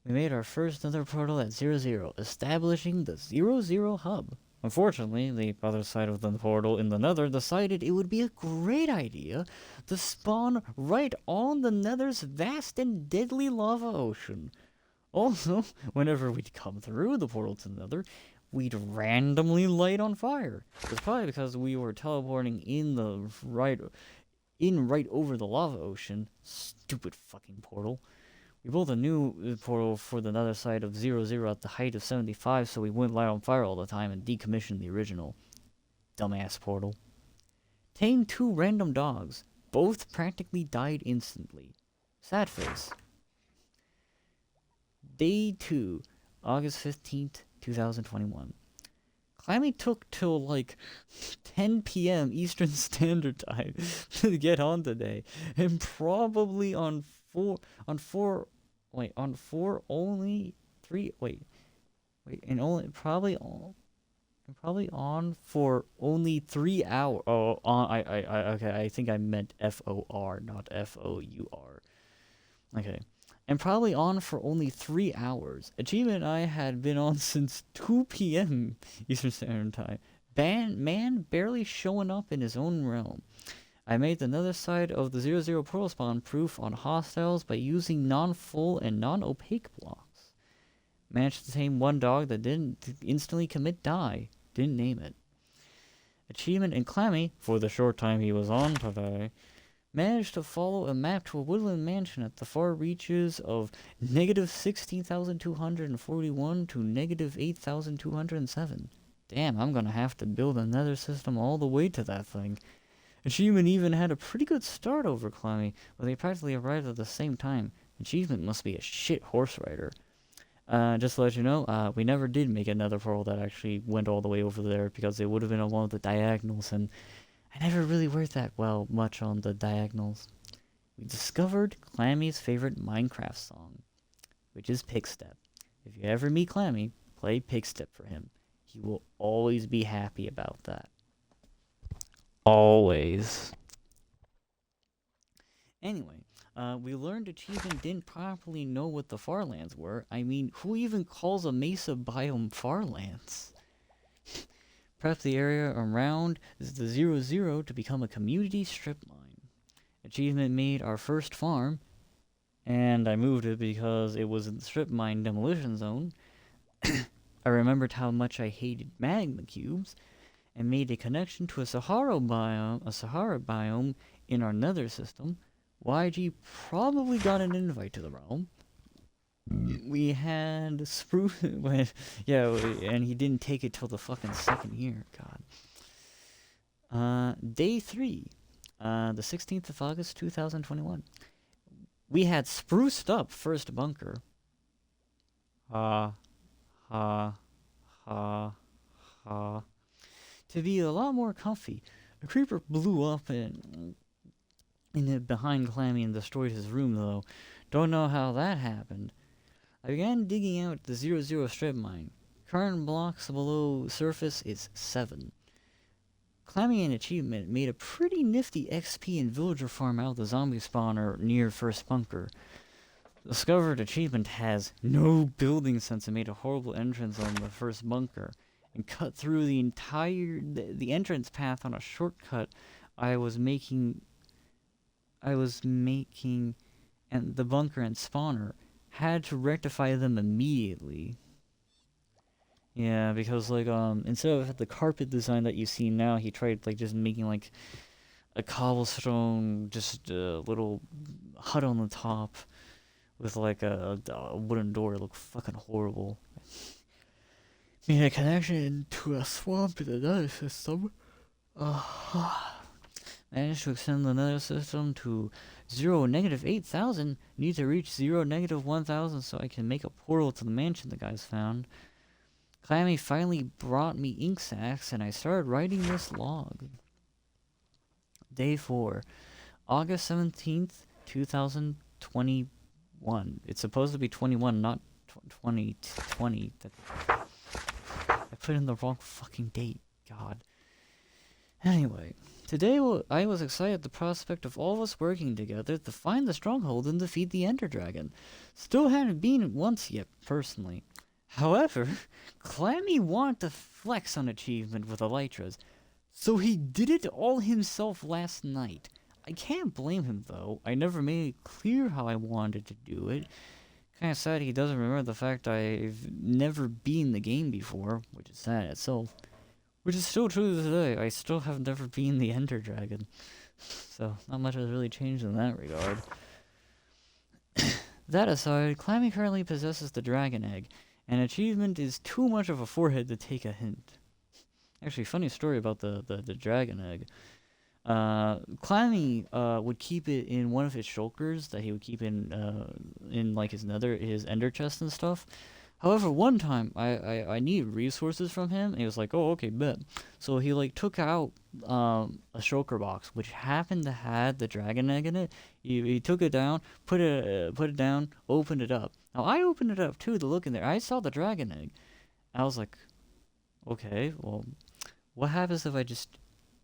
We made our first nether portal at 00, establishing the 00 hub. Unfortunately, the other side of the portal in the nether decided it would be a great idea to spawn right on the nether's vast and deadly lava ocean. Also, whenever we'd come through the portal to the nether, we'd randomly light on fire. It's probably because we were teleporting right over the lava ocean. Stupid fucking portal. We built a new portal for the nether side of 00 at the height of 75 so we wouldn't light on fire all the time and decommission the original. Dumbass portal. Tamed 2 random dogs. Both practically died instantly. Sad face. Day 2, August 15th, 2021. Climby took till like 10 p.m. Eastern Standard Time to get on today, and probably on four only 3 and only probably on for only 3 hours. Oh, okay. I think I meant FOR, not FOUR. Okay. And probably on for only 3 hours. Achievement I had been on since 2 p.m. Eastern Standard Time. Man barely showing up in his own realm. I made the nether side of the 00 portal spawn proof on hostiles by using non-full and non-opaque blocks. Managed to tame 1 dog that didn't instantly commit die. Didn't name it. Achievement in Clammy, for the short time he was on today, managed to follow a map to a woodland mansion at the far reaches of negative 16,241 to negative 8,207. damn, I'm gonna have to build another system all the way to that thing. Achievement even had a pretty good start over Clammy, but they practically arrived at the same time. Achievement must be a shit horse rider. Just to let you know, we never did make another portal that actually went all the way over there because it would have been along the diagonals, and I never really worked that well much on the diagonals. We discovered Clammy's favorite Minecraft song, which is Pigstep. If you ever meet Clammy, play Pigstep for him. He will always be happy about that. Always. Anyway, we learned Achievement didn't properly know what the Farlands were. I mean, who even calls a mesa biome Farlands? Prep the area around the 00 to become a community strip mine. Achievement made our first farm, and I moved it because it was in the strip mine demolition zone. I remembered how much I hated magma cubes, and made a connection to a Sahara biome in our nether system. YG probably got an invite to the realm. We had spruce, yeah, and he didn't take it till the fucking second year. God. Day 3, the 16th of August, 2021. We had spruced up first bunker. Ha, ha, ha, ha. To be a lot more comfy. A creeper blew up in it behind Clammy and destroyed his room, though. Don't know how that happened. I began digging out the 00 strip mine. Current blocks below surface is 7. Clammy and Achievement made a pretty nifty XP and villager farm out of the zombie spawner near first bunker. Discovered Achievement has no building sense and made a horrible entrance on the first bunker, and cut through the entire the entrance path on a shortcut I was making, and the bunker and spawner had to rectify them immediately. Yeah, because like instead of the carpet design that you see now, he tried like just making like a cobblestone, just a little hut on the top with like a wooden door. It looked fucking horrible. Made a connection to a swamp in another system. Managed to extend the nether system to 0 negative 8,000. Need to reach 0 negative 1,000 so I can make a portal to the mansion the guys found. Clammy finally brought me ink sacks and I started writing this log. Day 4, August 17th, 2021. It's supposed to be 21, not 2020. I put in the wrong fucking date. God. Anyway, today I was excited at the prospect of all of us working together to find the stronghold and defeat the Ender Dragon. Still haven't been once yet, personally. However, Clammy wanted to flex on Achievement with Elytras, so he did it all himself last night. I can't blame him, though. I never made it clear how I wanted to do it. Kinda sad he doesn't remember the fact I've never beaten the game before, which is sad itself. Which is still true today. I still have never beaten the Ender Dragon. So, not much has really changed in that regard. That aside, Clammy currently possesses the Dragon Egg, and Achievement is too much of a forehead to take a hint. Actually, funny story about the Dragon Egg. Clammy would keep it in one of his shulkers that he would keep in like his ender chest and stuff. However, one time I needed resources from him, and he was like, "Oh, okay, bet." So he like took out a shulker box which happened to have the dragon egg in it. He took it down, put it down, opened it up. Now I opened it up too to look in there. I saw the dragon egg. I was like, "Okay, well, what happens if I just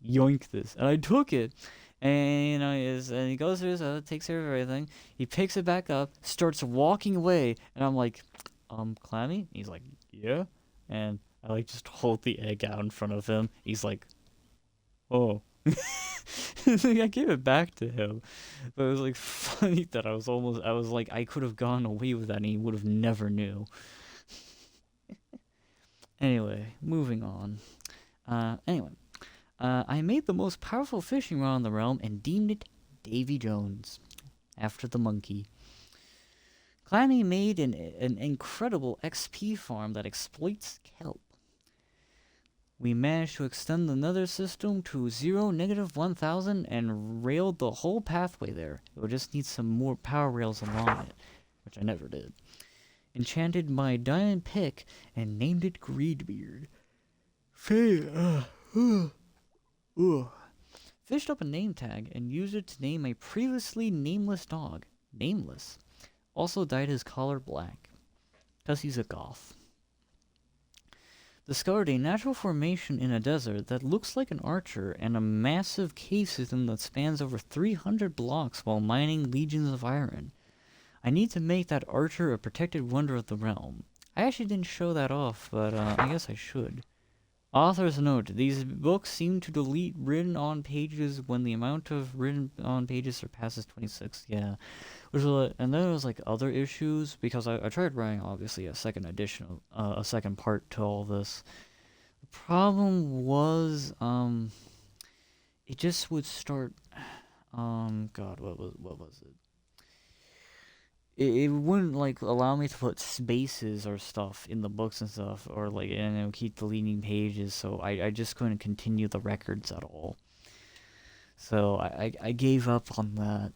yoink this?" And I took it, and and he goes through his takes care of everything. He picks it back up, starts walking away, and I'm like, Clammy? He's like, "Yeah," and I like just hold the egg out in front of him. He's like, "Oh." I gave it back to him, but it was like funny that I was like, I could have gone away with that, and he would have never knew. Anyway, moving on. I made the most powerful fishing rod in the realm and deemed it Davy Jones, after the monkey. Clammy made an incredible XP farm that exploits kelp. We managed to extend the nether system to 0, -1000, and railed the whole pathway there. It would just need some more power rails along it, which I never did. Enchanted my diamond pick and named it Greedbeard. Fished up a name tag and used it to name a previously nameless dog. Nameless. Also dyed his collar black. 'Cause he's a goth. Discovered a natural formation in a desert that looks like an archer and a massive cave system that spans over 300 blocks while mining legions of iron. I need to make that archer a protected wonder of the realm. I actually didn't show that off, but I guess I should. Author's note, these books seem to delete written on pages when the amount of written on pages surpasses 26. Yeah. And then there was like other issues, because I tried writing obviously a second edition, a second part to all this. The problem was, it just would start, God, what was it? It wouldn't like allow me to put spaces or stuff in the books and stuff, or like, and it would keep deleting pages, so I just couldn't continue the records at all. So I gave up on that.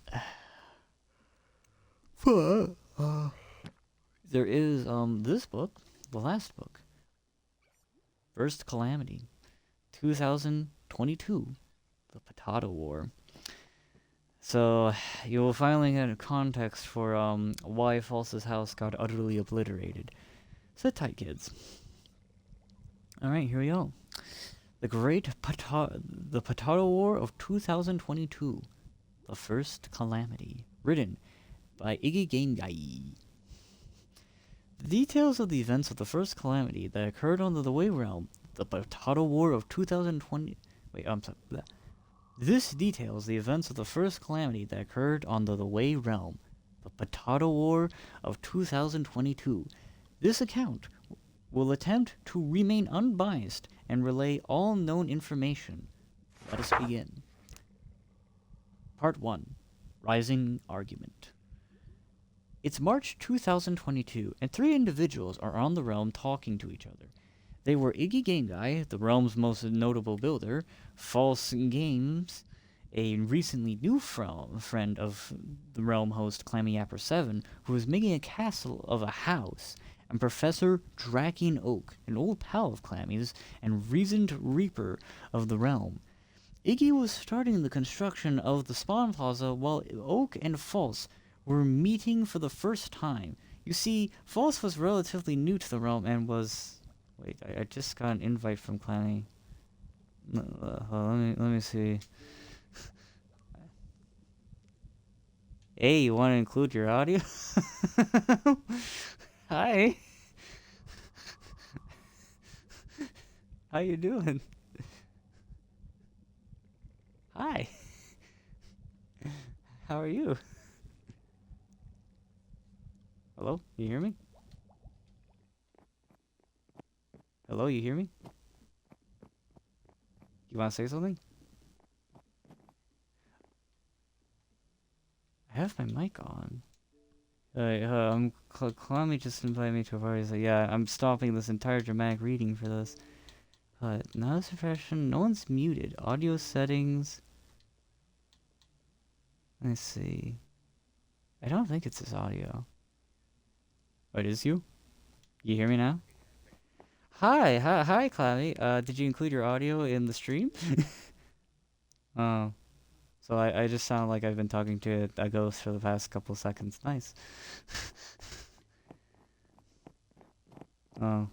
There is this book, the last book, First Calamity, 2022, the Potato War. So, you will finally get a context for why False's house got utterly obliterated. Sit tight, kids. Alright, here we go. The Potato War of 2022. The First Calamity. Written by Iggy Game Guy. The details of the events of the First Calamity that occurred on the Wae realm, the Potato War of 2020... Wait, I'm sorry. Bleh. This details the events of the First Calamity that occurred on the Wae realm, the Potato War of 2022. This account will attempt to remain unbiased and relay all known information. Let us begin. Part 1. Rising Argument. It's March 2022, and 3 individuals are on the realm talking to each other. They were Iggy Game Guy, the realm's most notable builder, False Games, a recently new friend of the realm host ClammyApper7, who was making a castle of a house, and Professor Draken Oak, an old pal of Clammy's and reasoned reaper of the realm. Iggy was starting the construction of the spawn plaza while Oak and False were meeting for the first time. You see, False was relatively new to the realm and was... Wait, I just got an invite from Clammy. Let me see. Hey, you want to include your audio? Hi. How you doing? Hi. How are you? Hello? You hear me? Hello, you hear me? You want to say something? I have my mic on. Clammy just invited me to a party. So yeah, I'm stopping this entire dramatic reading for this. Not a suppression. No one's muted. Audio settings. Let's see. I don't think it's his audio. Oh, it is you? You hear me now? Hi, Clammy. Did you include your audio in the stream? Oh. So I just sound like I've been talking to a ghost for the past couple seconds. Nice. Oh.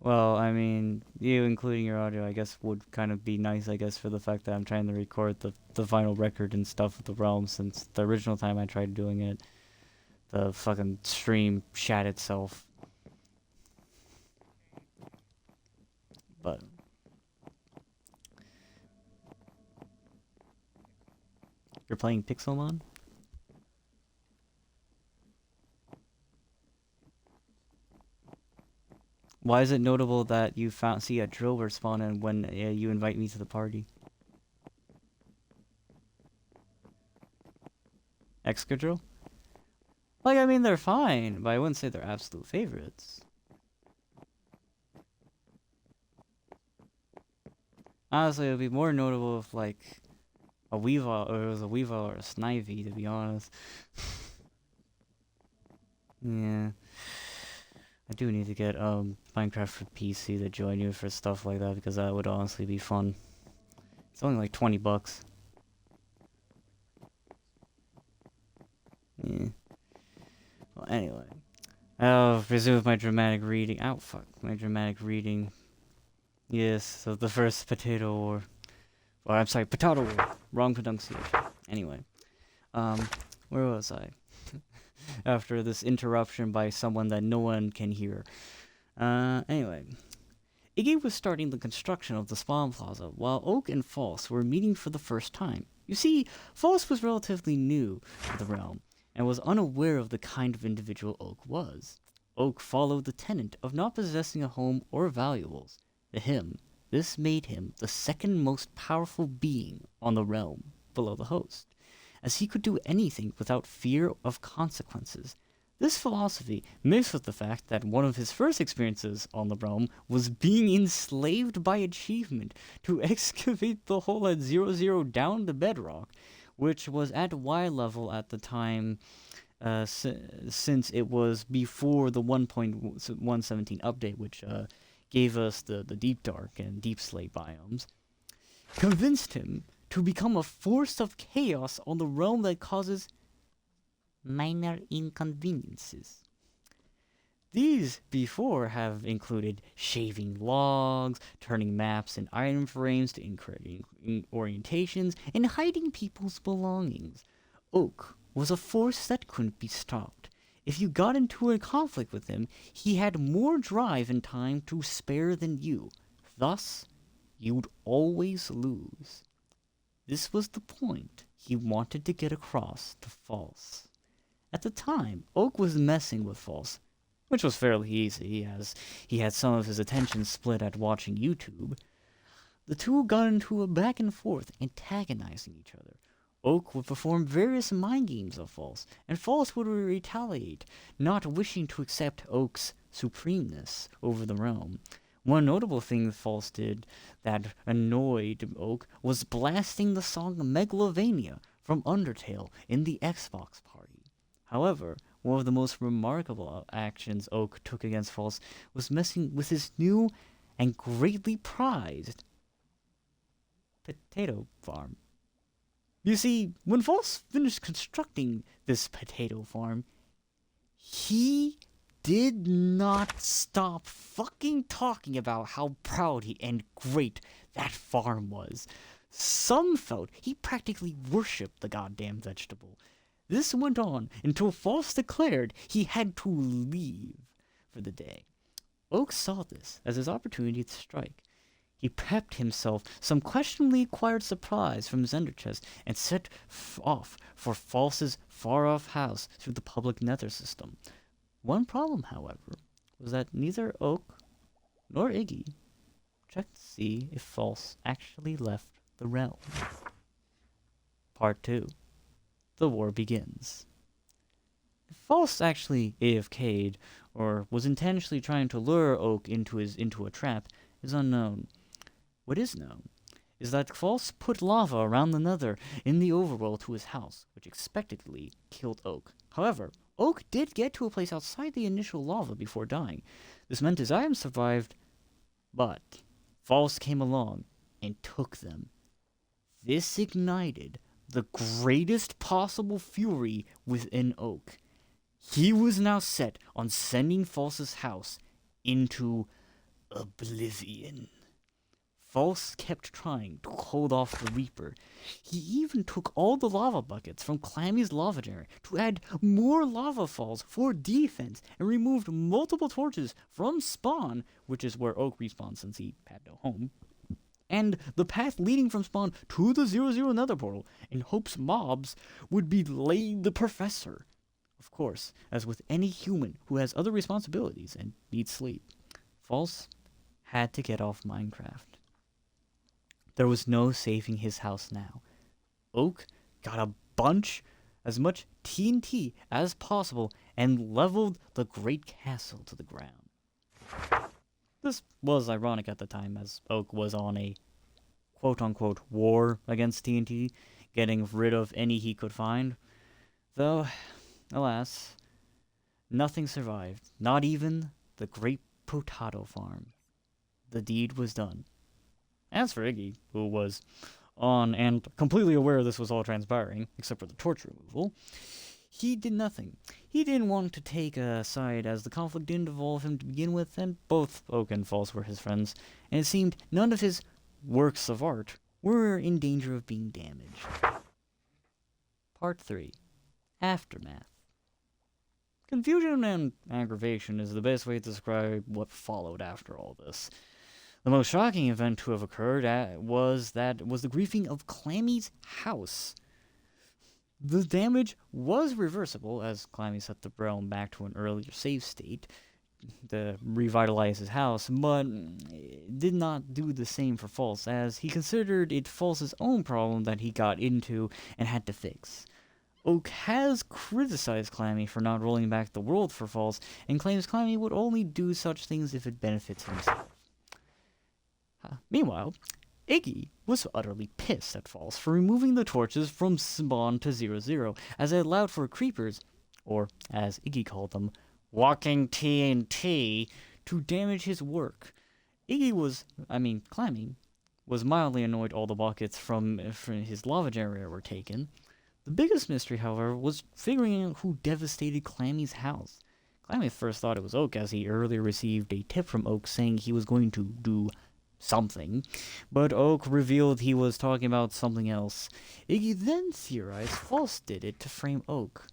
Well, I mean, you including your audio, I guess, would kind of be nice, I guess, for the fact that I'm trying to record the final record and stuff with the realm, since the original time I tried doing it, the fucking stream shat itself. But... You're playing Pixelmon? Why is it notable that you see a drill respawn and when you invite me to the party? Excadrill? Like, I mean, they're fine, but I wouldn't say they're absolute favorites. Honestly, it would be more notable if, like, a Weavile, or it was a Weavile or a Snivy, to be honest. Yeah. I do need to get, Minecraft for PC to join you for stuff like that, because that would honestly be fun. It's only like $20. Yeah. Well, anyway. I'll resume with my dramatic reading. Ow, fuck. My dramatic reading. Yes, so the first potato war. Or, I'm sorry, potato war. Wrong pronunciation. Anyway. Where was I? After this interruption by someone that no one can hear. Anyway. Iggy was starting the construction of the spawn plaza, while Oak and False were meeting for the first time. You see, False was relatively new to the realm, and was unaware of the kind of individual Oak was. Oak followed the tenet of not possessing a home or valuables. To him, this made him the second most powerful being on the realm, below the host, as he could do anything without fear of consequences. This philosophy, mixed with the fact that one of his first experiences on the realm was being enslaved by achievement to excavate the hole at 0 down to bedrock, which was at Y level at the time, since it was before the 1.117 update, which gave us the deep dark and deep slate biomes, convinced him to become a force of chaos on the realm that causes minor inconveniences. These before have included shaving logs, turning maps and item frames to incorrect orientations, and hiding people's belongings. Oak was a force that couldn't be stopped. If you got into a conflict with him, he had more drive and time to spare than you. Thus, you'd always lose. This was the point he wanted to get across to False. At the time, Oak was messing with False, which was fairly easy, as he had some of his attention split at watching YouTube. The two got into a back and forth, antagonizing each other. Oak would perform various mind games of False, and False would retaliate, not wishing to accept Oak's supremeness over the realm. One notable thing False did that annoyed Oak was blasting the song Megalovania from Undertale in the Xbox party. However, one of the most remarkable actions Oak took against False was messing with his new and greatly prized potato farm. You see, when False finished constructing this potato farm, he did not stop fucking talking about how proud and great that farm was. Some felt he practically worshipped the goddamn vegetable. This went on until False declared he had to leave for the day. Oak saw this as his opportunity to strike. He prepped himself some questionably acquired supplies from his ender chest and set off for False's far-off house through the public nether system. One problem, however, was that neither Oak nor Iggy checked to see if False actually left the realm. Part 2. The war begins. If False actually AFK'd, or was intentionally trying to lure Oak into a trap, is unknown. What is known is that False put lava around the nether in the overworld to his house, which expectedly killed Oak. However, Oak did get to a place outside the initial lava before dying. This meant his items survived, but False came along and took them. This ignited the greatest possible fury within Oak. He was now set on sending False's house into oblivion. False kept trying to hold off the Reaper. He even took all the lava buckets from Clammy's lava generator to add more lava falls for defense, and removed multiple torches from spawn, which is where Oak respawned since he had no home, and the path leading from spawn to the 0 nether portal, in hopes mobs would be laid the professor. Of course, as with any human who has other responsibilities and needs sleep, False had to get off Minecraft. There was no saving his house now. Oak got a bunch as much TNT as possible and leveled the great castle to the ground. This was ironic at the time, as Oak was on a quote-unquote war against TNT, getting rid of any he could find. Though, alas, nothing survived, not even the great potato farm. The deed was done. As for Iggy, who was on and completely aware this was all transpiring, except for the torch removal, he did nothing. He didn't want to take a side, as the conflict didn't involve him to begin with, and both Oak and False were his friends, and it seemed none of his works of art were in danger of being damaged. Part 3. Aftermath. Confusion and aggravation is the best way to describe what followed after all this. The most shocking event to have occurred was the griefing of Clammy's house. The damage was reversible, as Clammy set the realm back to an earlier save state to revitalize his house, but it did not do the same for False, as he considered it False's own problem that he got into and had to fix. Oak has criticized Clammy for not rolling back the world for False, and claims Clammy would only do such things if it benefits himself. Meanwhile, Iggy was utterly pissed at False for removing the torches from spawn to 0-0, as it allowed for creepers, or as Iggy called them, walking TNT, to damage his work. Clammy was mildly annoyed all the buckets from his lava generator were taken. The biggest mystery, however, was figuring out who devastated Clammy's house. Clammy first thought it was Oak, as he earlier received a tip from Oak saying he was going to do something, but Oak revealed he was talking about something else. Iggy then theorized False did it to frame Oak.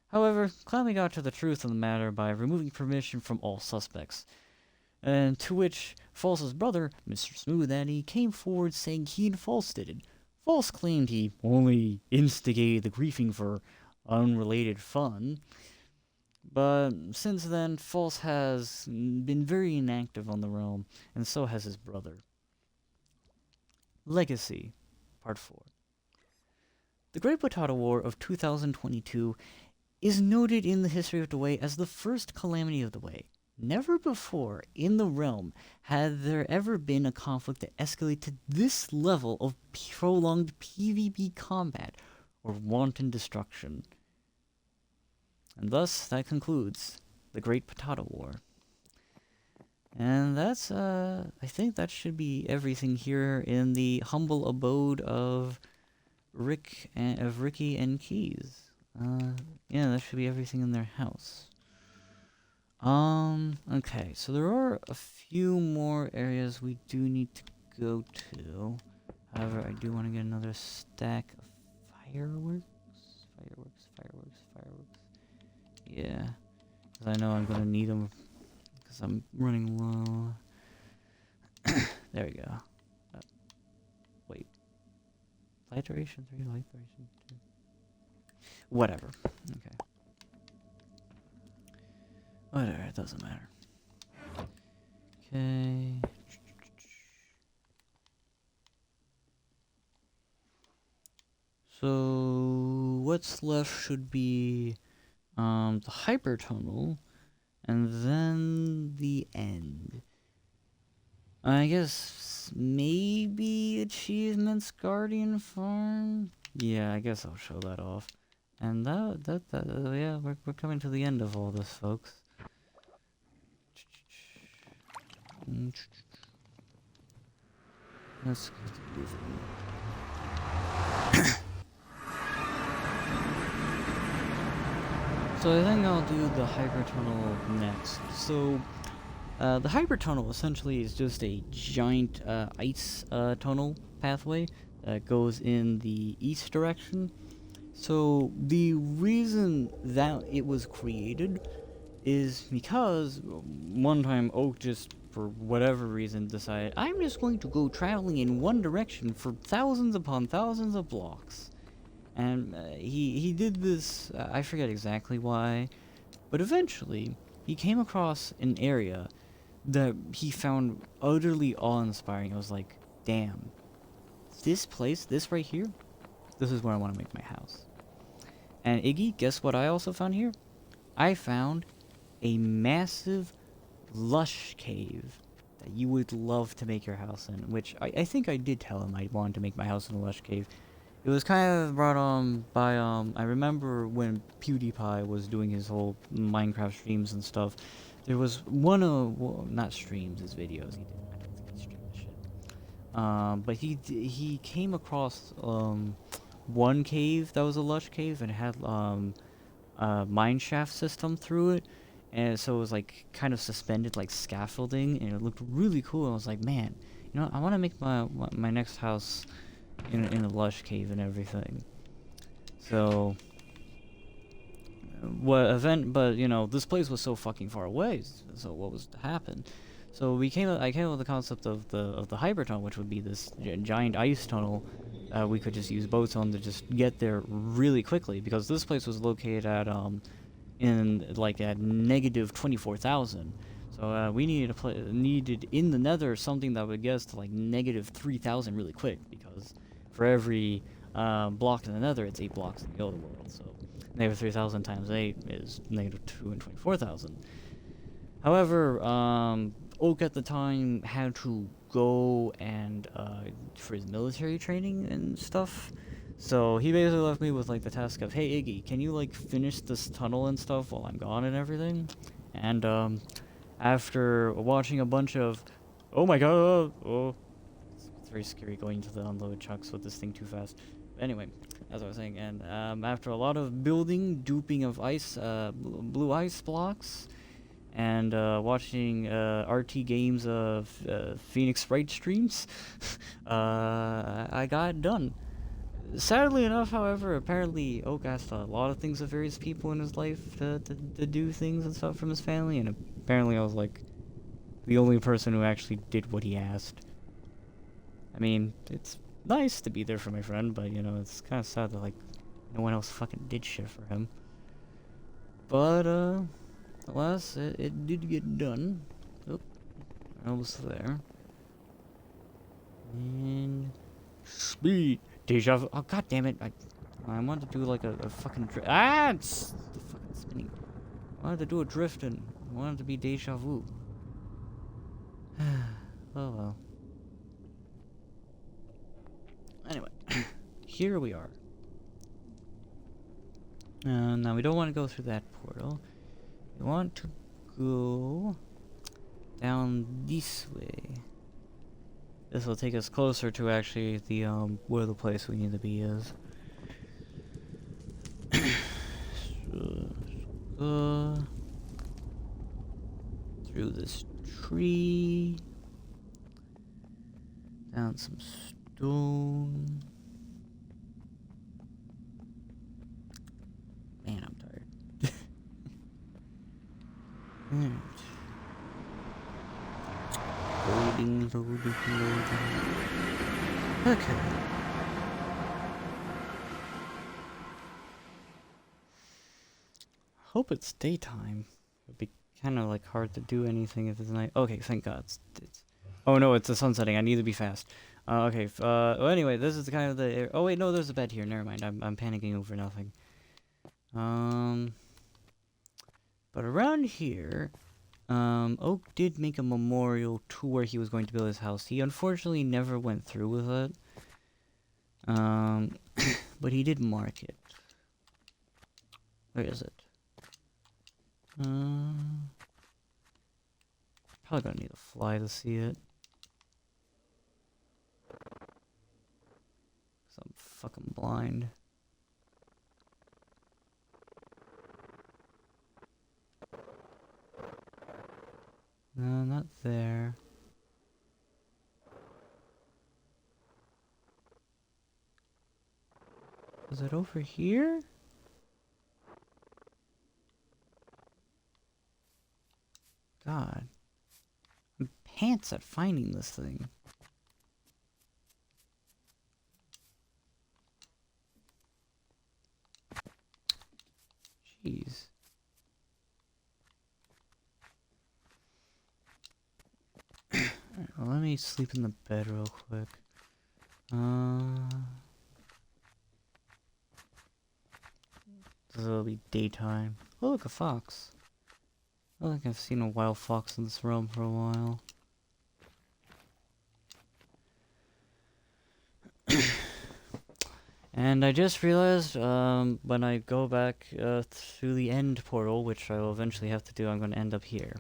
However, Clammy got to the truth of the matter by removing permission from all suspects, and to which False's brother, Mr. Smooth Daddy, came forward saying he and False did it. False claimed he only instigated the griefing for unrelated fun, but since then, False has been very inactive on the realm, and so has his brother. Legacy, Part 4. The Great Potato War of 2022 is noted in the history of Da Wae as the first calamity of Da Wae. Never before in the realm had there ever been a conflict that escalated to this level of prolonged PvP combat or wanton destruction. And thus, that concludes the Great Potato War. And that's, I think that should be everything here in the humble abode of Ricky and Keys. Yeah, that should be everything in their house. Okay, so there are a few more areas we do need to go to. However, I do want to get another stack of fireworks. Yeah, because I know I'm going to need them, because I'm running low. There we go. Wait. Light duration 3, light duration 2. Whatever. Okay. Whatever, it doesn't matter. Okay. So, what's left should be the hyper tunnel, and then the end. I guess maybe achievements Guardian Farm. Yeah, I guess I'll show that off. And yeah, we're coming to the end of all this, folks. Let's do this. So I think I'll do the hyper tunnel next. So the hyper tunnel essentially is just a giant ice tunnel pathway that goes in the east direction. So the reason that it was created is because one time Oak just, for whatever reason, decided, I'm just going to go traveling in one direction for thousands upon thousands of blocks. And he did this, I forget exactly why, but eventually he came across an area that he found utterly awe-inspiring. I was like, damn, this place, this right here, this is where I want to make my house. And Iggy, guess what I also found here? I found a massive lush cave that you would love to make your house in, which I think I did tell him I wanted to make my house in a lush cave. It was kind of brought on by, I remember when PewDiePie was doing his whole Minecraft streams and stuff, there was one of, well, not streams, his videos, he did, I don't think he streamed this shit. But he came across, one cave that was a lush cave and had, a mine shaft system through it. And so it was like kind of suspended like scaffolding, and it looked really cool. I was like, man, you know, I want to make my next house in a lush cave and everything. So but you know, this place was so fucking far away. So what was to happen? So I came up with the concept of the hyper tunnel, which would be this giant ice tunnel. We could just use boats on to just get there really quickly, because this place was located at in like at negative 24,000. So we needed in the Nether something that would get us to like negative 3,000 really quick, because for every block in the Nether, it's 8 blocks in the other world. So negative 3,000 times 8 is negative 224,000. However, Oak at the time had to go and for his military training and stuff. So he basically left me with like the task of, hey Iggy, can you like finish this tunnel and stuff while I'm gone and everything? And after watching a bunch of, oh my god, oh, it's very scary going to the unload trucks with this thing too fast. Anyway, as I was saying, and after a lot of building, duping of ice, blue ice blocks, and watching RT Games of Phoenix Sprite streams, I got it done. Sadly enough, however, apparently Oak asked a lot of things of various people in his life to do things and stuff from his family, and apparently I was like the only person who actually did what he asked. I mean, it's nice to be there for my friend, but you know, it's kind of sad that like no one else fucking did shit for him. But alas, it did get done. Oop, almost there. And speed. Deja vu. Oh, god damn it. I wanted to do like a fucking drift. Ah! It's the fucking spinning. I wanted to do a drifting. I wanted to be deja vu. Oh well. Anyway, here we are. Now we don't want to go through that portal. We want to go down this way. This will take us closer to actually the where the place we need to be is. So, through this tree, down some stone. Man, I'm tired. Alright. Loading. Okay. Hope it's daytime. It'd be kind of like hard to do anything if it's night. Okay, thank God. Oh no, it's the sun setting. I need to be fast. Okay. Well, anyway, this is the kind of the. Oh wait, no, there's a bed here. Never mind. I'm panicking over nothing. But around here, Oak did make a memorial to where he was going to build his house. He unfortunately never went through with it. But he did mark it. Where is it? Probably gonna need a fly to see it. 'Cause I'm fucking blind. No, not there. Is it over here? God. I'm pants at finding this thing. Jeez. Alright, well, let me sleep in the bed real quick. Because it'll be daytime. Oh, look, a fox. I don't think I've seen a wild fox in this realm for a while. And I just realized, when I go back through the end portal, which I will eventually have to do, I'm going to end up here.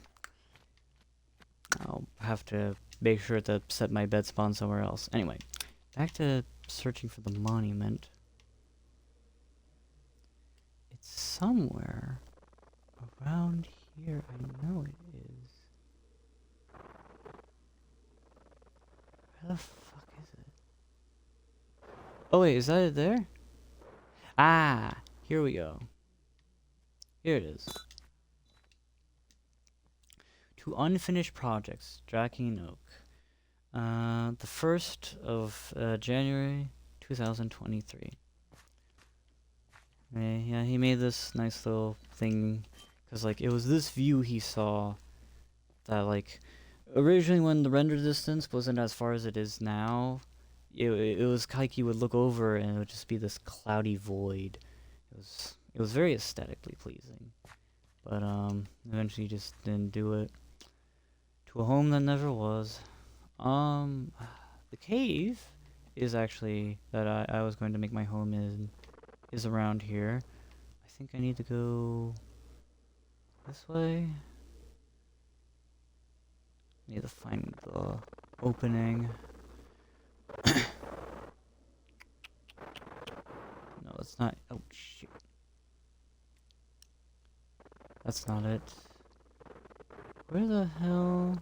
I'll have to make sure to set my bed spawn somewhere else. Anyway, back to searching for the monument. It's somewhere around here. I know it is. Where the fuck is it? Oh wait, is that it there? Ah, here we go. Here it is. To unfinished projects, Jackie and Oak. The 1st of January 2023. Yeah, he made this nice little thing, because like it was this view he saw that like originally when the render distance wasn't as far as it is now, it was like you would look over and it would just be this cloudy void. It was very aesthetically pleasing, but eventually just didn't do it. To a home that never was. The cave is actually that I was going to make my home in is around here. I think I need to go this way. Need to find the opening. No, it's not. Oh shit. That's not it. Where the hell?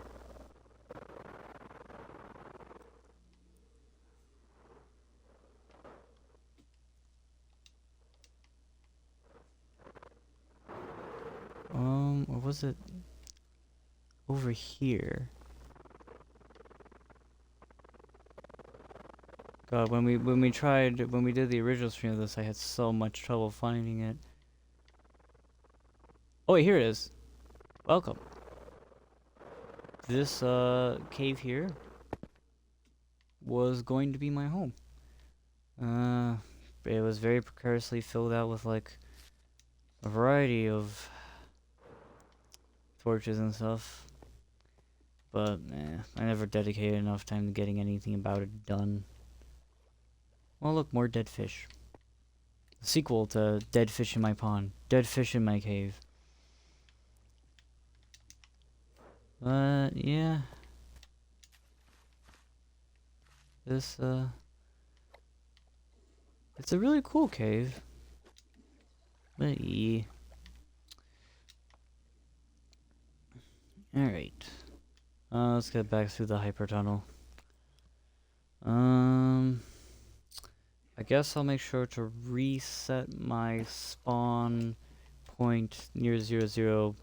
Or was it over here? God, when we did the original stream of this, I had so much trouble finding it. Oh wait, here it is. Welcome. This cave here was going to be my home. It was very precariously filled out with like a variety of torches and stuff, but I never dedicated enough time to getting anything about it done. Well, look, more dead fish. The sequel to Dead Fish in My Pond, Dead Fish in My Cave. Yeah. This, it's a really cool cave. But yeah. Alright. Let's get back through the hyper tunnel. I guess I'll make sure to reset my spawn point near 0,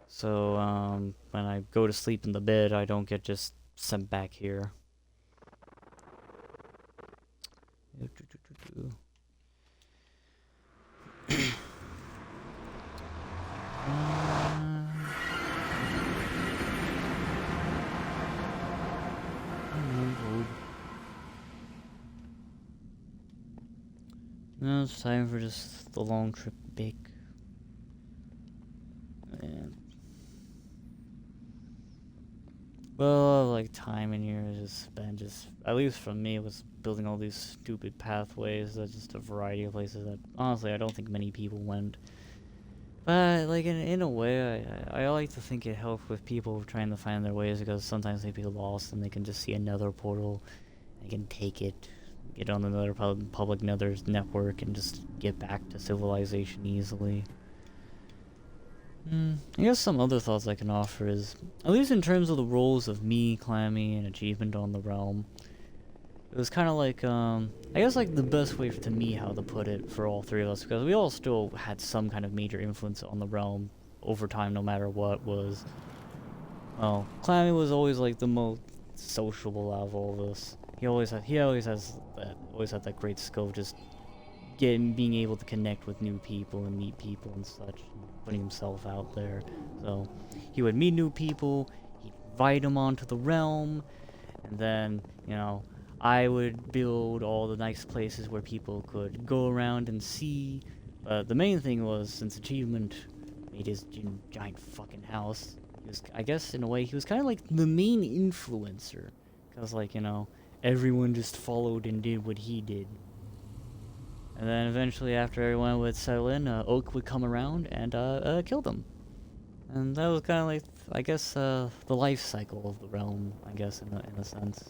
so when I go to sleep in the bed, I don't get just sent back here. Now it's time for just the long trip back. And well, like time in here is just spent at least from me, was building all these stupid pathways. That's just a variety of places that honestly I don't think many people went. But like in a way, I like to think it helped with people trying to find their ways, because sometimes they get lost and they can just see another portal, they can take it, get on another public network, and just get back to civilization easily. I guess some other thoughts I can offer is, at least in terms of the roles of me, Clammy, and Achievement on the Realm, it was kind of like, I guess like the best way to me how to put it for all three of us, because we all still had some kind of major influence on the realm over time, no matter what was. Well, Clammy was always like the most sociable out of all of us. He always had that great skill of just being able to connect with new people and meet people and such, and putting himself out there. So he would meet new people, he'd invite them onto the realm, and then, you know, I would build all the nice places where people could go around and see But the main thing was, since Achievement made his giant fucking house, he was, I guess, in a way, he was kind of like the main influencer. Because, like, you know, everyone just followed and did what he did. And then eventually, after everyone would settle in, Oak would come around and kill them. And that was kind of like, I guess, the life cycle of the realm, I guess, in a sense.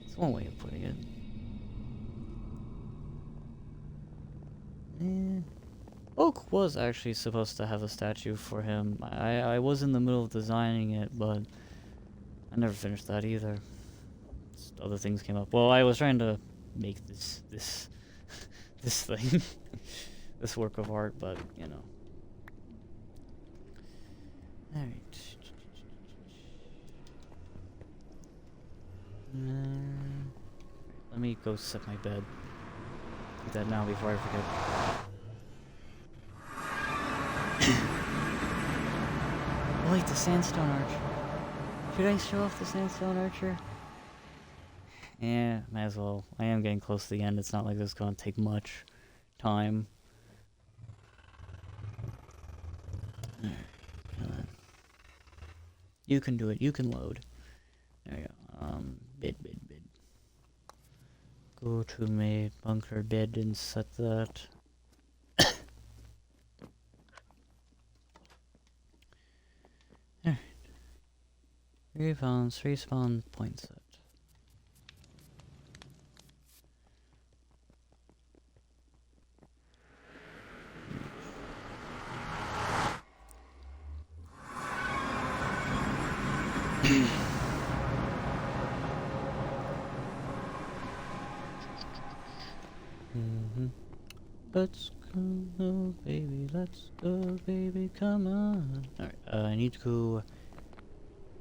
It's one way of putting it. Oak was actually supposed to have a statue for him. I was in the middle of designing it, but I never finished that either. Just other things came up. Well, I was trying to make this this thing, this work of art, but you know. All right. Let me go set my bed. Do that now before I forget. Oh wait, the sandstone archer. Should I show off the sandstone archer? Yeah, might as well. I am getting close to the end. It's not like this is going to take much time. Alright, come on. You can do it. You can load. There you go. Bed. Go to my bunker bed and set that. Alright. Respawn point set. Let's go, baby, let's go, baby, come on. Alright, I need to go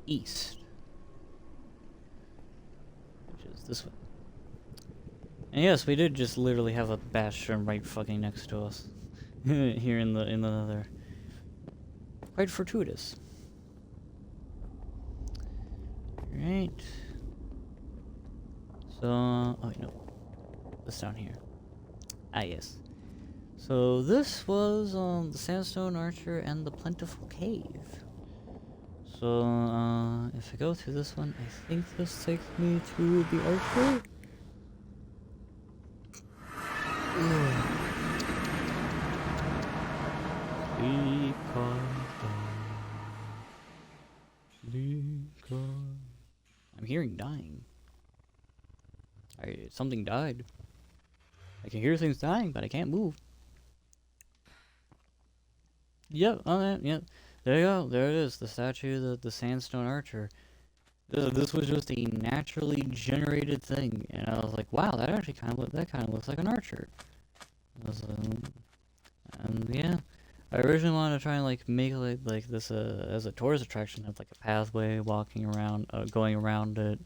east. Which is this way. And yes, we did just literally have a bastion right fucking next to us. Here in the nether. Quite fortuitous. Right. So, oh wait, no. This down here. Ah, yes. So this was the Sandstone Archer and the Plentiful Cave. So if I go through this one, I think this takes me to the Archer. I'm hearing dying. Something died. I can hear things dying, but I can't move. Yep, yep. There you go. There it is. The statue, the Sandstone Archer. This was just a naturally generated thing, and I was like, "Wow, that actually kind of looks like an archer." And yeah, I originally wanted to try and like make like this as a tourist attraction, have like a pathway walking around, going around it,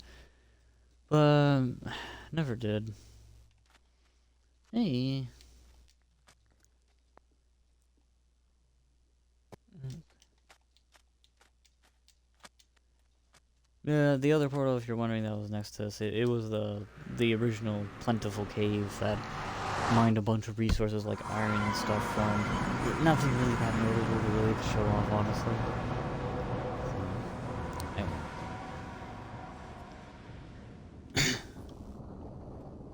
but never did. Hey. Yeah, the other portal, if you're wondering, that was next to us. It was the original Plentiful Cave that mined a bunch of resources like iron and stuff from. Nothing really that notable to really show off, honestly. So, anyway.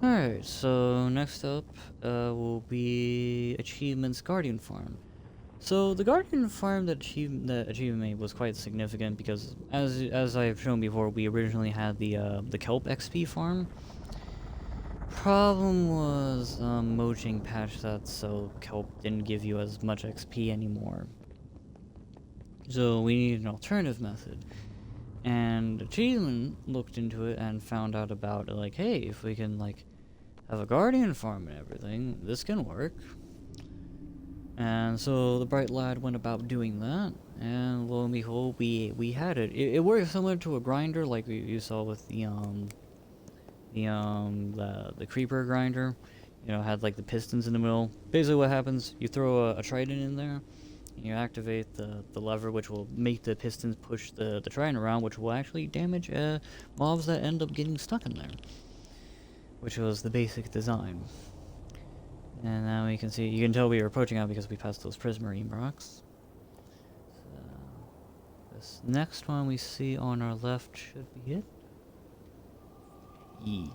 Alright, so next up will be Achievement's Guardian Farm. So the Guardian Farm that Achievement made was quite significant because, as I've shown before, we originally had the Kelp XP farm. Problem was Mojang patched that, so Kelp didn't give you as much XP anymore. So we needed an alternative method, and Achievement looked into it and found out about it. Like, hey, if we can like have a Guardian Farm and everything, this can work. And so the Bright Lad went about doing that, and lo and behold, we had it. It works similar to a grinder, like you saw with the creeper grinder. You know, had like the pistons in the middle. Basically, what happens? You throw a trident in there, and you activate the lever, which will make the pistons push the trident around, which will actually damage mobs that end up getting stuck in there. Which was the basic design. And now we can see, you can tell we are approaching out because we passed those prismarine rocks. So, this next one we see on our left should be it. E.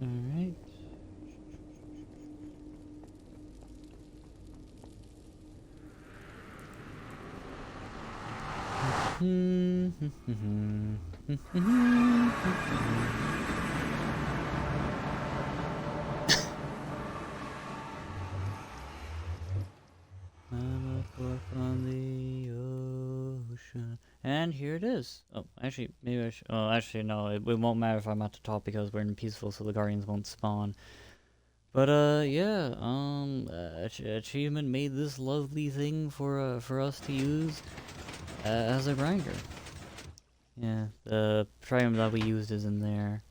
Alright. On the ocean. And here it is. Oh, actually, maybe I should. Oh, actually, no. It won't matter if I'm at the top because we're in peaceful, so the guardians won't spawn. But yeah. Achievement made this lovely thing for us to use as a grinder. Yeah, the triumph that we used is in there.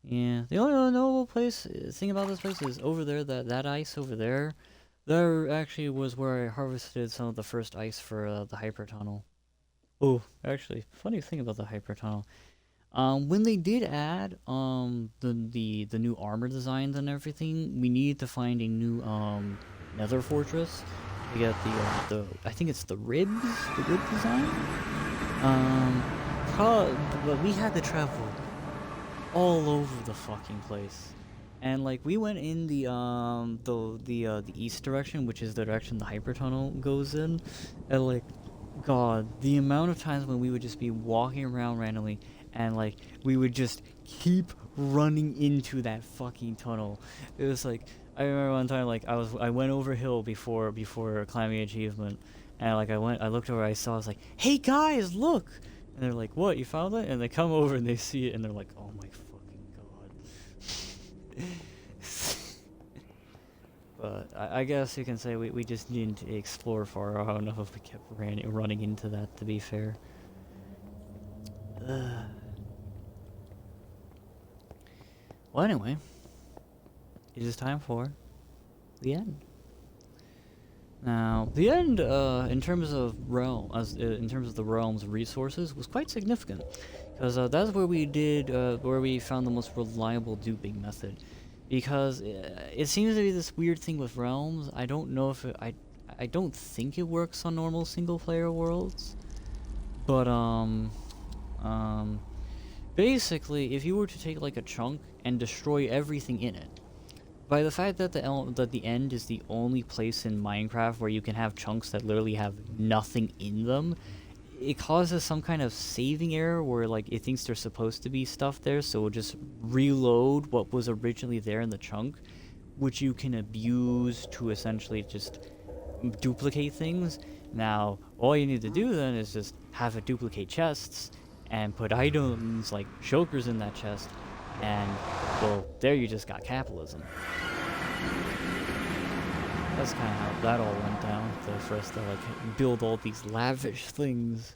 Yeah, the only notable thing about this place is over there. That ice over there. There actually was where I harvested some of the first ice for the hyper tunnel. Oh, actually, funny thing about the hyper tunnel. When they did add the new armor designs and everything, we needed to find a new nether fortress to get the I think it's the rib design. But we had to travel all over the fucking place. And like we went in the east direction, which is the direction the hyper tunnel goes in, and like, God, the amount of times when we would just be walking around randomly, and like we would just keep running into that fucking tunnel. It was like, I remember one time like I went over a hill before climbing achievement, and like I looked over, I was like, hey guys, look, and they're like, what, you found it? And they come over and they see it, and they're like, oh my fucking God. But I guess you can say we just didn't explore far enough if we kept running into that, to be fair. Well, anyway, it is time for the end. Now, the end, in terms of in terms of the realm's resources, was quite significant, because that's where we found the most reliable duping method. Because it seems to be this weird thing with realms. I don't know if I don't think it works on normal single player worlds, but basically, if you were to take like a chunk and destroy everything in it, by the fact that the end is the only place in Minecraft where you can have chunks that literally have nothing in them, it causes some kind of saving error where like it thinks there's supposed to be stuff there, so it'll just reload what was originally there in the chunk, which you can abuse to essentially just duplicate things. Now, all you need to do then is just have it duplicate chests and put items like shulkers in that chest, and well, there you just got capitalism. That's kind of how that all went down, for us to like build all these lavish things.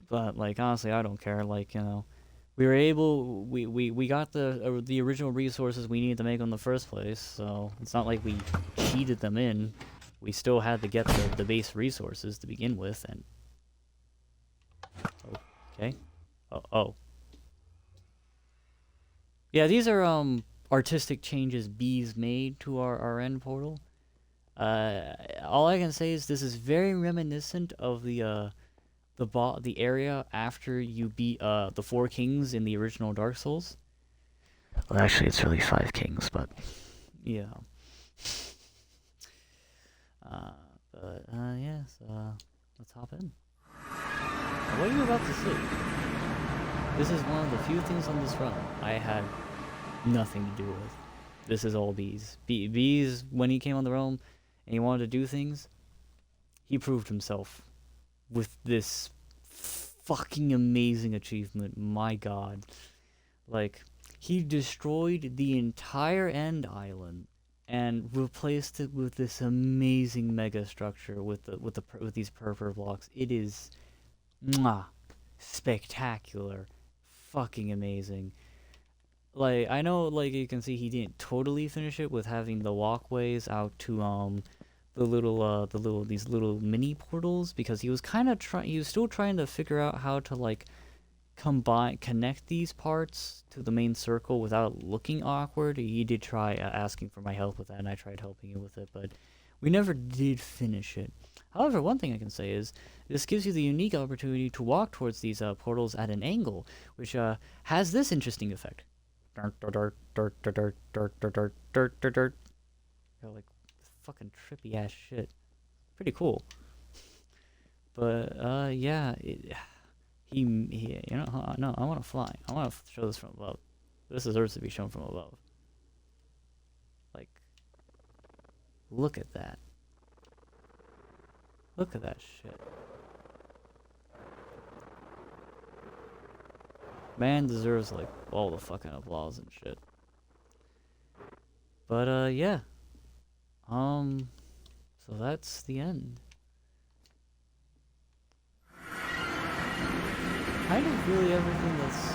But like honestly, I don't care. Like, you know, we were able, we got the original resources we needed to make in the first place, so it's not like we cheated them in. We still had to get the base resources to begin with, and okay, oh. Yeah, these are artistic changes Bees made to our end portal. All I can say is this is very reminiscent of the area after you beat the 4 kings in the original Dark Souls. Well, actually, it's really 5 kings, but yeah. Yes. Let's hop in. Now, what are you about to see? This is one of the few things on this run I had nothing to do with. This is all Bees. Bees, when he came on the realm and he wanted to do things, he proved himself with this fucking amazing achievement. My God. Like, he destroyed the entire end island and replaced it with this amazing mega structure with these purple blocks. It is spectacular. Fucking amazing. Like, I know, like, you can see he didn't totally finish it with having the walkways out to these little mini portals, because he was still trying to figure out how to like connect these parts to the main circle without looking awkward. He did try asking for my help with that, and I tried helping him with it, but we never did finish it. However, one thing I can say is this gives you the unique opportunity to walk towards these portals at an angle, which has this interesting effect. Like fucking trippy ass shit. Pretty cool. But yeah, he you know, no, I want to fly. I want to show this from above. This deserves to be shown from above. Like, look at that. Look at that shit. Man deserves like all the fucking applause and shit. But yeah. So that's the end. Kind of really everything that's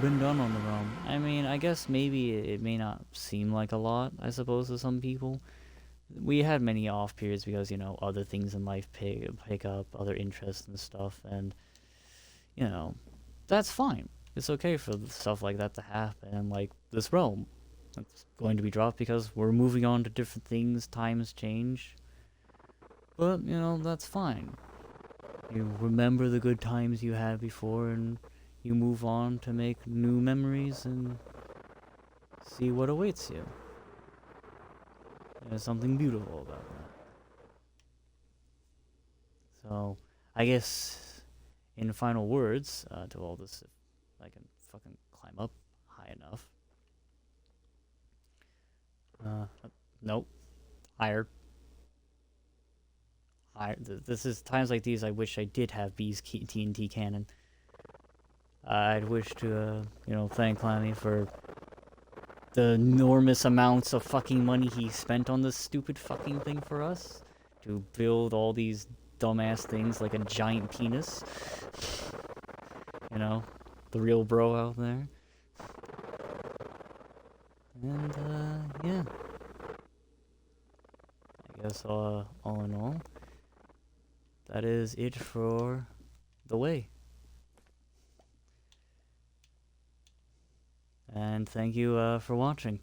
been done on the realm. I mean, I guess maybe it may not seem like a lot, I suppose, to some people. We had many off periods because, you know, other things in life pick up, other interests and stuff, and, you know, that's fine. It's okay for stuff like that to happen, and, like, this realm, it's going to be dropped because we're moving on to different things, times change. But, you know, that's fine. You remember the good times you had before, and you move on to make new memories and see what awaits you. There's something beautiful about that. So, I guess, in final words, to all this, if I can fucking climb up high enough. Nope. Higher. This is times like these I wish I did have B's TNT cannon. I'd wish to, you know, thank Clammy for the enormous amounts of fucking money he spent on this stupid fucking thing for us. To build all these dumbass things like a giant penis. You know, the real bro out there. And, yeah. I guess, all in all, that is it for The Wae. And thank you for watching.